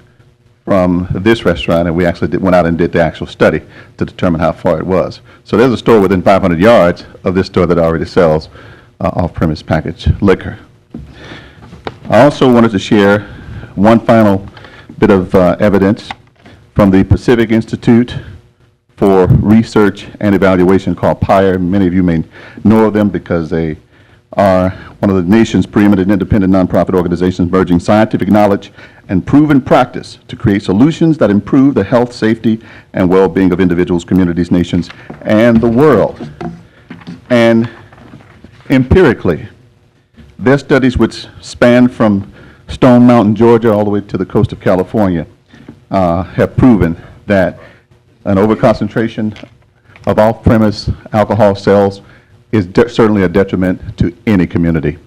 from this restaurant, and we actually went out and did the actual study to determine how far it was. So there's a store within 500 yards of this store that already sells off-premise packaged liquor. I also wanted to share one final bit of evidence from the Pacific Institute for Research and Evaluation, called PIRE. Many of you may know of them because they are one of the nation's preeminent independent nonprofit organizations merging scientific knowledge and proven practice to create solutions that improve the health, safety, and well-being of individuals, communities, nations, and the world. And empirically, their studies, which span from Stone Mountain, Georgia, all the way to the coast of California, have proven that an overconcentration of off-premise alcohol sales is certainly a detriment to any community.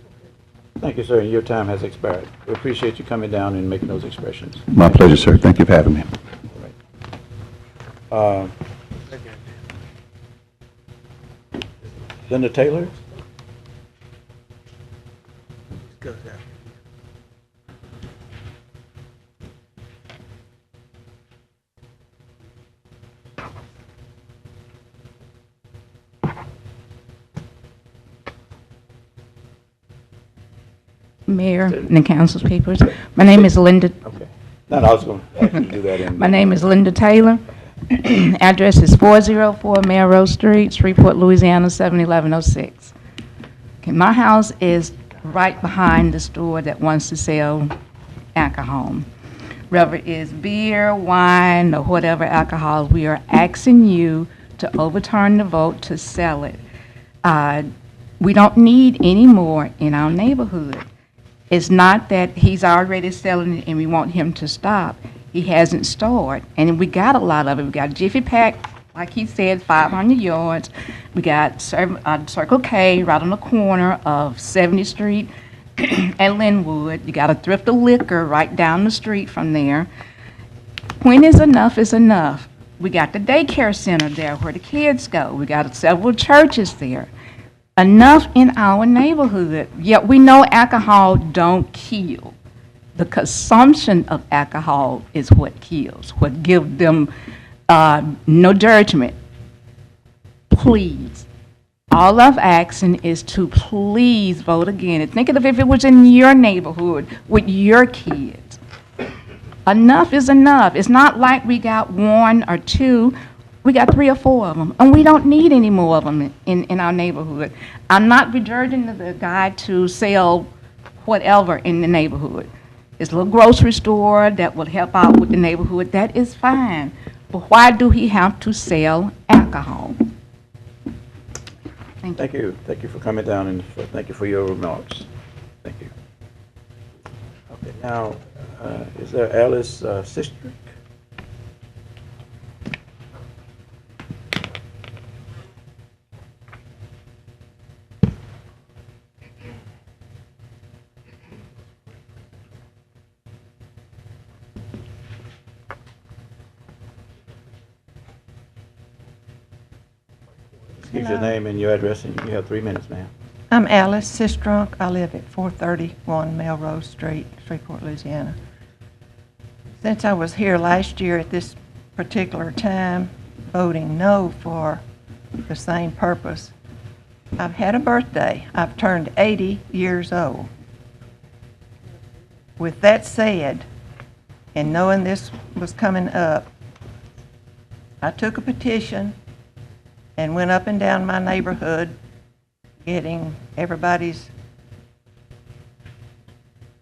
Thank you, sir, and your time has expired. We appreciate you coming down and making those expressions. My pleasure, sir. Thank you for having me. Linda Taylor? Mayor and the council's papers. My name is Linda. Okay. No, I was going to ask you to do that in. My name is Linda Taylor. Address is 404 Melrose Street, Shreveport, Louisiana, 71106. Okay, my house is right behind the store that wants to sell alcohol. Whether it's beer, wine, or whatever alcohol, we are asking you to overturn the vote to sell it. We don't need any more in our neighborhood. It's not that he's already selling it and we want him to stop. He hasn't started, and we got a lot of it. We got Jiffy Pack, like he said, 500 yards. We got Circle K right on the corner of 70th Street and Linwood. You got a Thrift of Liquor right down the street from there. When is enough is enough. We got the daycare center there where the kids go. We got several churches there. Enough in our neighborhood. Yet we know alcohol don't kill. The consumption of alcohol is what kills, what gives them no judgment. Please, all I'm asking is to please vote again. And think of if it was in your neighborhood with your kids. Enough is enough. It's not like we got one or two. We got 3 or 4 of them, and we don't need any more of them in our neighborhood. I'm not begrudging the guy to sell whatever in the neighborhood. It's a little grocery store that will help out with the neighborhood. That is fine. But why do he have to sell alcohol? Thank you. Thank you for coming down and thank you for your remarks. Thank you. Okay, now, is there Alice Sistrick? Give your name and your address, and you have 3 minutes, ma'am. I'm Alice Sistrunk. I live at 431 Melrose Street, Shreveport, Louisiana. Since I was here last year at this particular time, voting no for the same purpose, I've had a birthday. I've turned 80 years old. With that said, and knowing this was coming up, I took a petition and went up and down my neighborhood getting everybody's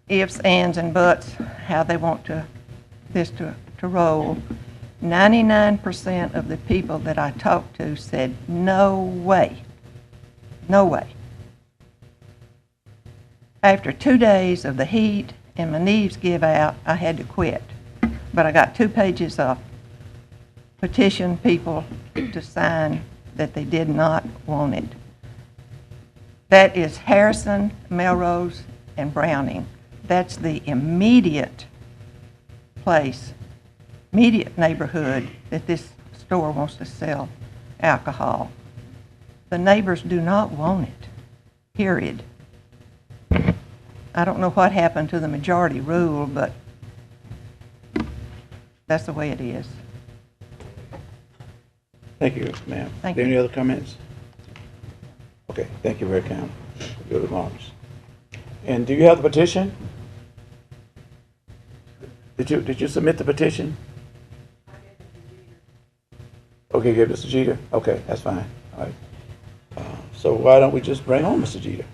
ifs, ands, and buts, how they want this to roll. 99% of the people that I talked to said, no way, no way. After 2 days of the heat and my knees give out, I had to quit. But I got 2 pages of petition people to sign that they did not want it. That is Harrison, Melrose, and Browning. That's the immediate place, immediate neighborhood that this store wants to sell alcohol. The neighbors do not want it, period. I don't know what happened to the majority rule, but that's the way it is. Thank you, ma'am. Thank Any you. other comments? Okay, thank you very much for your remarks. And do you have the petition? Did you submit the petition? Okay, give Mr. Jeter. Okay, that's fine. All right. So why don't we just bring on Mr. Jeter?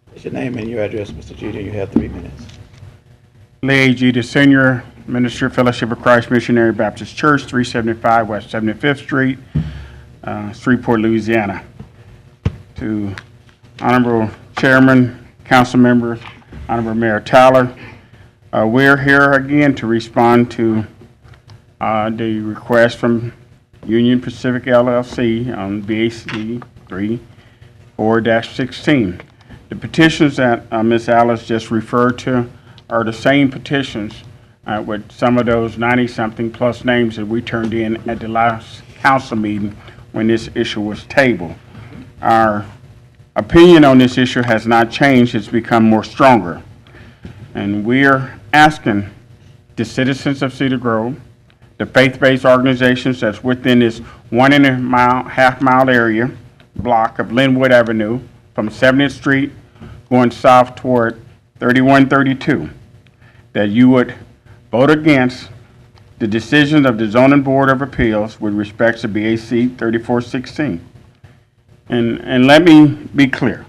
What's your name and your address, Mr. Jeter? You have 3 minutes. Lee Jeter Sr., Minister, Fellowship of Christ Missionary Baptist Church, 375 West 75th Street, Shreveport, Louisiana. To Honorable Chairman, Council Member, Honorable Mayor Tyler, we're here again to respond to the request from Union Pacific LLC on BAC 34-16. The petitions that Ms. Alice just referred to are the same petitions with some of those 90-something plus names that we turned in at the last council meeting when this issue was tabled. Our opinion on this issue has not changed. It's become more stronger. And we're asking the citizens of Cedar Grove, the faith-based organizations that's within this 1.5 mile area block of Linwood Avenue from 70th Street going south toward 3132, that you would vote against the decision of the Zoning Board of Appeals with respect to BAC 3416. And let me be clear.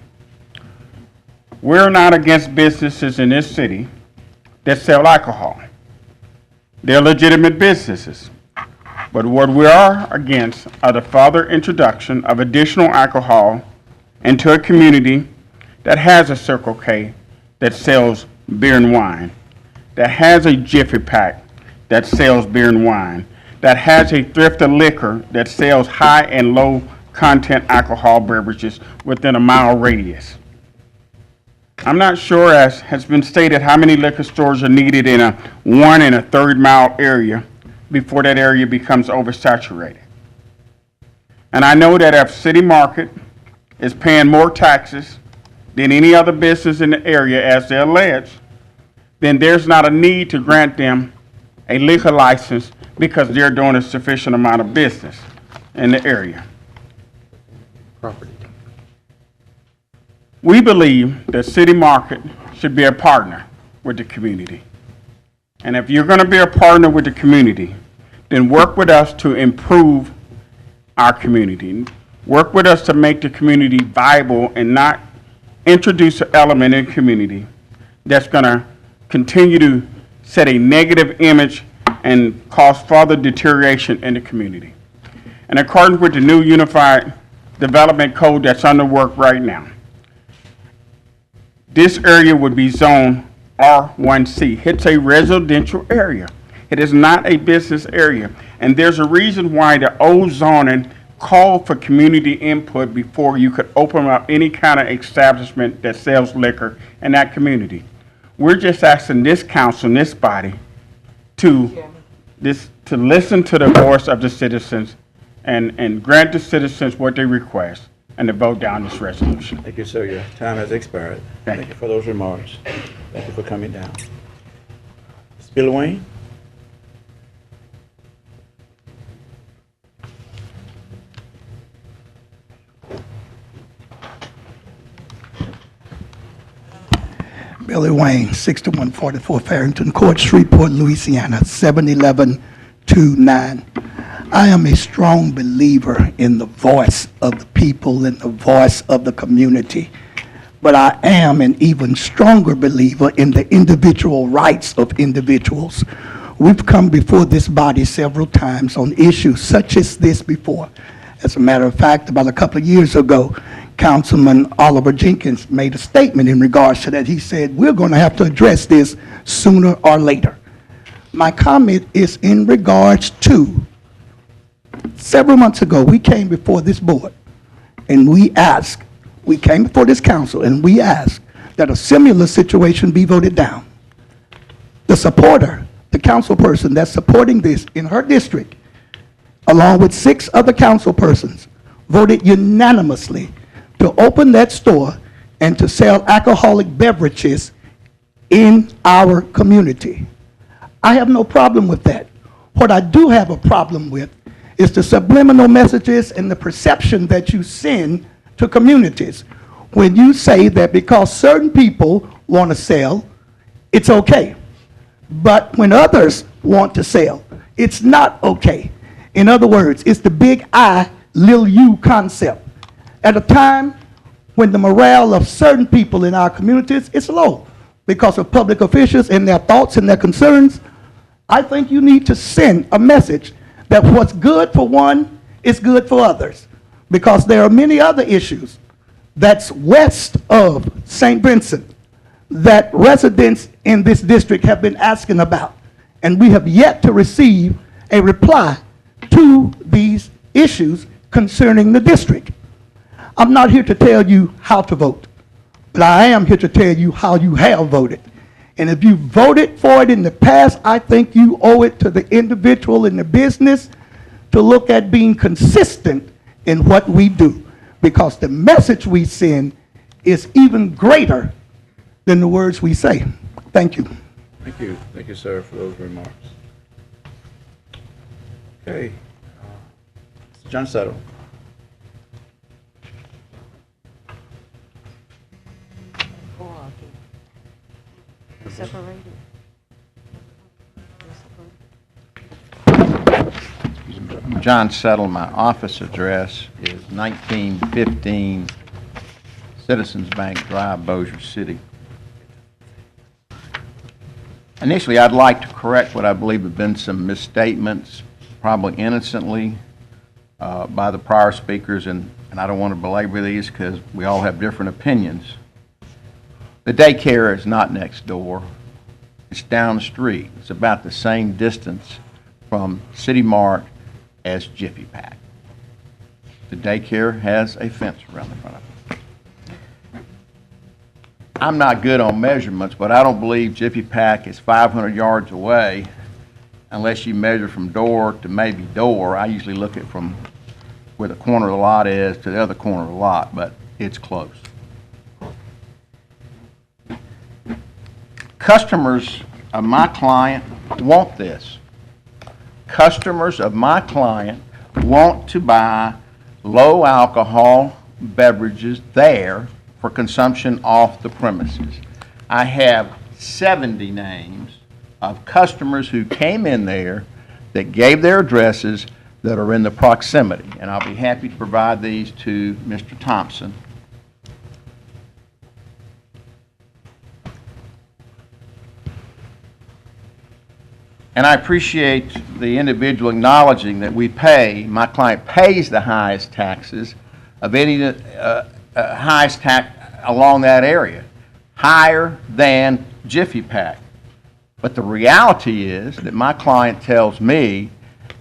We're not against businesses in this city that sell alcohol. They're legitimate businesses. But what we are against are the further introduction of additional alcohol into a community that has a Circle K that sells beer and wine, that has a Jiffy Pack that sells beer and wine, that has a Thrift of Liquor that sells high and low content alcohol beverages within a mile radius. I'm not sure, as has been stated, how many liquor stores are needed in a 1 1/3 mile area before that area becomes oversaturated. And I know that if City Market is paying more taxes than any other business in the area, as they allege, then there's not a need to grant them a liquor license because they're doing a sufficient amount of business in the area. Property. We believe that City Market should be a partner with the community. And if you're going to be a partner with the community, then work with us to improve our community. Work with us to make the community viable and not introduce an element in the community that's going to continue to set a negative image and cause further deterioration in the community. In accordance with the new Unified Development Code that's under work right now, this area would be zoned R1C. It's a residential area. It is not a business area. And there's a reason why the old zoning called for community input before you could open up any kind of establishment that sells liquor in that community. We're just asking this council and this body to listen to the voice of the citizens and grant the citizens what they request and to vote down this resolution. Thank you, sir. Your time has expired. Thank you for those remarks. Thank you for coming down. Mr. Billy Wayne? Billy Wayne, 6144 Farrington Court, Shreveport, Louisiana, 71129. I am a strong believer in the voice of the people and the voice of the community, but I am an even stronger believer in the individual rights of individuals. We've come before this body several times on issues such as this before. As a matter of fact, about a couple of years ago, Councilman Oliver Jenkins made a statement in regards to that. He said, we're going to have to address this sooner or later. My comment is in regards to several months ago, we came before this board and we came before this council and we asked that a similar situation be voted down. The supporter, the council person that's supporting this in her district, along with 6 other council persons, voted unanimously to open that store and to sell alcoholic beverages in our community. I have no problem with that. What I do have a problem with is the subliminal messages and the perception that you send to communities when you say that because certain people want to sell, it's okay. But when others want to sell, it's not okay. In other words, it's the big I, little u concept. At a time when the morale of certain people in our communities is low because of public officials and their thoughts and their concerns, I think you need to send a message that what's good for one is good for others, because there are many other issues that's west of St. Vincent that residents in this district have been asking about, and we have yet to receive a reply to these issues concerning the district. I'm not here to tell you how to vote, but I am here to tell you how you have voted. And if you voted for it in the past, I think you owe it to the individual in the business to look at being consistent in what we do, because the message we send is even greater than the words we say. Thank you. Thank you. Thank you, sir, for those remarks. Okay. John Settle. Separated. John Settle, my office address is 1915 Citizens Bank Drive, Bossier City. Initially, I'd like to correct what I believe have been some misstatements, probably innocently, by the prior speakers, and I don't want to belabor these because we all have different opinions. The daycare is not next door. It's down the street. It's about the same distance from City Mart as Jiffy Pack. The daycare has a fence around the front of it. I'm not good on measurements, but I don't believe Jiffy Pack is 500 yards away unless you measure from door to maybe door. I usually look at from where the corner of the lot is to the other corner of the lot, but it's close. Customers of my client want this. Customers of my client want to buy low alcohol beverages there for consumption off the premises. I have 70 names of customers who came in there that gave their addresses that are in the proximity, and I'll be happy to provide these to Mr. Thompson. And I appreciate the individual acknowledging that my client pays the highest taxes of any highest tax along that area, higher than Jiffy Pack. But the reality is that my client tells me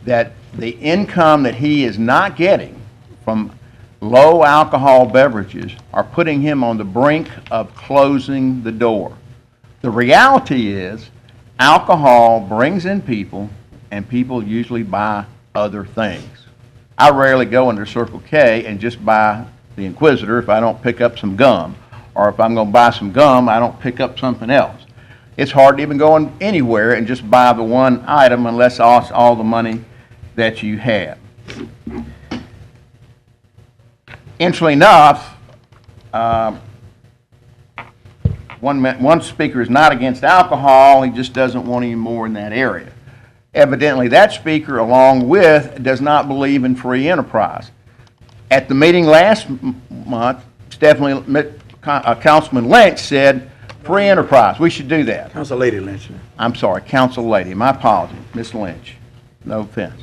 that the income that he is not getting from low alcohol beverages are putting him on the brink of closing the door. The reality is alcohol brings in people, and people usually buy other things. I rarely go into Circle K and just buy the Inquisitor if I don't pick up some gum. Or if I'm going to buy some gum, I don't pick up something else. It's hard to even go anywhere and just buy the one item unless it's all the money that you have. Interestingly enough, one speaker is not against alcohol, he just doesn't want any more in that area. Evidently, that speaker, along with, does not believe in free enterprise. At the meeting last month, Councilman Lynch said, free enterprise, we should do that. Council Lady Lynch. I'm sorry, Council Lady, my apologies, Miss Lynch, no offense.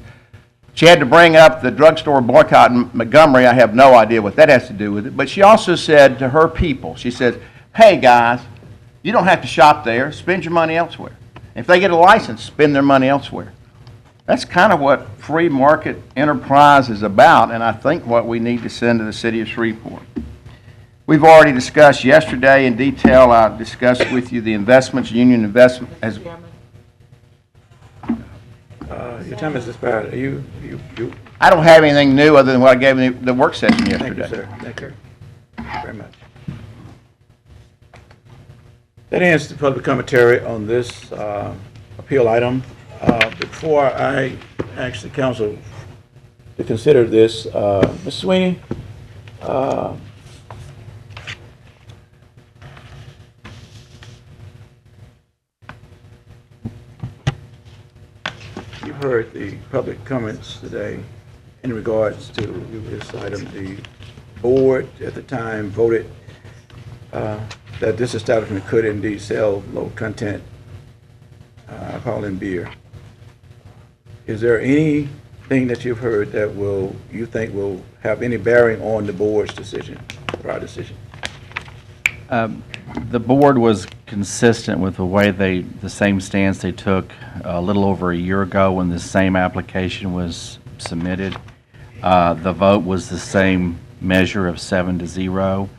She had to bring up the drugstore boycott in Montgomery. I have no idea what that has to do with it, but she also said to her people, she said, hey guys, you don't have to shop there, spend your money elsewhere. If they get a license, spend their money elsewhere. That's kind of what free market enterprise is about, and I think what we need to send to the city of Shreveport. We've already discussed yesterday in detail, I discussed with you the investments, union investment. As your time has expired. I don't have anything new other than what I gave in the work session yesterday. Thank you, sir. Thank you very much. That ends the public commentary on this appeal item. Before I ask the council to consider this, Ms. Sweeney, you've heard the public comments today in regards to this item. The board at the time voted that this establishment could indeed sell low content alcohol and beer. Is there anything that you've heard that you think will have any bearing on the board's decision, or our decision? The board was consistent with the same stance they took a little over a year ago when the same application was submitted. The vote was the same measure of 7-0,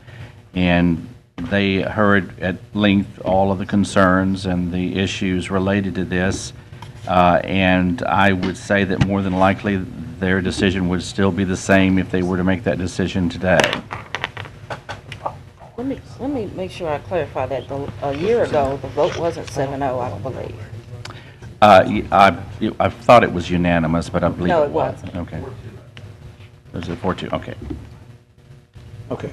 and they heard at length all of the concerns and the issues related to this, and I would say that more than likely their decision would still be the same if they were to make that decision today. Let me make sure I clarify that. A year ago, the vote wasn't 7-0, I don't believe. I thought it was unanimous, but I believe No, it it was. wasn't. Okay. Was it 4-2? Okay. Okay.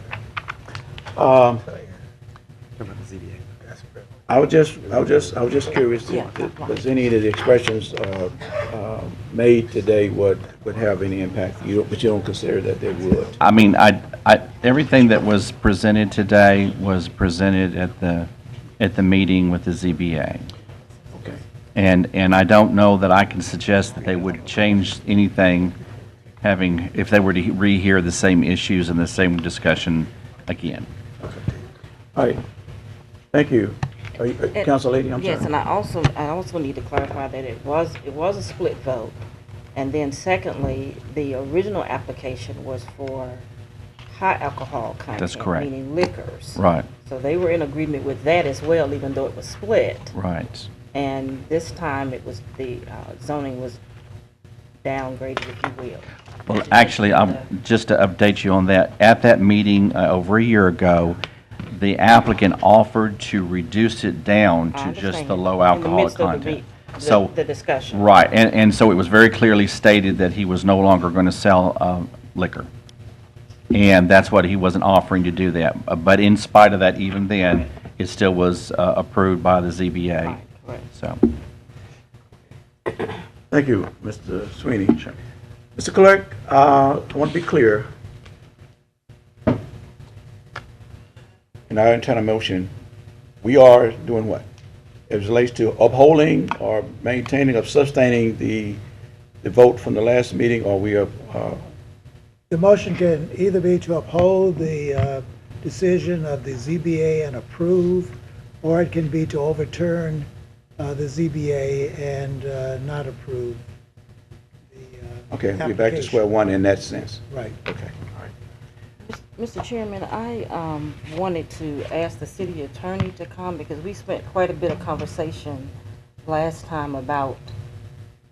I was just curious, was any of the expressions made today would have any impact? But you don't consider that they would? I mean, everything that was presented today was presented at the meeting with the ZBA. Okay. And I don't know that I can suggest that they would change anything if they were to rehear the same issues and the same discussion again. All right. Thank you. Council Lady, I'm sorry. Yes, and I also need to clarify that it was a split vote. And then secondly, the original application was for high alcohol content. That's correct. Meaning liquors. Right. So they were in agreement with that as well, even though it was split. Right. And this time it was the zoning was downgraded, if you will. Well, actually, just to update you on that, at that meeting over a year ago, the applicant offered to reduce it down to just the low alcohol content. So the discussion. Right, and so it was very clearly stated that he was no longer going to sell liquor. And that's what he wasn't offering to do that. But in spite of that, even then, it still was approved by the ZBA. Right. So. Thank you, Mr. Sweeney. Mr. Clerk, I want to be clear. In our internal motion, we are doing what? It relates to upholding or maintaining or sustaining the vote from the last meeting, or we are... The motion can either be to uphold the decision of the ZBA and approve, or it can be to overturn the ZBA and not approve the Okay, we're back to square one in that sense. Right. Okay. Mr. Chairman, I wanted to ask the city attorney to come because we spent quite a bit of conversation last time about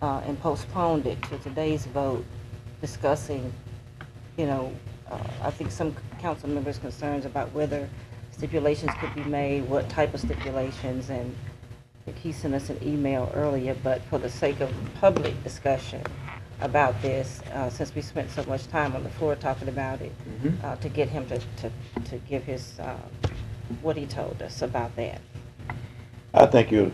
and postponed it to today's vote, discussing, I think some council members' concerns about whether stipulations could be made, what type of stipulations, and I think he sent us an email earlier, but for the sake of public discussion about this, since we spent so much time on the floor talking about it, to get him to give his, what he told us about that. I thank you.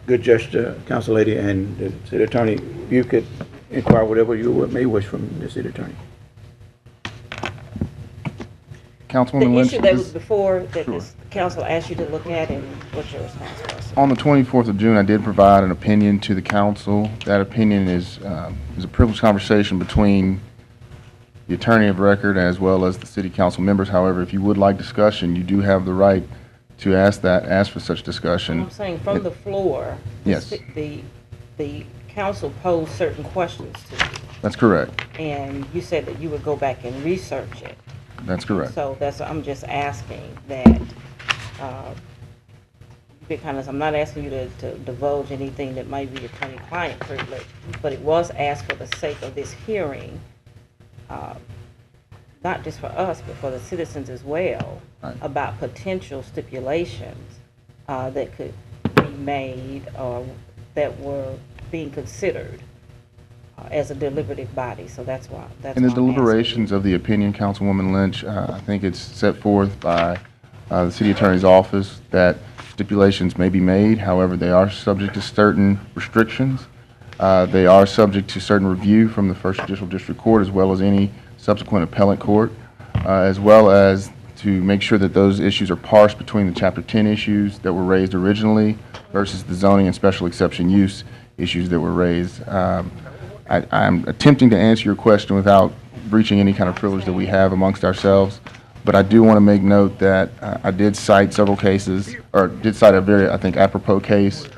Good gesture, Council Lady, and the city attorney. You could inquire whatever you may wish from the city attorney. Councilwoman The Lynch. issue that was before that this council asked you to look at, and what your response was. On the 24th of June, I did provide an opinion to the council. That opinion is a privileged conversation between the attorney of record as well as the city council members. However, if you would like discussion, you do have the right to ask for such discussion. I'm saying from the floor, Yes. the council posed certain questions to you. That's correct. And you said that you would go back and research it. That's correct. So I'm just asking that, because I'm not asking you to divulge anything that might be attorney-client privilege, but it was asked for the sake of this hearing, not just for us, but for the citizens as well, about potential stipulations that could be made or that were being considered as a deliberative body. So that's why. In the deliberations of the opinion, Councilwoman Lynch, I think it's set forth by the city attorney's office that stipulations may be made. However, they are subject to certain restrictions. They are subject to certain review from the First Judicial District Court as well as any subsequent appellate court, as well as to make sure that those issues are parsed between the Chapter 10 issues that were raised originally versus the zoning and special exception use issues that were raised. I'm attempting to answer your question without breaching any kind of privilege that we have amongst ourselves, but I do want to make note that I did cite several cases, or did cite a very, I think, apropos case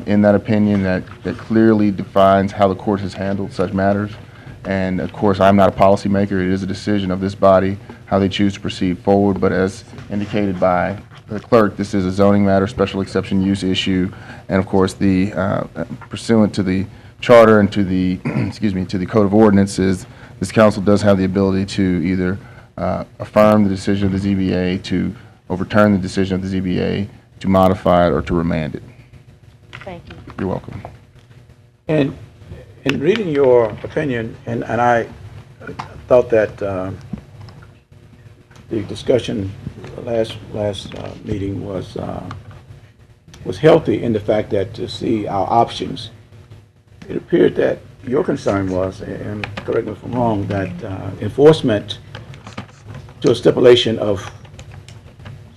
in that opinion that clearly defines how the court has handled such matters. And of course, I'm not a policymaker. It is a decision of this body how they choose to proceed forward, but as indicated by the clerk, this is a zoning matter, special exception use issue, and of course, the pursuant to the charter and to the, excuse me, to the code of ordinances, this council does have the ability to either affirm the decision of the ZBA, to overturn the decision of the ZBA, to modify it, or to remand it. Thank you. You're welcome. And in reading your opinion, and I thought that the discussion last meeting was healthy in the fact that to see our options. It appeared that your concern was, and correct me if I'm wrong, that enforcement to a stipulation of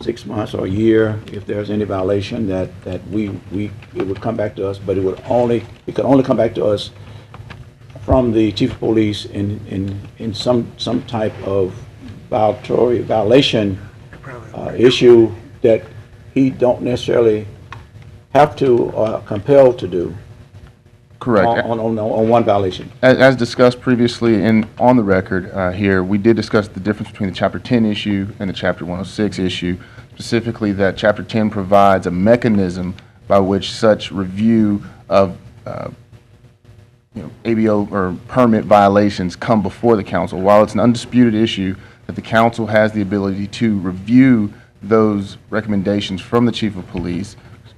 6 months or a year, if there's any violation, that it would come back to us, but it could only come back to us from the chief of police in some type of violation issue that he don't necessarily have to or compelled to do. Correct. On one violation. As discussed previously and on the record here, we did discuss the difference between the Chapter 10 issue and the Chapter 106 issue, specifically that Chapter 10 provides a mechanism by which such review of ABO or permit violations come before the council. While it's an undisputed issue that the council has the ability to review those recommendations from the chief of police,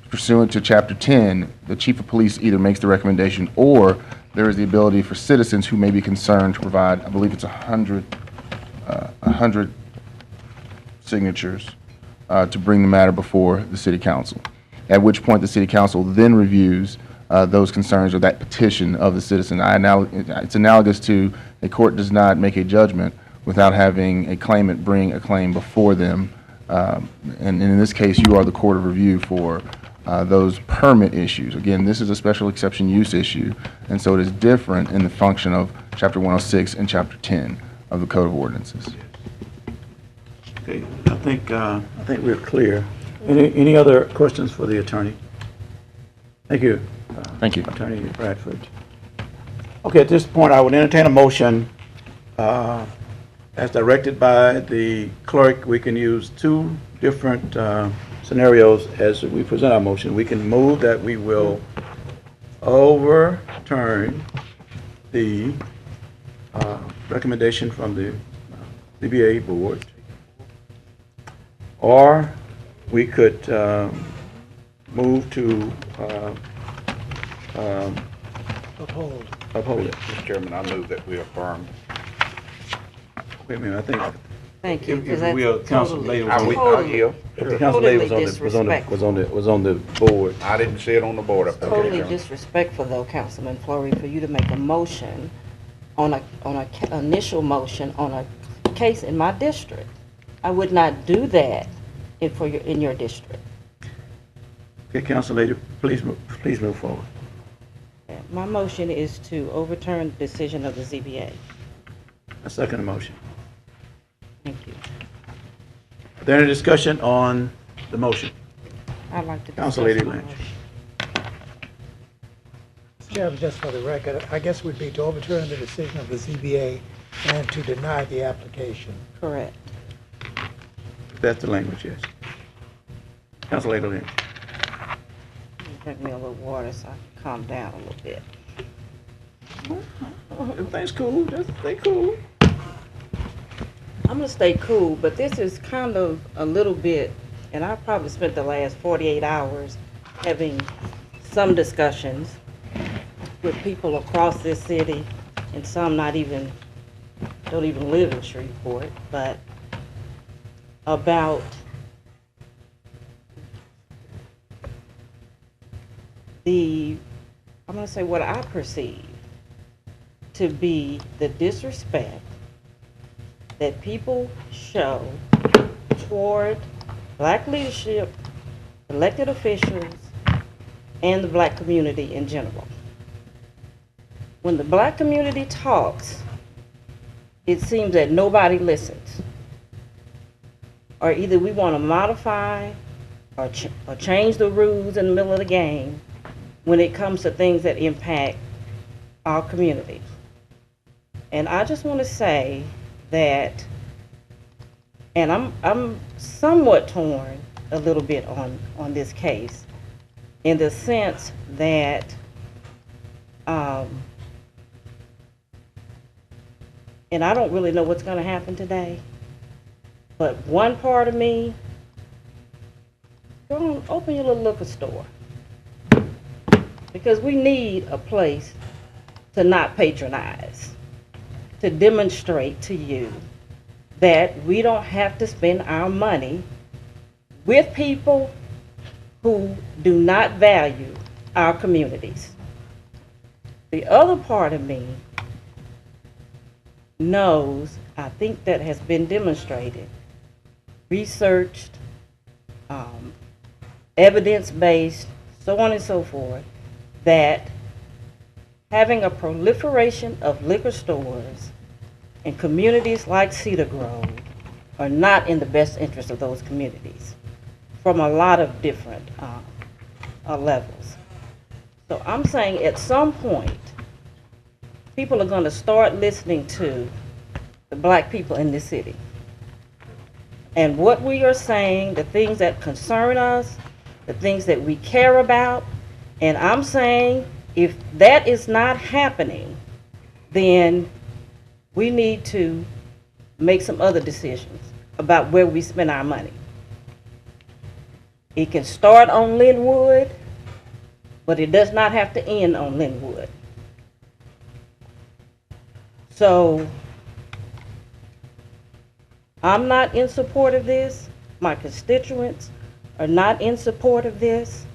pursuant to Chapter 10, the chief of police either makes the recommendation or there is the ability for citizens who may be concerned to provide, I believe it's 100 signatures to bring the matter before the city council, at which point the city council then reviews those concerns or that petition of the citizen. It's analogous to a court does not make a judgment without having a claimant bring a claim before them. And in this case, you are the court of review for those permit issues. Again, this is a special exception use issue, and so it is different in the function of Chapter 106 and Chapter 10 of the Code of Ordinances. Okay, I think we're clear. Any other questions for the attorney? Thank you. Thank you. Attorney Bradford. Okay, at this point, I would entertain a motion as directed by the clerk. We can use two different scenarios as we present our motion. We can move that we will overturn the recommendation from the CBA board, or we could move to uphold it. Mr. Chairman, I move that we affirm. Wait a minute, I think. Thank you, because If we that's council totally, lady was on totally, if the council lady totally was on the board. I didn't see it on the board up there. totally disrespectful though, Councilman Fleury, for you to make a motion on a initial motion on a case in my district. I would not do that in your district. Okay, council lady, please move forward. My motion is to overturn the decision of the ZBA. I second the motion. Thank you. Is there any discussion on the motion? I'd like to Council discuss Lady my Lynch. motion. Chairman, just for the record, I guess would be to overturn the decision of the ZBA and to deny the application. Correct. That's the language, yes. Council Lady Lynch. Drink me a little water so I can calm down a little bit. Everything's cool. Just stay cool. I'm gonna stay cool, but this is kind of a little bit, and I probably spent the last 48 hours having some discussions with people across this city, and some don't even live in Shreveport, but about I'm gonna say what I perceive to be the disrespect that people show toward black leadership, elected officials, and the black community in general. When the black community talks, it seems that nobody listens. Or either we want to modify or change the rules in the middle of the game when it comes to things that impact our community. And I just want to say that, and I'm somewhat torn a little bit on this case, in the sense that, and I don't really know what's going to happen today, but one part of me, go on, open your little liquor store. because we need a place to not patronize, to demonstrate to you that we don't have to spend our money with people who do not value our communities. The other part of me knows, I think that has been demonstrated, researched, evidence-based, so on and so forth, that having a proliferation of liquor stores in communities like Cedar Grove are not in the best interest of those communities from a lot of different levels. So I'm saying at some point, people are going to start listening to the black people in this city. And what we are saying, the things that concern us, the things that we care about, and I'm saying if that is not happening, then we need to make some other decisions about where we spend our money. It can start on Linwood, but it does not have to end on Linwood. So I'm not in support of this. My constituents are not in support of this.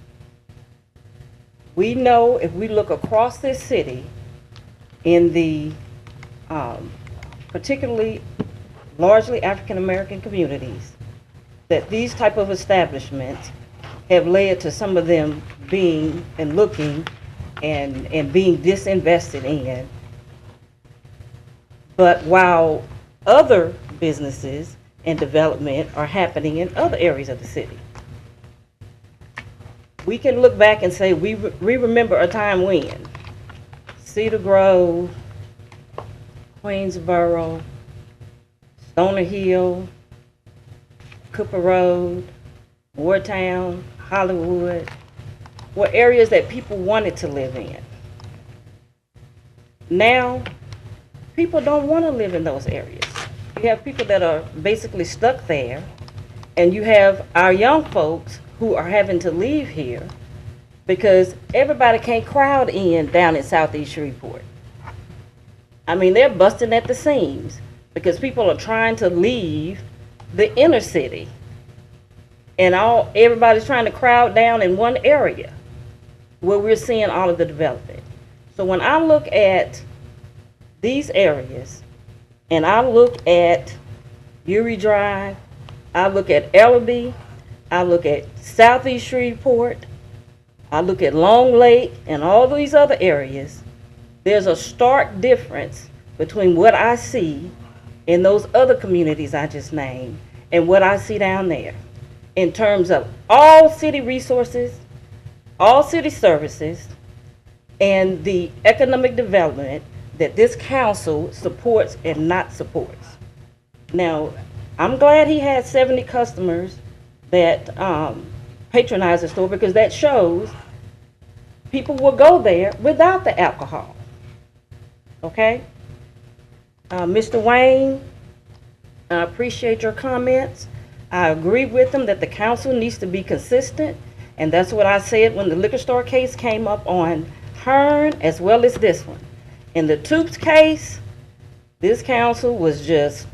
We know if we look across this city in the particularly largely African American communities, that these type of establishments have led to some of them being and looking and being disinvested in. But while other businesses and development are happening in other areas of the city, we can look back and say we remember a time when Cedar Grove, Queensboro, Stoner Hill, Cooper Road, Wartown, Hollywood were areas that people wanted to live in. Now, people don't want to live in those areas. You have people that are basically stuck there, and you have our young folks who are having to leave here because everybody can't crowd in down in Southeast Shreveport. I mean, they're busting at the seams because people are trying to leave the inner city, and everybody's trying to crowd down in one area where we're seeing all of the development. So when I look at these areas, and I look at Uri Drive, I look at Ellaby, I look at Southeast Shreveport, I look at Long Lake and all these other areas, there's a stark difference between what I see in those other communities I just named and what I see down there in terms of all city resources, all city services, and the economic development that this council supports and not supports. Now, I'm glad he had 70 customers that patronize the store because that shows people will go there without the alcohol. Okay? Mr. Wayne, I appreciate your comments. I agree with them that the council needs to be consistent, and that's what I said when the liquor store case came up on Hearn as well as this one. In the Toops case, this council was just,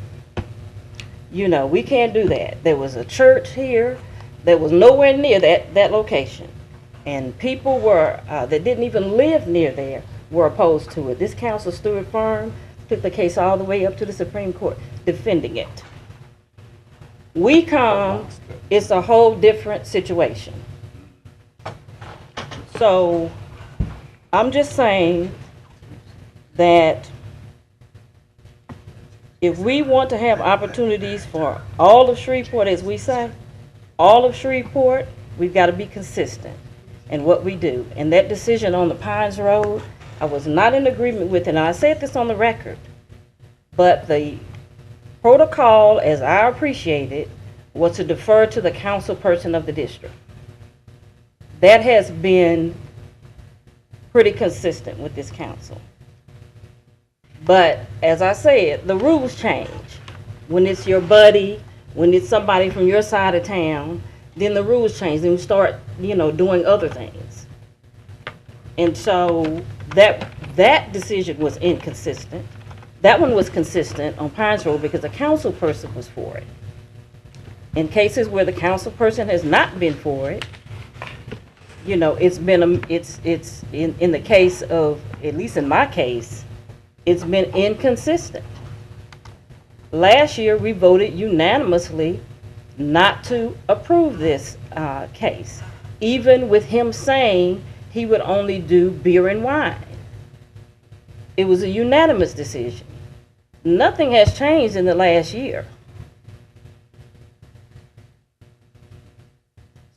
you know, we can't do that. There was a church here that was nowhere near that location. And people were, that didn't even live near there, were opposed to it. This council stood firm, took the case all the way up to the Supreme Court, defending it. We come, it's a whole different situation. So, I'm just saying that if we want to have opportunities for all of Shreveport, as we say, all of Shreveport, we've got to be consistent in what we do. And that decision on the Pines Road, I was not in agreement with it, and I said this on the record, but the protocol, as I appreciate it, was to defer to the council person of the district. That has been pretty consistent with this council. But as I said, the rules change. When it's your buddy, when it's somebody from your side of town, then the rules change and we start, you know, doing other things. And so that decision was inconsistent. That one was consistent on Pines Road because the council person was for it. In cases where the council person has not been for it, you know, it's been, it's in the case of, at least in my case, it's been inconsistent. Last year, we voted unanimously not to approve this case, even with him saying he would only do beer and wine. It was a unanimous decision. Nothing has changed in the last year.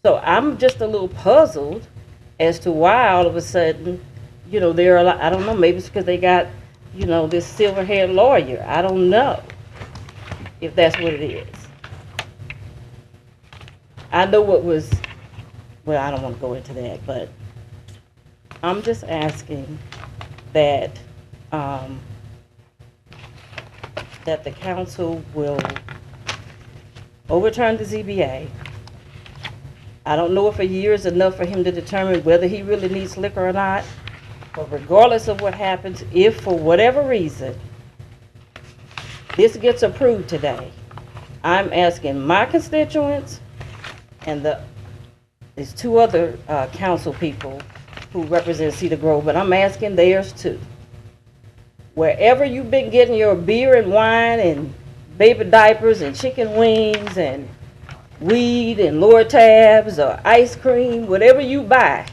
So I'm just a little puzzled as to why all of a sudden, you know, there are a lot, I don't know, maybe it's because they got, you know, this silver-haired lawyer. I don't know if that's what it is. I know what was, well, I don't want to go into that, but I'm just asking that that the council will overturn the ZBA. I don't know if a year is enough for him to determine whether he really needs liquor or not, but regardless of what happens, if for whatever reason this gets approved today, I'm asking my constituents and there's two other council people who represent Cedar Grove, but I'm asking theirs too. Wherever you've been getting your beer and wine and baby diapers and chicken wings and weed and lower tabs or ice cream, whatever you buy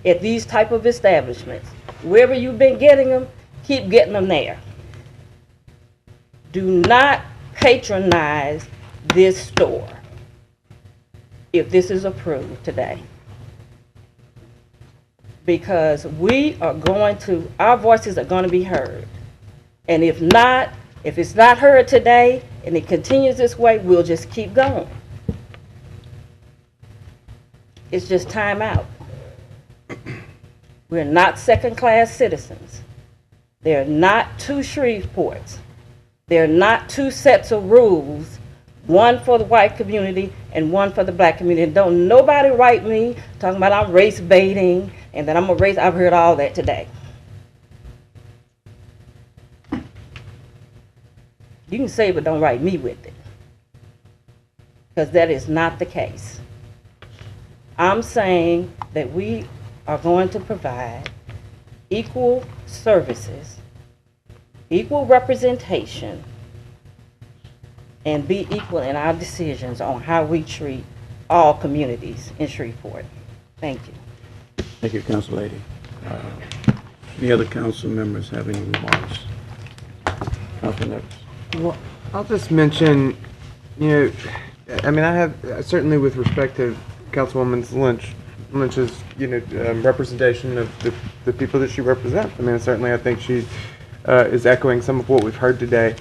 at these type of establishments, wherever you've been getting them, keep getting them there. Do not patronize this store if this is approved today. Because we are going to, our voices are going to be heard. And if not, if it's not heard today and it continues this way, we'll just keep going. It's just time out. We're not second-class citizens. There are not two Shreveports. There are not two sets of rules, one for the white community and one for the black community. And don't nobody write me talking about I'm race baiting and that I'm a race. I've heard all that today. You can say it, but don't write me with it. Because that is not the case. I'm saying that we are going to provide equal services, equal representation, and be equal in our decisions on how we treat all communities in Shreveport. Thank you. Thank you, Council Lady. Any other council members have any remarks? Council members. Well, I'll just mention, you know, I mean, I have, certainly with respect to Councilwoman Lynch's, you know, representation of the people that she represents. I mean, certainly I think she is echoing some of what we've heard today.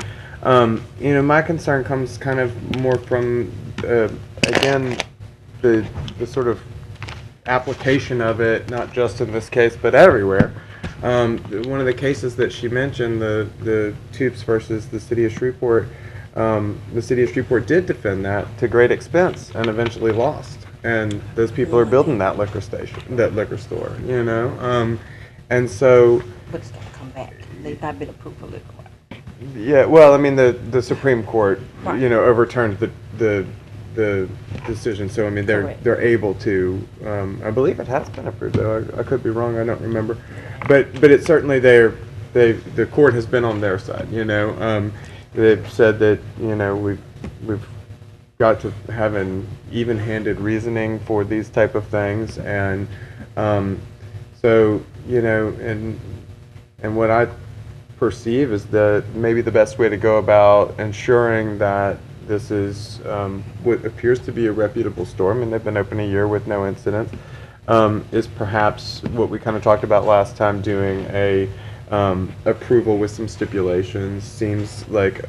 You know, my concern comes kind of more from, again, the sort of application of it, not just in this case, but everywhere. One of the cases that she mentioned, the Toops versus the City of Shreveport, the City of Shreveport did defend that to great expense and eventually lost. And those people are building that liquor store, you know? And so... But it's got to come back. They've not been approved for liquor. Yeah, well, I mean, the Supreme Court, you know, overturned the decision. So, I mean, they're able to, I believe it has been approved, though. I could be wrong. I don't remember. But it's certainly the court has been on their side, you know. They've said that, you know, we've got to have an even-handed reasoning for these type of things. And so, you know, and what I perceive is that maybe the best way to go about ensuring that this is what appears to be a reputable store, I mean, they've been open a year with no incidents, is perhaps what we kind of talked about last time, doing a approval with some stipulations. Seems like,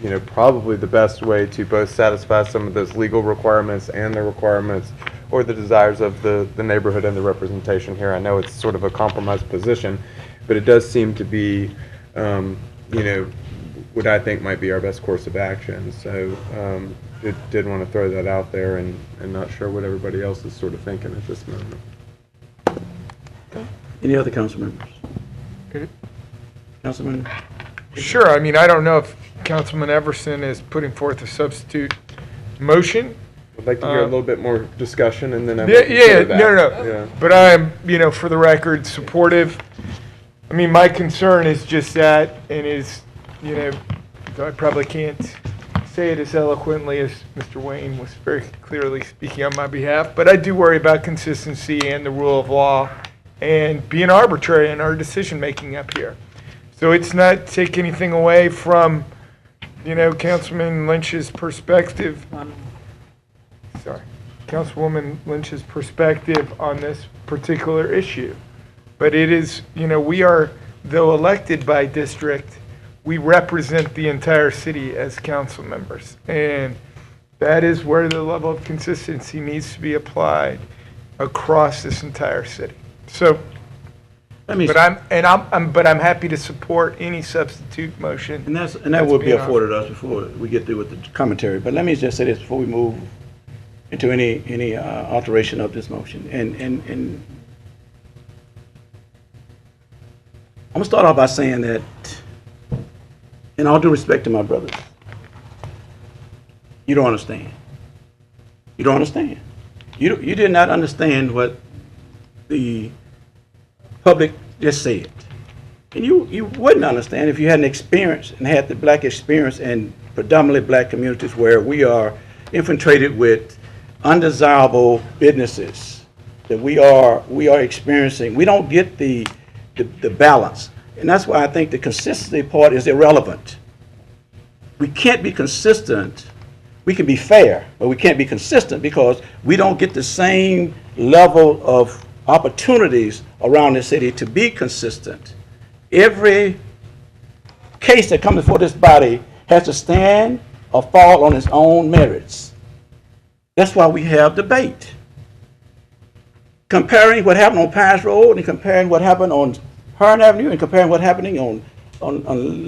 you know, probably the best way to both satisfy some of those legal requirements and the requirements or the desires of the neighborhood and the representation here. I know it's sort of a compromised position, but it does seem to be, you know, what I think might be our best course of action. So did want to throw that out there, and not sure what everybody else is sort of thinking at this moment. Okay. Any other council members? Councilman? Sure, I mean, I don't know if Councilman Everson is putting forth a substitute motion. I'd like to hear a little bit more discussion, and then I Yeah, might consider that. no. Yeah. But I am, for the record, supportive. I mean, my concern is just that, and is, though I probably can't say it as eloquently as Mr. Wayne was very clearly speaking on my behalf, but I do worry about consistency and the rule of law and being arbitrary in our decision-making up here. So it's not take anything away from, Councilman Lynch's perspective. Sorry, Councilwoman Lynch's perspective on this particular issue. But it is, we are, though elected by district, we represent the entire city as council members. And that is where the level of consistency needs to be applied across this entire city. So, but I'm happy to support any substitute motion. And that will be afforded us before we get through with the commentary. But let me just say this before we move into any alteration of this motion. And I'm gonna start off by saying that, in all due respect to my brothers, you don't understand. You don't understand. You did not understand what the public just said. And you wouldn't understand if you hadn't experienced and had the black experience in predominantly black communities where we are infiltrated with undesirable businesses that we are experiencing. We don't get the balance. And that's why I think the consistency part is irrelevant. We can't be consistent. We can be fair, but we can't be consistent because we don't get the same level of opportunities around the city to be consistent. Every case that comes before this body has to stand or fall on its own merits. That's why we have debate. Comparing what happened on Pines Road and comparing what happened on Hearn Avenue and comparing what's happening on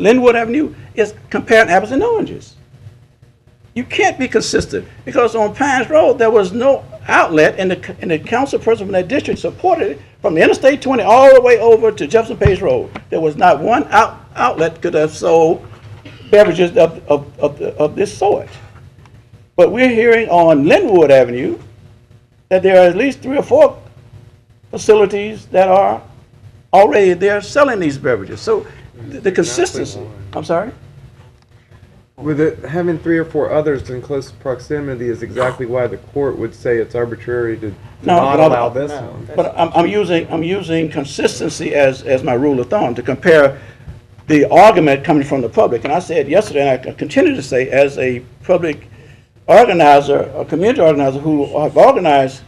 Linwood Avenue is comparing apples and oranges. You can't be consistent because on Pines Road there was no outlet, and the council person from that district supported it from the Interstate 20 all the way over to Jefferson Page Road. There was not one outlet could have sold beverages of this sort. But we're hearing on Linwood Avenue that there are at least 3 or 4 facilities that are already there selling these beverages. So the consistency, I'm sorry? With it having 3 or 4 others in close proximity is exactly why the court would say it's arbitrary to not allow this one. But I'm using consistency as my rule of thumb to compare the argument coming from the public. And I said yesterday, and I continue to say, as a public organizer, a community organizer who have organized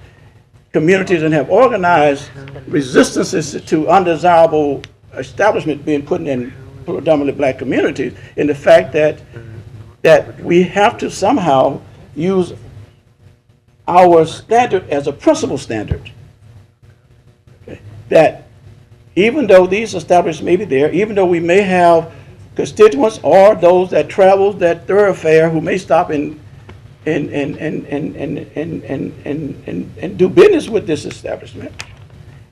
communities and have organized resistances to undesirable establishment being put in predominantly black communities, in the fact that we have to somehow use our standard as a principal standard. Okay. That even though these establishments may be there, even though we may have constituents or those that travel that thoroughfare who may stop and do business with this establishment,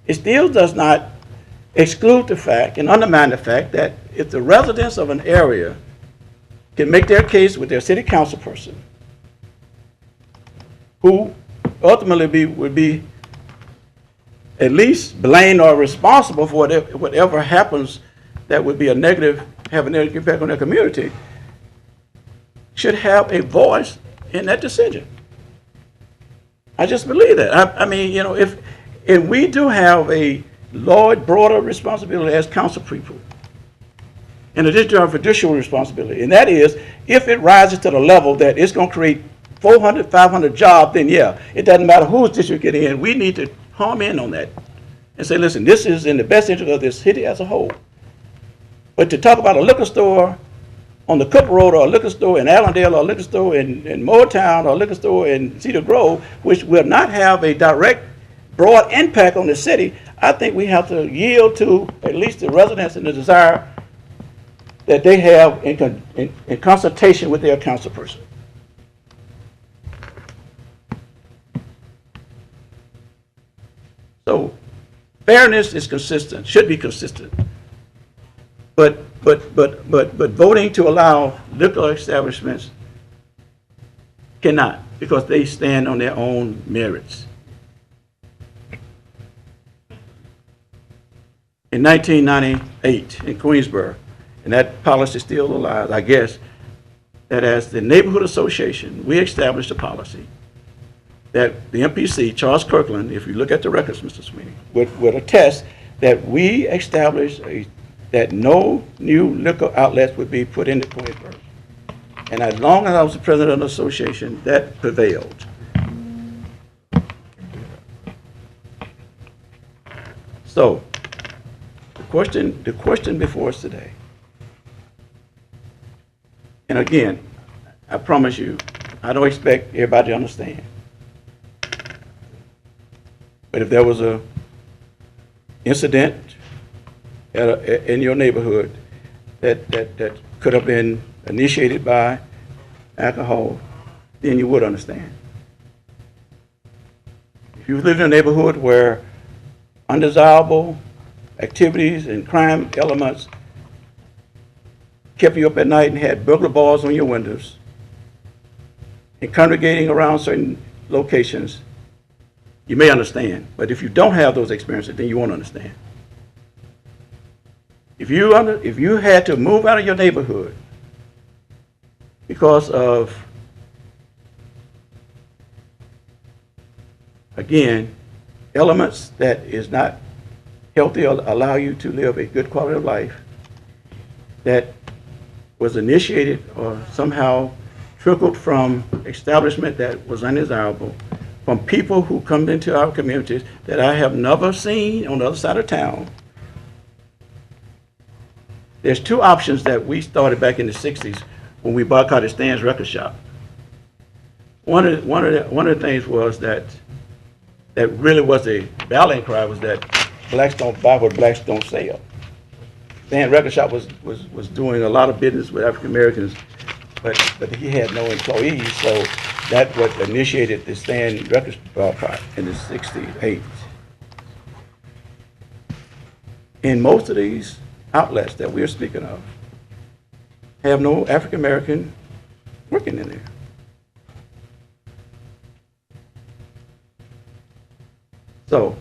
it still does not exclude the fact and undermine the fact that if the residents of an area can make their case with their city council person, who ultimately would be at least blamed or responsible for whatever happens that would be have a negative impact on their community, should have a voice in that decision. I just believe that. I mean, and we do have a broader responsibility as council people, in addition to our fiduciary responsibility, and that is, if it rises to the level that it's going to create 400, 500 jobs, then yeah, it doesn't matter whose district it in, we need to home in on that and say, listen, this is in the best interest of this city as a whole. But to talk about a liquor store on the Cook Road, or a liquor store in Allendale, or a liquor store in Moortown, or a liquor store in Cedar Grove, which will not have a direct, broad impact on the city, I think we have to yield to at least the residents and the desire that they have in consultation with their council person. So fairness is consistent, should be consistent. But voting to allow liquor establishments cannot, because they stand on their own merits. In 1998 in Queensboro, and that policy still alive, I guess, that as the neighborhood association, we established a policy that the MPC, Charles Kirkland, if you look at the records, Mr. Sweeney, would attest that we established that no new liquor outlets would be put into Queensboro. And as long as I was the president of the association, that prevailed. So, the question before us today, and again, I promise you, I don't expect everybody to understand. But if there was a incident in your neighborhood that could have been initiated by alcohol, then you would understand. If you live in a neighborhood where undesirable activities and crime elements kept you up at night and had burglar bars on your windows and congregating around certain locations, you may understand. But if you don't have those experiences, then you won't understand. If you had to move out of your neighborhood because of, again, elements that is not healthy or allow you to live a good quality of life, that was initiated or somehow trickled from establishment that was undesirable, from people who come into our communities that I have never seen on the other side of town. There's two options that we started back in the 60s when we boycotted Stan's Record Shop. One of the things was that really was a rallying cry was that blacks don't buy what blacks don't sell. Stan's Record Shop was doing a lot of business with African Americans, but he had no employees, so that's what initiated the Stan Record boycott in the 60s, 80s. In most of these outlets that we're speaking of have no African American working in there. So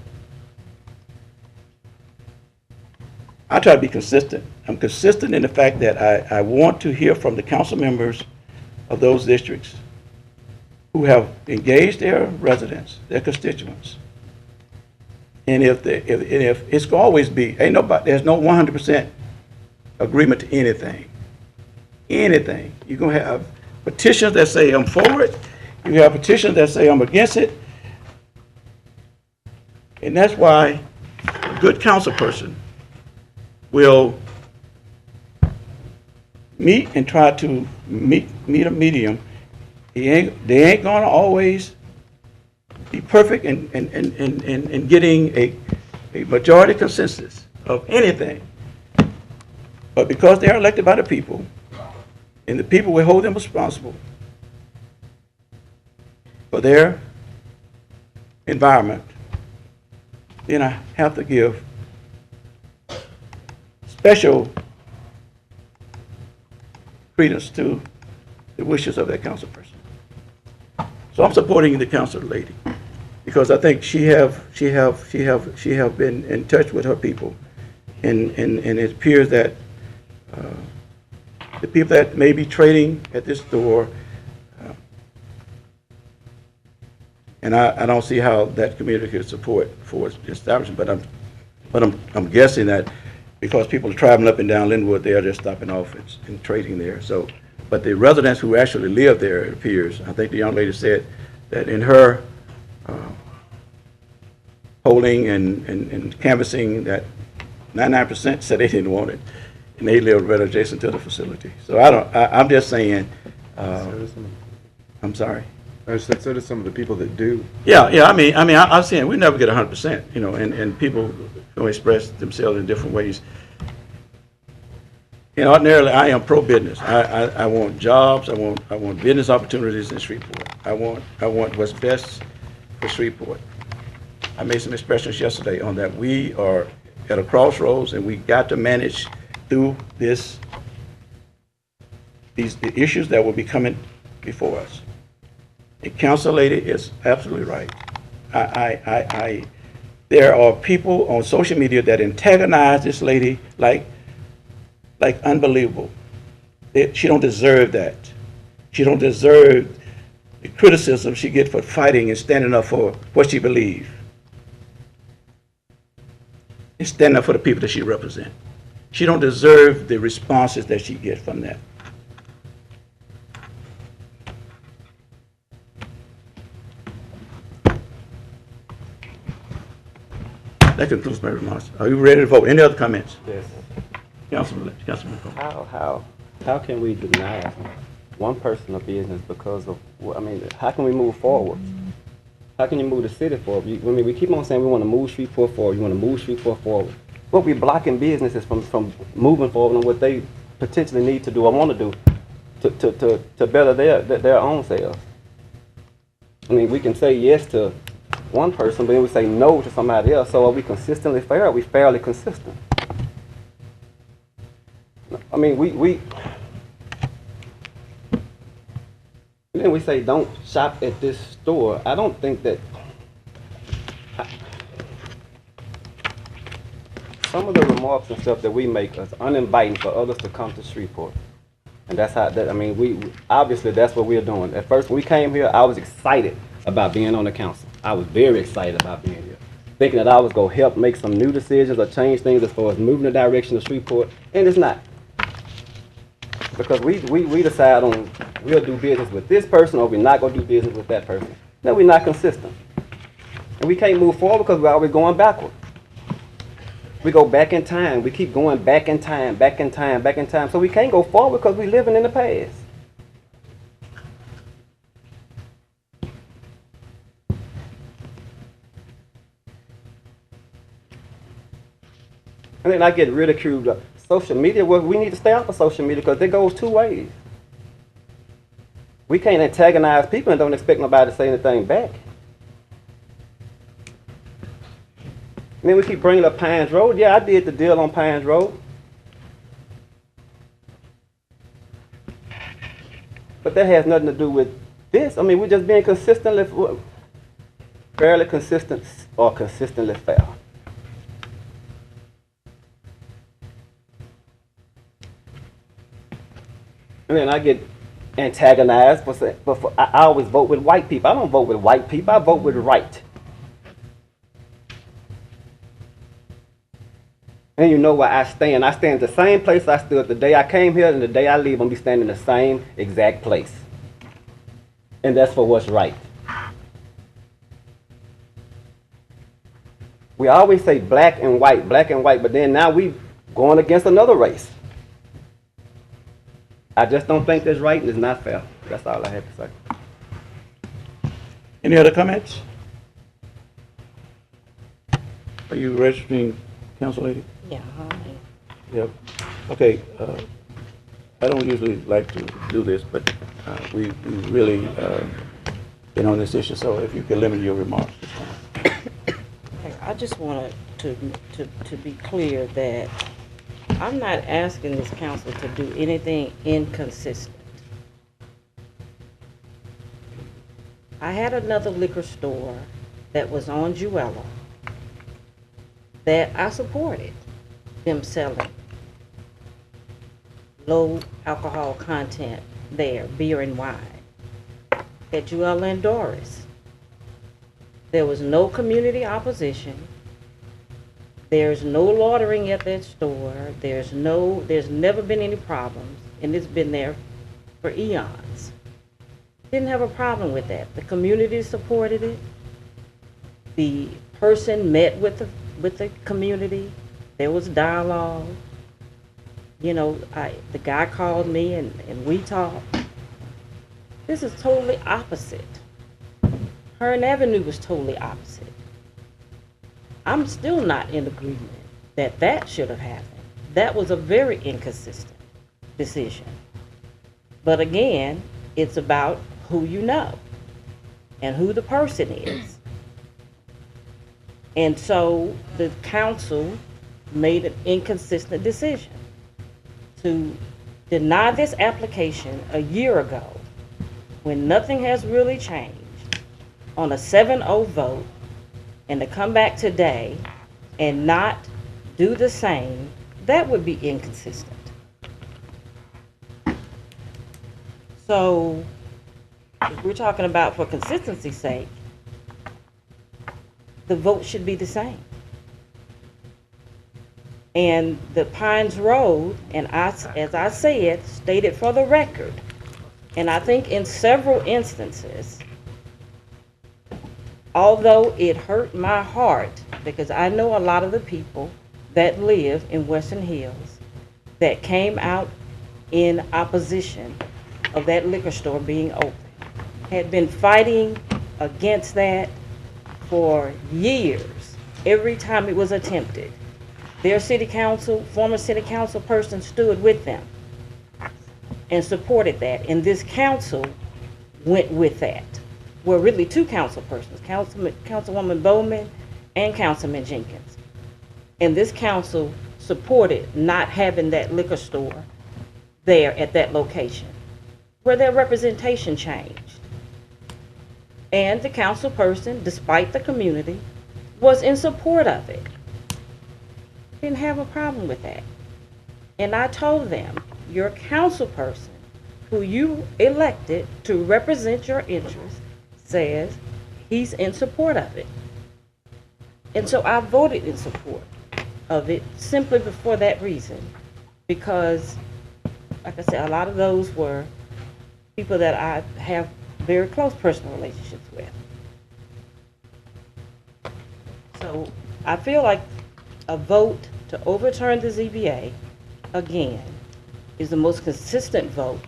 I try to be consistent. I'm consistent in the fact that I want to hear from the council members of those districts who have engaged their residents, their constituents. And if it's going to always be, there's no 100% agreement to anything. Anything. You're going to have petitions that say I'm for it. You have petitions that say I'm against it. And that's why a good council person will meet and try to meet a medium. They ain't going to always be perfect in getting a majority consensus of anything. But because they are elected by the people, and the people will hold them responsible for their environment, then I have to give special credence to the wishes of that council person. So I'm supporting the council lady because I think she have been in touch with her people, and it appears that the people that may be trading at this store, and I don't see how that community could support for the establishment, but I'm guessing that because people are traveling up and down Linwood, they are just stopping off and trading there. So, but the residents who actually live there, it appears, I think the young lady said that in her polling and canvassing, that 99% said they didn't want it, and they live right adjacent to the facility. So I'm just saying, I'm sorry. I said so do some of the people that do. Yeah. I mean, I'm saying we never get 100%, and people will express themselves in different ways. And ordinarily, I am pro-business. I want jobs. I want business opportunities in Shreveport. I want what's best for Shreveport. I made some expressions yesterday on that. We are at a crossroads, and we got to manage through the issues that will be coming before us. The council lady is absolutely right. There are people on social media that antagonize this lady like unbelievable. She don't deserve that. She don't deserve the criticism she gets for fighting and standing up for what she believes. And standing up for the people that she represents. She don't deserve the responses that she gets from that. That concludes my remarks. Are you ready to vote? Any other comments? Yes. Councilman. How can we deny one person a business because of, I mean, how can we move forward? How can you move the city forward? I mean, we keep on saying we want to move Shreveport forward, you want to move Shreveport forward. But we're blocking businesses from moving forward on what they potentially need to do or want to do to better their own selves. I mean, we can say yes to one person, but then we say no to somebody else. So are we consistently fair? Are we fairly consistent? I mean, then we say don't shop at this store. I don't think that some of the remarks and stuff that we make is uninviting for others to come to Shreveport. And that's how, I mean, we obviously that's what we're doing. At first, when we came here, I was excited about being on the council. I was very excited about being here, thinking that I was going to help make some new decisions or change things as far as moving the direction of Shreveport, and it's not. Because we decide on we'll do business with this person or we're not going to do business with that person. No, we're not consistent. And we can't move forward because we're always going backward. We go back in time. We keep going back in time, back in time, back in time. So we can't go forward because we're living in the past. And then I get ridiculed. Social media, well, we need to stay off of social media because it goes two ways. We can't antagonize people and don't expect nobody to say anything back. And then we keep bringing up Pines Road. Yeah, I did the deal on Pines Road. But that has nothing to do with this. I mean, we're just being consistently, fairly consistent or consistently fair. And then I get antagonized, but I always vote with white people. I don't vote with white people, I vote with right. And you know where I stand. I stand the same place I stood the day I came here, and the day I leave, I'm going to be standing in the same exact place. And that's for what's right. We always say black and white, but then now we going against another race. I just don't think that's right and it's not fair. That's all I have to say. Any other comments? Are you registering, council lady? Yeah. Yep. Okay. I don't usually like to do this, but we really been on this issue. So if you could limit your remarks. I just wanted to be clear that I'm not asking this council to do anything inconsistent. I had another liquor store that was on Jewella that I supported them selling low alcohol content there, beer and wine, at Jewella and Doris. There was no community opposition. There's no loitering at that store. There's never been any problems, and it's been there for eons. Didn't have a problem with that. The community supported it. The person met with the community. There was dialogue. You know, the guy called me and we talked. This is totally opposite. Hearn Avenue was totally opposite. I'm still not in agreement that that should have happened. That was a very inconsistent decision. But again, it's about who you know and who the person is. And so the council made an inconsistent decision to deny this application a year ago when nothing has really changed on a 7-0 vote, and to come back today and not do the same, that would be inconsistent. So if we're talking about for consistency's sake, the vote should be the same. And the Pines Road, and as I said, stated for the record, and I think in several instances, although it hurt my heart, because I know a lot of the people that live in Western Hills that came out in opposition of that liquor store being open, had been fighting against that for years, every time it was attempted. Their city council, former city council person stood with them and supported that, and this council went with that. Well, really two council persons, Councilwoman Bowman and Councilman Jenkins. And this council supported not having that liquor store there at that location, where their representation changed. And the council person, despite the community, was in support of it. Didn't have a problem with that. And I told them, your council person, who you elected to represent your interests, says he's in support of it. And so I voted in support of it simply for that reason. Because, like I said, a lot of those were people that I have very close personal relationships with. So I feel like a vote to overturn the ZBA, again, is the most consistent vote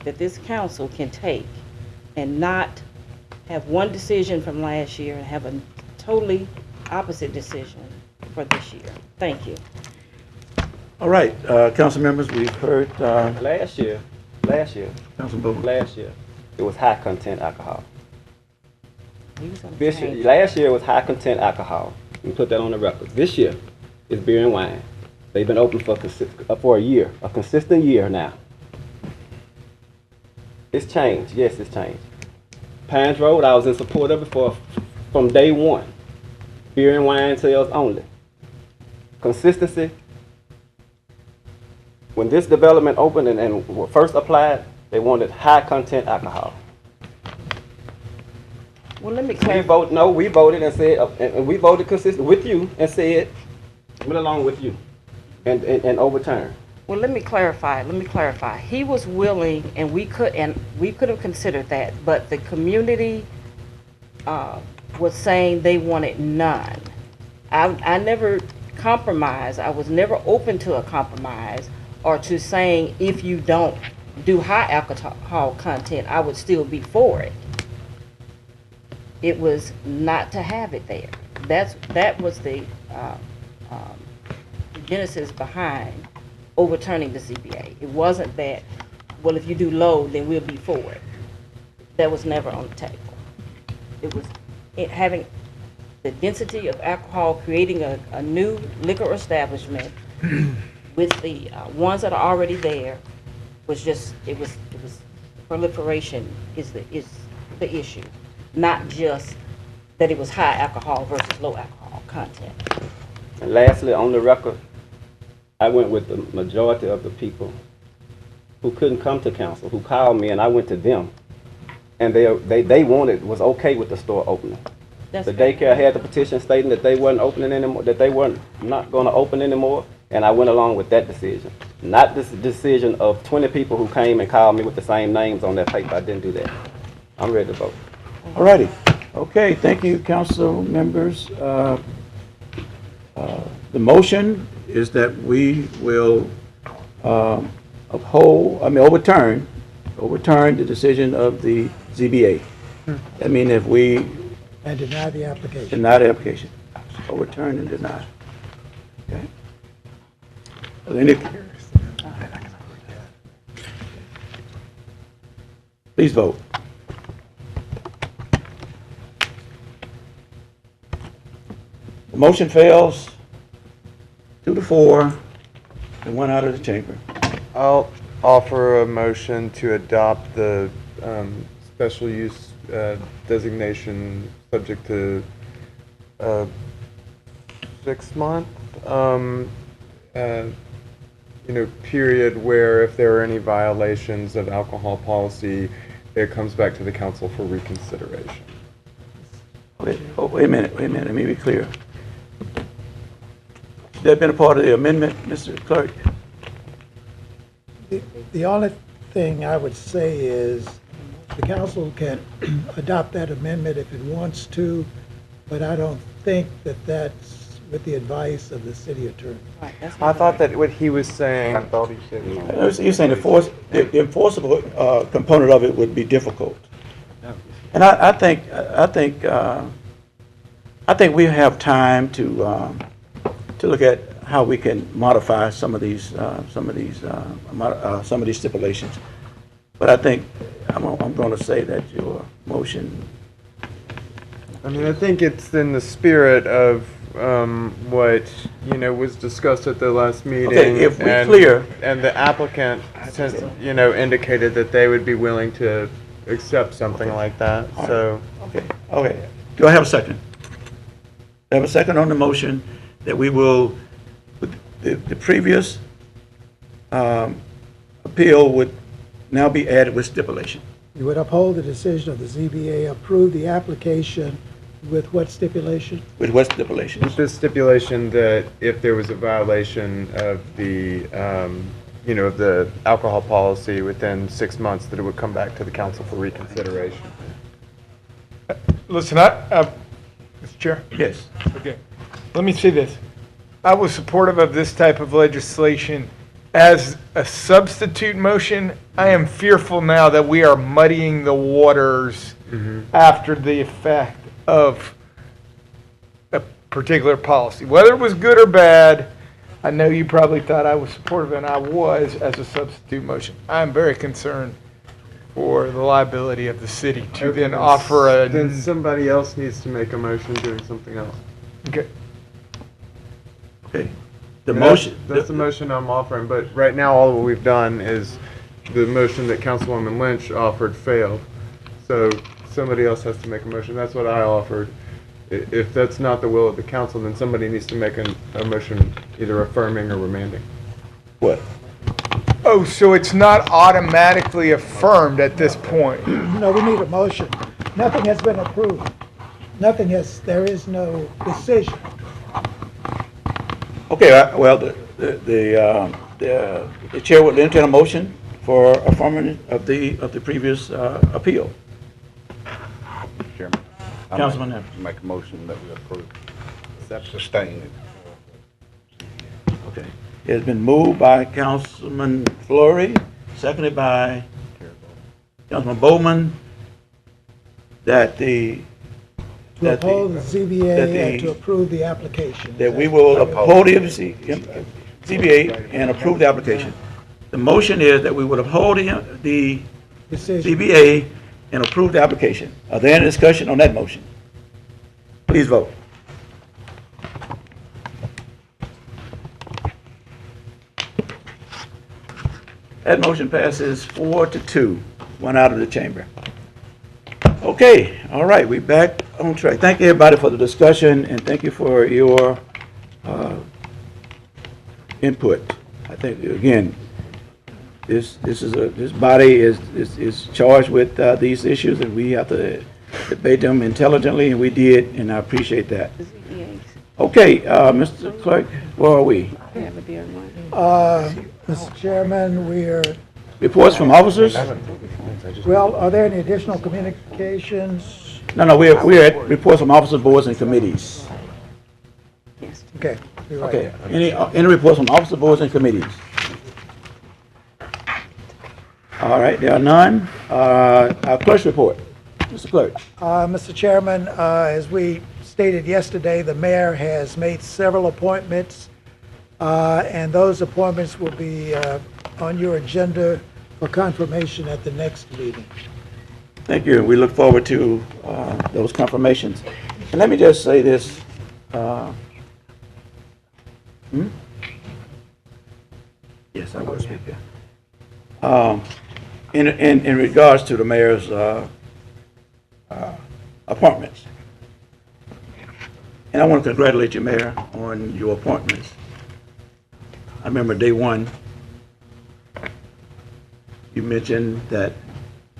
that this council can take and not have one decision from last year and have a totally opposite decision for this year. Thank you. All right, council members, we've heard, Last year, Councilman Bowman. last year, it was high content alcohol. He was gonna This change year, last year was high content alcohol. We put that on the record. This year is beer and wine. They've been open for a year, a consistent year now. It's changed. Yes, it's changed. Pines Road, I was in support of it from day one. Beer and wine sales only. Consistency. When this development opened and first applied, they wanted high content alcohol. Well, let me We voted and said, and we voted consistent with you and said, went along with you and overturned. Well, let me clarify. He was willing, and we could have considered that, but the community was saying they wanted none. I never compromised. I was never open to a compromise or to saying if you don't do high alcohol content, I would still be for it. It was not to have it there. That was the genesis behind overturning the ZBA. It wasn't that, well, if you do low, then we'll be for it. That was never on the table. It was having the density of alcohol, creating a new liquor establishment with the ones that are already there was just, it was proliferation is the issue, not just that it was high alcohol versus low alcohol content. And lastly, on the record, I went with the majority of the people who couldn't come to council, who called me, and I went to them. And they was okay with the store opening. The daycare had the petition stating that they weren't opening anymore, that they weren't not going to open anymore, and I went along with that decision. Not this decision of 20 people who came and called me with the same names on that paper. I didn't do that. I'm ready to vote. All righty. Okay, thank you, council members. The motion is that we will overturn the decision of the ZBA. I mean, if we And deny the application. deny the application, overturn and deny. Okay. Are there any- Please vote. motion fails 2-4 and 1 out of the chamber. I'll offer a motion to adopt the special use designation subject to 6-month, period where if there are any violations of alcohol policy, it comes back to the council for reconsideration. Wait a minute, let me be clear. That been a part of the amendment, Mr. Clerk? The only thing I would say is the council can adopt that amendment if it wants to, but I don't think that that's with the advice of the city attorney. I thought that what he was saying. I thought he said. You're saying the enforceable component of it would be difficult. And I think we have time to look at how we can modify some of these stipulations. But I think I'm going to say that your motion. I mean, I think it's in the spirit of what was discussed at the last meeting. Okay, if we're clear. And the applicant, indicated that they would be willing to accept something like that. All So. Right. Okay. Do I have a second? I have a second on the motion that we will, the previous appeal would now be added with stipulation. You would uphold the decision of the ZBA, approve the application with what stipulation? With what stipulation? With the stipulation that if there was a violation of the, of the alcohol policy within 6 months, that it would come back to the council for reconsideration. Listen, Mr. Chair? Yes. Okay. Let me say this. I was supportive of this type of legislation as a substitute motion. I am fearful now that we are muddying the waters after the effect of a particular policy. Whether it was good or bad, I know you probably thought I was supportive, and I was as a substitute motion. I'm very concerned for the liability of the city to then offer a... Then somebody else needs to make a motion doing something else. Okay. Okay. The motion. That's the motion I'm offering, but right now all that we've done is the motion that Councilwoman Lynch offered failed. So somebody else has to make a motion. That's what I offered. If that's not the will of the council, then somebody needs to make a motion either affirming or remanding. What? Oh, so it's not automatically affirmed at this point? No, we need a motion. Nothing has been approved. There is no decision. Okay, well, the chair would entertain a motion for affirmation of the previous appeal. Mr. Chairman. Councilman Evans. Make a motion that we approve. Sustain it. Okay. It has been moved by Councilman Flory, seconded by Councilman Bowman, that To uphold the ZBA and to approve the application. that we will uphold the ZBA and approve the application. The motion is that we would uphold the ZBA and approve the application. Are there any discussion on that motion? Please vote. That motion passes 4-2, 1 out of the chamber. Okay, all right, we're back on track. Thank you, everybody, for the discussion, and thank you for your input. I think, again, this body is charged with these issues, and we have to debate them intelligently, and we did, and I appreciate that. Okay, Mr. Clerk, where are we? Mr. Chairman, we're... Reports from officers? Well, are there any additional communications? No, we're at reports from officers, boards, and committees. Okay. you're right. Okay, any reports from officers, boards, and committees? All right, there are none. Our clerk's report. Mr. Clerk. Mr. Chairman, as we stated yesterday, the mayor has made several appointments, and those appointments will be on your agenda for confirmation at the next meeting. Thank you. We look forward to those confirmations. And let me just say this. Yes, I will speak there. In regards to the mayor's appointments, and I want to congratulate you, Mayor, on your appointments. I remember day one, you mentioned that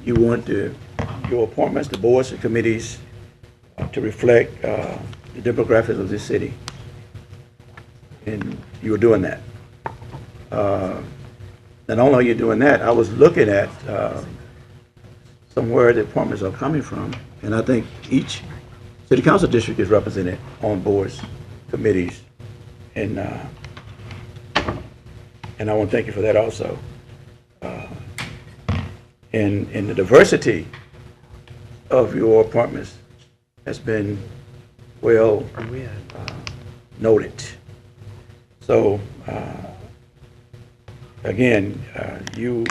you want your appointments, the boards and committees, to reflect the demographics of this city. And you were doing that. Not only are you doing that, I was looking at somewhere the appointments are coming from, and I think each city council district is represented on boards, committees, and I want to thank you for that also. And the diversity of your appointments has been well noted. So again, you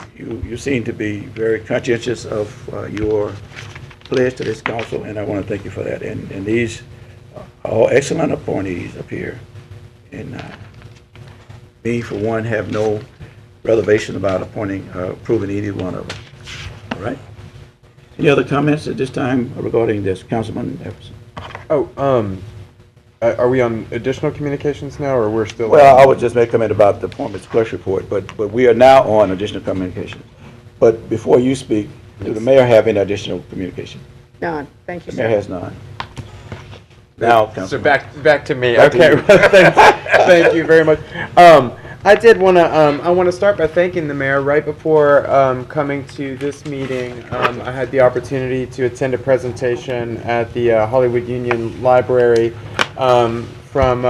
seem to be very conscientious of your pledge to this council, and I want to thank you for that. And these are all excellent appointees up here. And me, for one, have no reservation about approving either one of them. All right? Any other comments at this time regarding this, Councilman Jefferson? Are we on additional communications now, or we're still? Well, I would just make a comment about the appointments clerk's report, but we are now on additional communications. But before you speak, does the mayor have any additional communication? None. Thank you, The sir. mayor has none. Now, So Councilman. back to me. Back to Okay. you. Thank you very much. I did want to. I want to start by thanking the mayor. Right before coming to this meeting, I had the opportunity to attend a presentation at the Hollywood Union Library from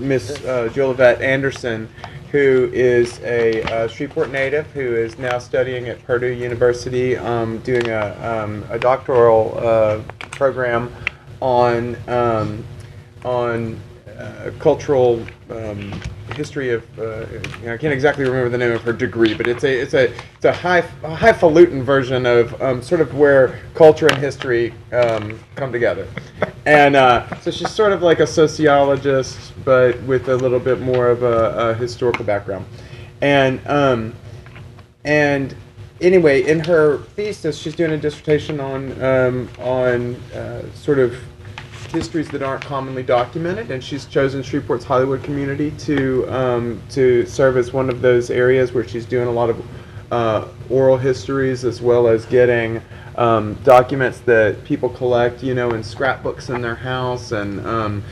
Miss Jolivette Anderson, who is a Shreveport native who is now studying at Purdue University, doing a doctoral program on cultural history of. I can't exactly remember the name of her degree, but it's a highfalutin version of sort of where culture and history come together. And so she's sort of like a sociologist, but with a little bit more of a historical background. And anyway, in her thesis, she's doing a dissertation on sort of histories that aren't commonly documented, and she's chosen Shreveport's Hollywood community to serve as one of those areas where she's doing a lot of oral histories, as well as getting documents that people collect, in scrapbooks in their house, and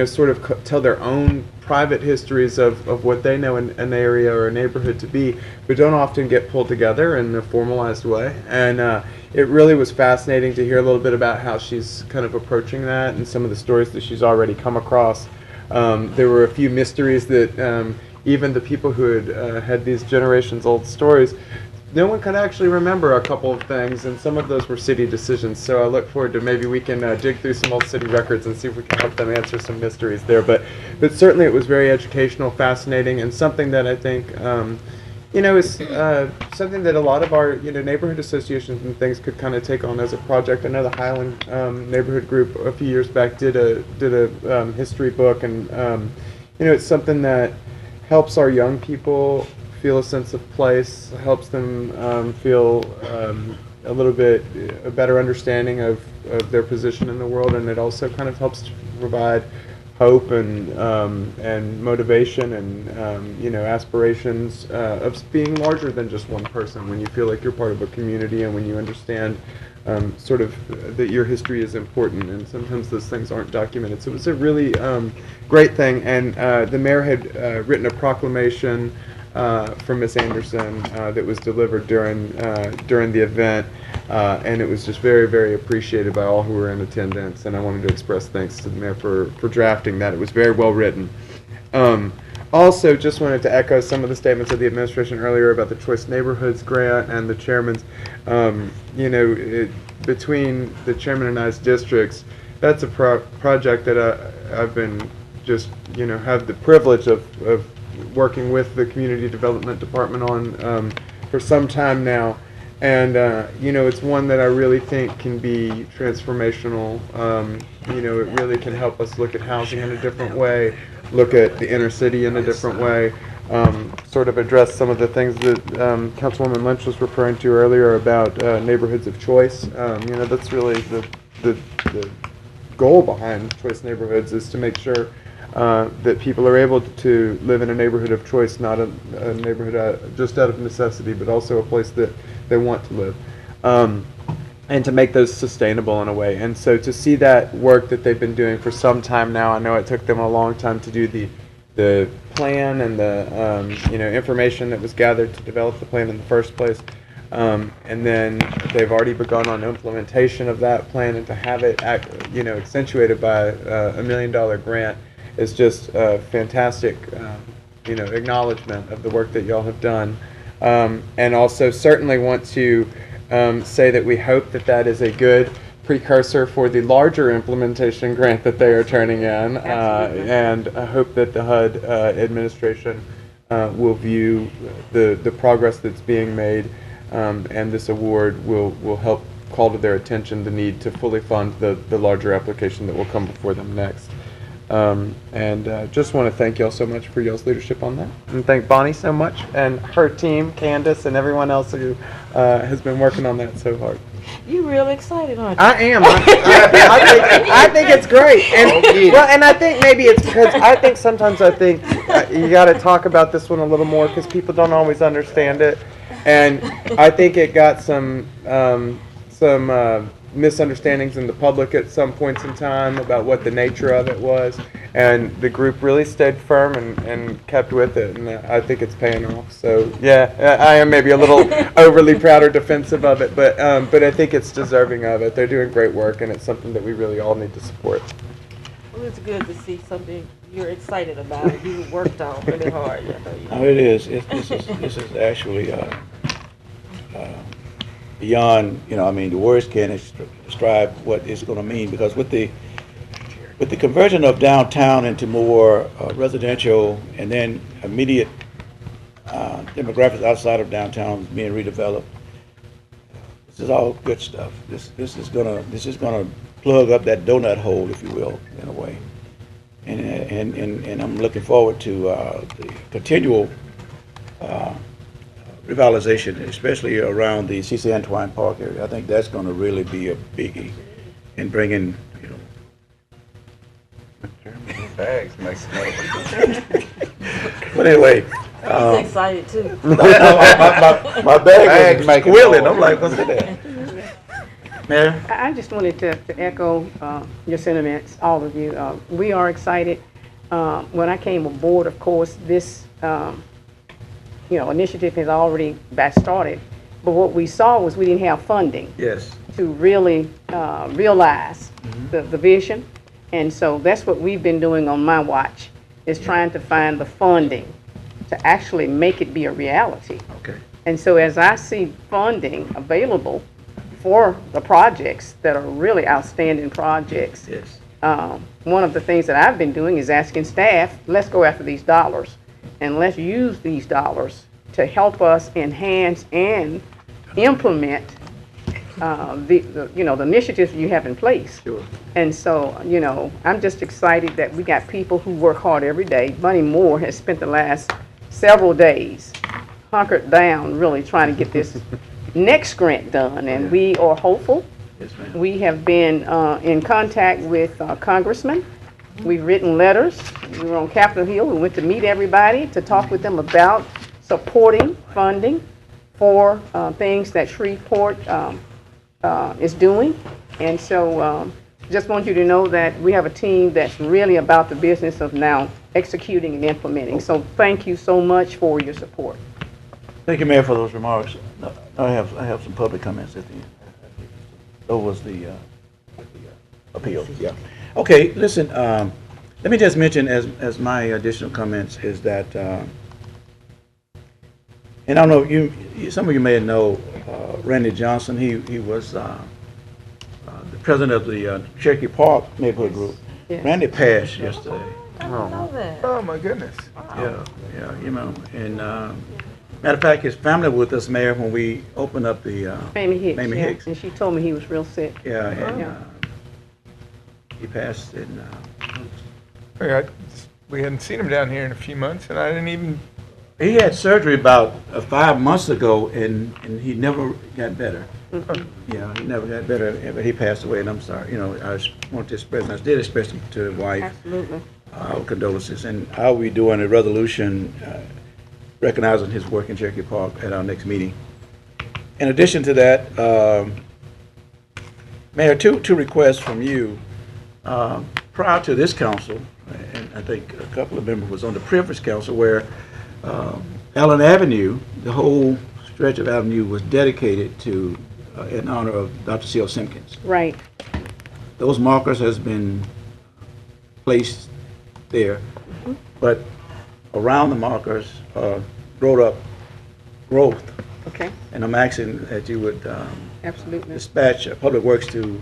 sort of tell their own private histories of what they know an area or a neighborhood to be, but don't often get pulled together in a formalized way. And it really was fascinating to hear a little bit about how she's kind of approaching that and some of the stories that she's already come across. There were a few mysteries that even the people who had these generations-old stories, no one could actually remember a couple of things, and some of those were city decisions. So I look forward to maybe we can dig through some old city records and see if we can help them answer some mysteries there. But certainly it was very educational, fascinating, and something that I think is something that a lot of our neighborhood associations and things could kind of take on as a project. I know the Highland neighborhood group a few years back did a history book, and it's something that helps our young people feel a sense of place, helps them feel a little bit a better understanding of their position in the world, and it also kind of helps to provide hope and motivation and aspirations of being larger than just one person. When you feel like you're part of a community, and when you understand sort of that your history is important, and sometimes those things aren't documented. So it was a really great thing, and the mayor had written a proclamation from Miss Anderson that was delivered during the event, and it was just very, very appreciated by all who were in attendance. And I wanted to express thanks to the mayor for drafting that. It was very well written. Also, just wanted to echo some of the statements of the administration earlier about the Choice Neighborhoods grant and the chairman's. Between the chairman and I's districts, that's a project that I've been just have the privilege of working with the community development department on for some time now, and it's one that I really think can be transformational. It really can help us look at housing in a different way, look at the inner city in a different way, sort of address some of the things that Councilwoman Lynch was referring to earlier about neighborhoods of choice. That's really the goal behind choice neighborhoods, is to make sure that people are able to live in a neighborhood of choice, not a neighborhood just out of necessity, but also a place that they want to live. And to make those sustainable in a way. And so to see that work that they've been doing for some time now, I know it took them a long time to do the plan and the information that was gathered to develop the plan in the first place. And then they've already begun on implementation of that plan, and to have it accentuated by a $1 million grant is just a fantastic acknowledgement of the work that y'all have done. And also certainly want to say that we hope that that is a good precursor for the larger implementation grant that they are turning in, and I hope that the HUD administration will view the progress that's being made, and this award will help call to their attention the need to fully fund the larger application that will come before them next. And just want to thank y'all so much for y'all's leadership on that, and thank Bonnie so much and her team, Candace, and everyone else who has been working on that so hard. You real excited, aren't you? I am. I think it's great, and I think maybe it's because I think sometimes you got to talk about this one a little more because people don't always understand it, and I think it got some misunderstandings in the public at some points in time about what the nature of it was, and the group really stayed firm and kept with it, and I think it's paying off. So yeah, I am maybe a little overly proud or defensive of it, but I think it's deserving of it. They're doing great work, and it's something that we really all need to support. Well, it's good to see something you're excited about and you worked on really hard. No, it is. This is actually beyond, the words can't describe what it's going to mean, because with the conversion of downtown into more residential, and then immediate demographics outside of downtown being redeveloped, this is all good stuff. This is gonna plug up that donut hole, if you will, in a way. And I'm looking forward to the continual revitalization, especially around the C.C. Antoine Park area. I think that's going to really be a biggie in bringing, Bags makes money. But anyway, He's excited too. my bag was squealing. I'm like, what's that? Mayor? I just wanted to echo your sentiments, all of you. We are excited. When I came aboard, of course, this initiative has already got started, but what we saw was we didn't have funding to really realize the vision, and so that's what we've been doing on my watch, is trying to find the funding to actually make it be a reality. Okay. And so as I see funding available for the projects that are really outstanding projects, one of the things that I've been doing is asking staff, let's go after these dollars. And let's use these dollars to help us enhance and implement the initiatives you have in place. Sure. And so, I'm just excited that we got people who work hard every day. Bunny Moore has spent the last several days hunkered down, really trying to get this next grant done, and we are hopeful. Yes, ma'am. We have been in contact with congressmen. We've written letters. We were on Capitol Hill. We went to meet everybody to talk with them about supporting funding for things that Shreveport is doing. And so just want you to know that we have a team that's really about the business of now executing and implementing. So thank you so much for your support. Thank you, Mayor, for those remarks. No, I have some public comments at the end. That was the appeal. Yeah. Okay, listen, let me just mention as my additional comments is that, and I don't know, some of you may know Randy Johnson. He was the president of the Cherokee Park neighborhood group. Yes. Randy passed yesterday. I don't know that. Oh, my goodness. Yeah, and matter of fact, his family was with us, Mayor, when we opened up the Mamie Hicks. Mamie yeah. Hicks. And she told me he was real sick. Yeah, and Yeah. he passed in. Okay, we hadn't seen him down here in a few months, and I didn't even. He had surgery about 5 months ago, and he never got better. Yeah, he never got better, but he passed away, and I'm sorry. You know, I want to express, and I did express to his wife. Absolutely. Our condolences, and I'll be doing a resolution recognizing his work in Cherokee Park at our next meeting. In addition to that, Mayor, two requests from you. Prior to this council, and I think a couple of members was on the Privilege Council, where Allen Avenue, the whole stretch of Avenue was dedicated to, in honor of Dr. C.L. Simpkins. Right. Those markers has been placed there, but around the markers, wrote up growth. Okay. And I'm asking that you would Absolutely. dispatch Public Works to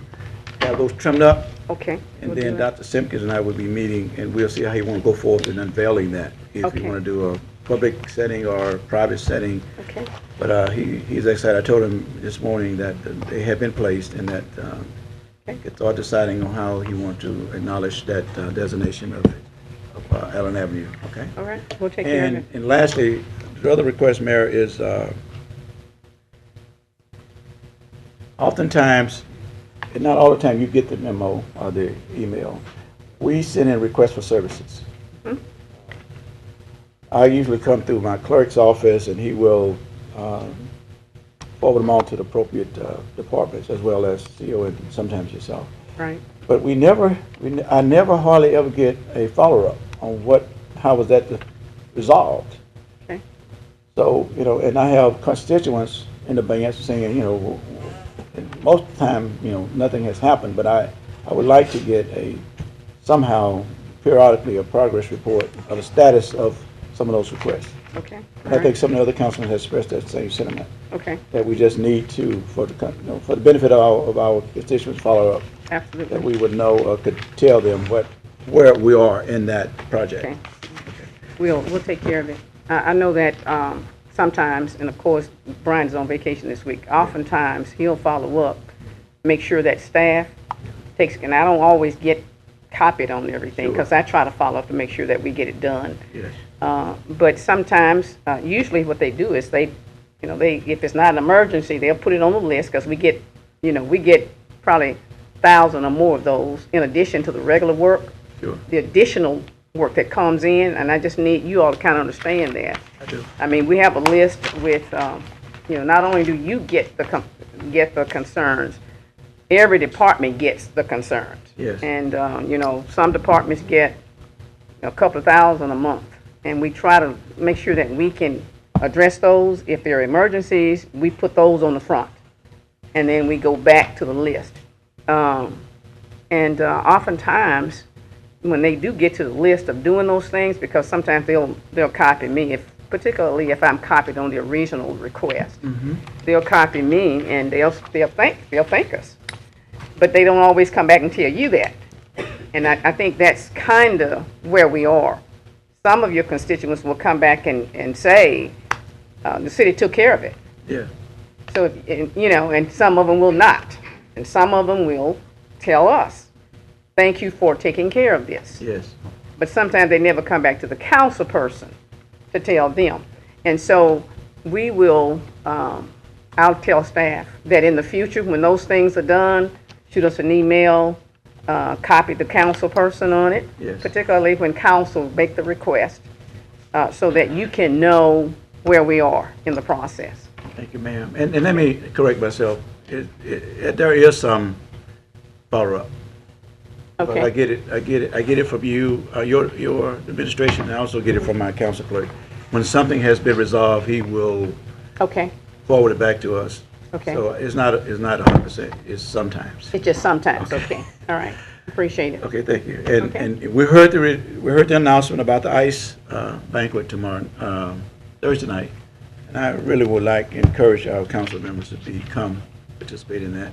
have those trimmed up. Okay. And we'll then do that. Dr. Simpkins and I will be meeting, and we'll see how you want to go forward in unveiling that. If Okay. you want to do a public setting or a private setting. Okay. But he's excited. I told him this morning that they have been placed, and that it's all deciding on how he wants to acknowledge that designation of Allen Avenue. Okay. All right. We'll take care of it. And lastly, the other request, Mayor, is oftentimes, and not all the time, you get the memo or the email. We send in requests for services. I usually come through my clerk's office, and he will forward them on to the appropriate departments, as well as CEO and sometimes yourself. Right. But I never hardly ever get a follow-up on how was that resolved. Okay. So, you know, and I have constituents in the band saying, you know, most of the time, you know, nothing has happened, but I would like to get somehow periodically a progress report of the status of some of those requests. Okay. And I think some of the other councilmen have expressed that same sentiment. Okay. That we just need to, for the benefit of our constituents, follow up. Absolutely. That we would know or could tell them where we are in that project. Okay. We'll take care of it. I know that sometimes, and of course, Brian's on vacation this week, oftentimes he'll follow up, make sure that staff takes, and I don't always get copied on everything, because I try to follow up to make sure that we get it done. Yes. But sometimes, usually what they do is if it's not an emergency, they'll put it on the list, because we get probably 1,000 or more of those in addition to the regular work. Sure. The additional work that comes in, and I just need you all to kind of understand that. I do. I mean, we have a list with, not only do you get the concerns, every department gets the concerns. Yes. And, some departments get a couple of thousand a month. And we try to make sure that we can address those. If there are emergencies, we put those on the front. And then we go back to the list. Oftentimes, when they do get to the list of doing those things, because sometimes they'll copy me, particularly if I'm copied on the original request. They'll copy me, and they'll thank us. But they don't always come back and tell you that. And I think that's kind of where we are. Some of your constituents will come back and say, the city took care of it. Yeah. So, and some of them will not. And some of them will tell us, thank you for taking care of this. Yes. But sometimes they never come back to the council person to tell them. And so we will, I'll tell staff that in the future, when those things are done, shoot us an email, copy the council person on it, Yes. particularly when council make the request, so that you can know where we are in the process. Thank you, ma'am. And let me correct myself. There is some follow-up. Okay. But I get it from you, your administration, and I also get it from my council clerk. When something has been resolved, he will forward it back to us. Okay. So it's not 100%, it's sometimes. It's just sometimes, okay. All right, appreciate it. Okay, thank you. And we heard the announcement about the ICE banquet tomorrow, Thursday night. And I really would encourage our council members to come participate in that.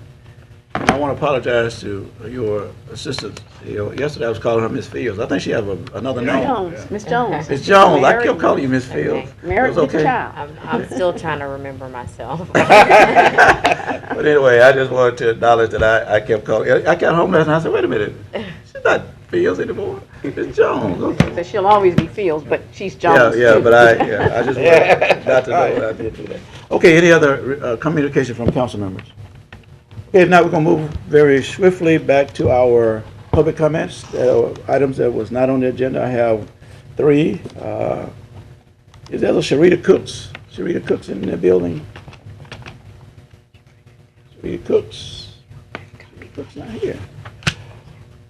And I want to apologize to your assistant. Yesterday I was calling her Miss Fields. I think she has another name. Miss Jones. Miss Jones. I kept calling you Miss Fields. Married with a Okay. child. I'm still trying to remember myself. But anyway, I just wanted to acknowledge that I kept calling. I got home last night. I said, wait a minute. She's not Fields anymore? Ms. Jones, okay. So she'll always be Fields, but she's Jones. Yeah, but I just wanted not to know I did do that. Okay, any other communication from council members? Okay, now we're gonna move very swiftly back to our public comments, items that was not on the agenda. I have 3. Is there a Sharita Cooks? Sharita Cooks in the building? Sharita Cooks? Sharita Cooks not here.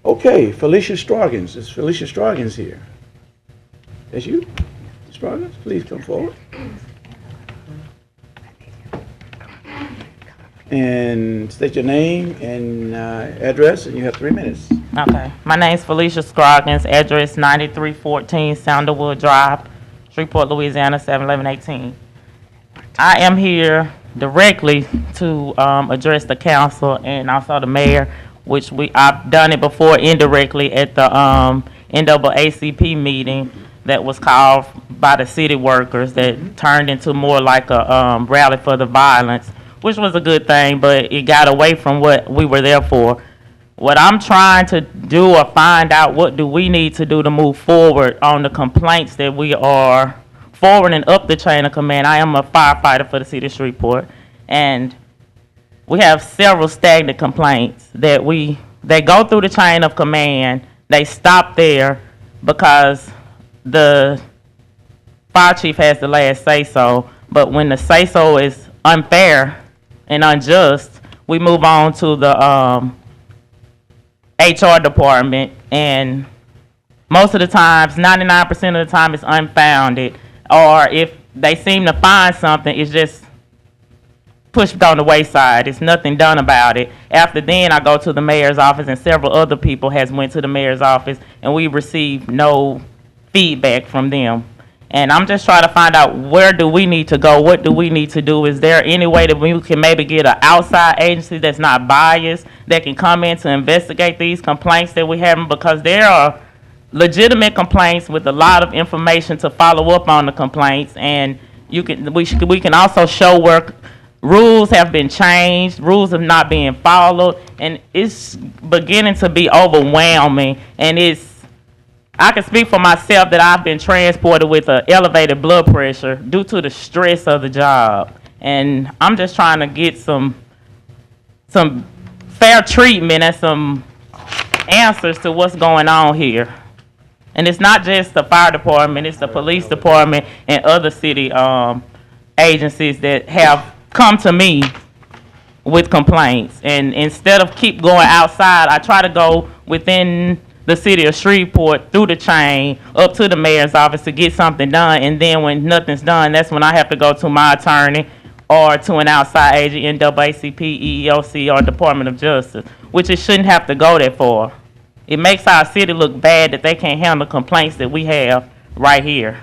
Okay, Felicia Stroggins. Is Felicia Stroggins here? That's you? Stroggins, please come forward. And state your name and address, and you have 3 minutes. Okay. My name's Felicia Scroggins, address 9314 Sounderwood Drive, Shreveport, Louisiana, 71118. I am here directly to address the council and also the mayor, which I've done it before indirectly at the NAACP meeting that was called by the city workers that turned into more like a rally for the violence, which was a good thing, but it got away from what we were there for. What I'm trying to do or find out, what do we need to do to move forward on the complaints that we are forwarding up the chain of command. I am a firefighter for the city of Shreveport, and we have several stagnant complaints that they go through the chain of command, they stop there because the fire chief has the last say-so, but when the say-so is unfair and unjust, we move on to the HR department, and most of the times, 99% of the time, it's unfounded, or if they seem to find something, it's just pushed on the wayside. It's nothing done about it. After then, I go to the mayor's office, and several other people has went to the mayor's office, and we received no feedback from them. And I'm just trying to find out, where do we need to go? What do we need to do? Is there any way that we can maybe get an outside agency that's not biased that can come in to investigate these complaints that we have? Because there are legitimate complaints with a lot of information to follow up on the complaints, and we can also show where rules have been changed, rules have not been followed, and it's beginning to be overwhelming. And I can speak for myself that I've been transported with an elevated blood pressure due to the stress of the job. And I'm just trying to get some fair treatment and some answers to what's going on here. And it's not just the fire department, it's the police department and other city agencies that have come to me with complaints. And instead of keep going outside, I try to go within the city of Shreveport through the chain up to the mayor's office to get something done. And then when nothing's done, that's when I have to go to my attorney or to an outside agent, NAACP, EEOC, or Department of Justice, which it shouldn't have to go that far. It makes our city look bad that they can't handle complaints that we have right here.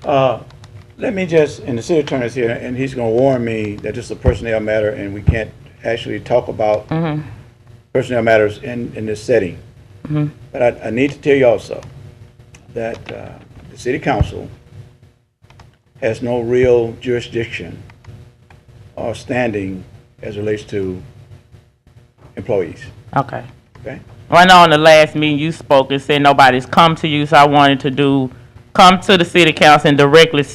Let me just, and the city attorney's here, and he's going to warn me that this is a personnel matter and we can't actually talk about personnel matters in this setting. But I need to tell you also that the city council has no real jurisdiction or standing as it relates to employees. Okay. Okay. Well, I know on the last meeting you spoke and said nobody's come to you, so I wanted to come to the city council and directly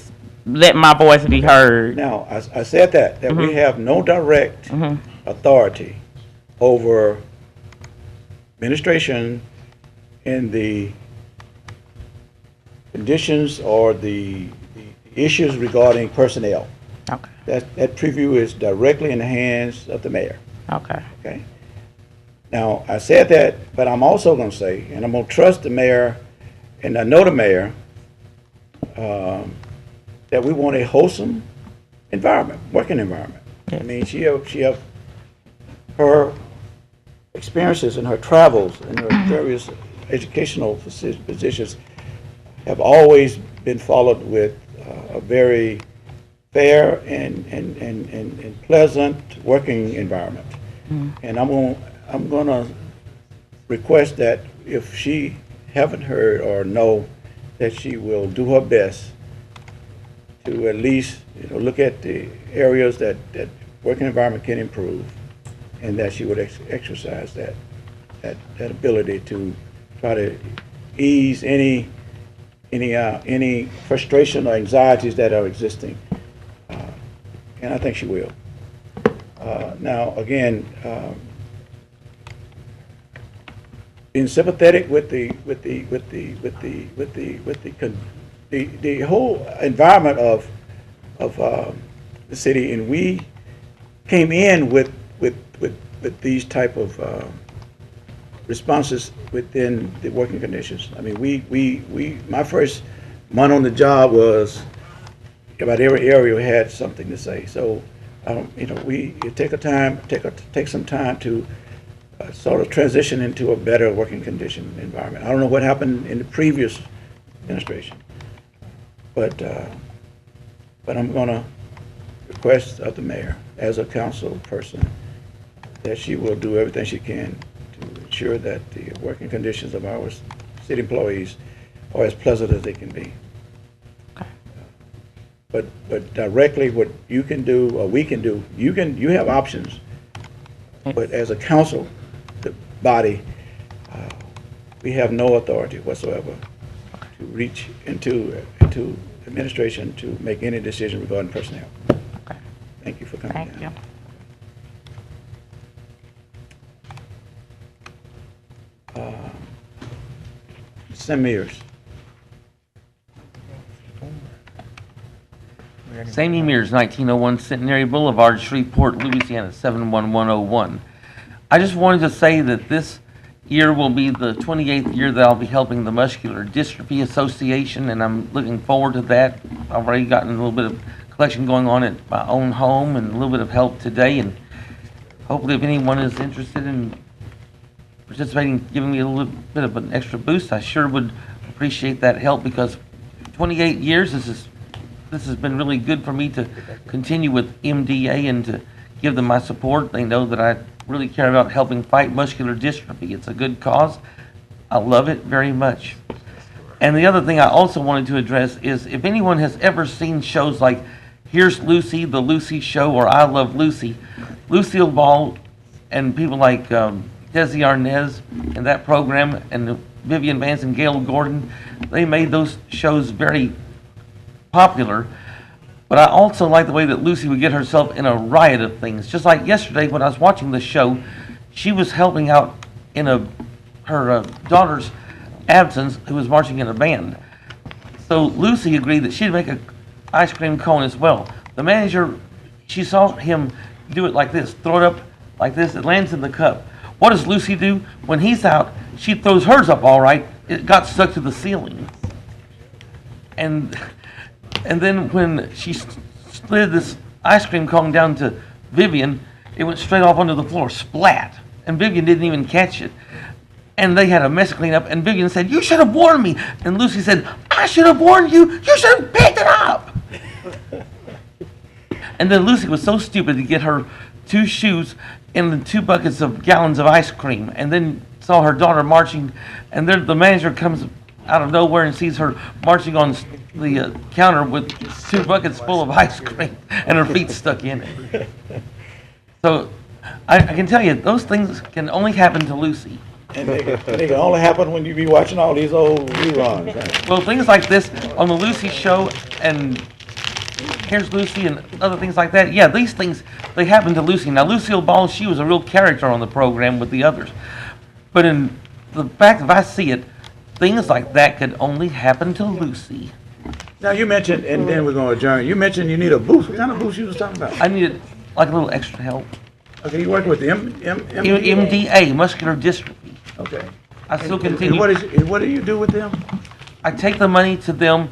let my voice be heard. Now, I said that we have no direct authority over administration and the conditions or the issues regarding personnel. Okay. That preview is directly in the hands of the mayor. Okay. Okay. Now, I said that, but I'm also going to say, and I'm going to trust the mayor, and I know the mayor, that we want a wholesome environment, working environment. I mean, she have her experiences and her travels and her various educational positions have always been followed with a very fair and pleasant working environment. And I'm going to request that if she haven't heard or know, that she will do her best to at least look at the areas that working environment can improve, and that she would exercise that that ability to try to ease any frustration or anxieties that are existing. And I think she will. Now, again, being sympathetic with the whole environment of the city, and we came in with these type of responses within the working conditions. I mean, my first month on the job was about every area had something to say. So, it take some time to sort of transition into a better working condition environment. I don't know what happened in the previous administration, but I'm going to request of the mayor, as a council person, that she will do everything she can to ensure that the working conditions of our city employees are as pleasant as they can be. But directly, what you can do or we can do, you have options. But as a council body, we have no authority whatsoever to reach into administration to make any decision regarding personnel. Okay. Thank you for coming Thank down. you. St. Mears. St. Mears, 1901 Centenary Boulevard, Shreveport, Louisiana, 71101. I just wanted to say that this year will be the 28th year that I'll be helping the Muscular Dystrophy Association, and I'm looking forward to that. I've already gotten a little bit of collection going on at my own home and a little bit of help today, and hopefully if anyone is interested in participating, giving me a little bit of an extra boost, I sure would appreciate that help, because 28 years, this has been really good for me to continue with MDA and to give them my support. They know that I really care about helping fight muscular dystrophy. It's a good cause. I love it very much. And the other thing I also wanted to address is, if anyone has ever seen shows like Here's Lucy, The Lucy Show, or I Love Lucy, Lucille Ball and people like Desi Arnaz and that program, and Vivian Vance and Gail Gordon, they made those shows very popular. But I also like the way that Lucy would get herself in a riot of things. Just like yesterday when I was watching the show, she was helping out in her daughter's absence, who was marching in a band. So Lucy agreed that she'd make an ice cream cone as well. The manager, she saw him do it like this, throw it up like this, it lands in the cup. What does Lucy do? When he's out, she throws hers up all right. It got stuck to the ceiling. And then when she slid this ice cream cone down to Vivian, it went straight off onto the floor, splat. And Vivian didn't even catch it. And they had a mess to clean up, and Vivian said, "You should have warned me." And Lucy said, "I should have warned you. You should have picked it up." And then Lucy was so stupid to get her 2 shoes in the 2 buckets of gallons of ice cream, and then saw her daughter marching, and then the manager comes out of nowhere and sees her marching on the counter with 2 buckets full of ice cream and her feet stuck in it. So I can tell you, those things can only happen to Lucy. And they can only happen when you be watching all these old reruns. Right? Well, things like this on the Lucy Show and Here's Lucy and other things like that, yeah, these things, they happen to Lucy. Now, Lucille Ball, she was a real character on the program with the others. But in the fact that I see it, things like that could only happen to Lucy. Now, you mentioned, and then we're going to adjourn, you mentioned you need a boost. What kind of boost you was talking about? I needed like a little extra help. Okay, you working with the MDA, muscular dystrophy. Okay. I still continue. And what do you do with them? I take the money to them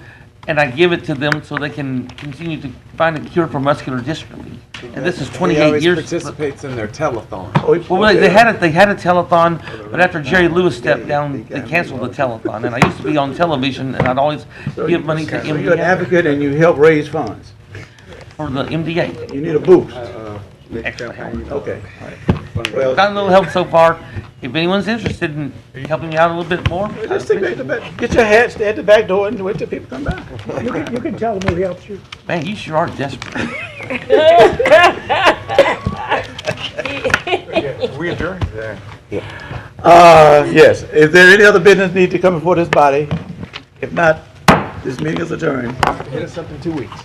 and I give it to them so they can continue to find a cure for muscular dystrophy. And this is 28 years. Participates in their telethon. Well, they had a telethon, but after Jerry Lewis stepped down, they canceled the telethon. And I used to be on television, and I'd always give money to MDA. So you're an advocate and you help raise funds for the MDA. You need a boost. Extra help. Okay. Well, got a little help so far. If anyone's interested in helping me out a little bit more, just take back the back. Get your hat, stay at the back door, and wait till people come by. You can tell them who helps you. Man, you sure are desperate. We adjourned. Yeah. Yes, is there any other business need to come before this body? If not, this meeting is adjourned. Hit us up in 2 weeks.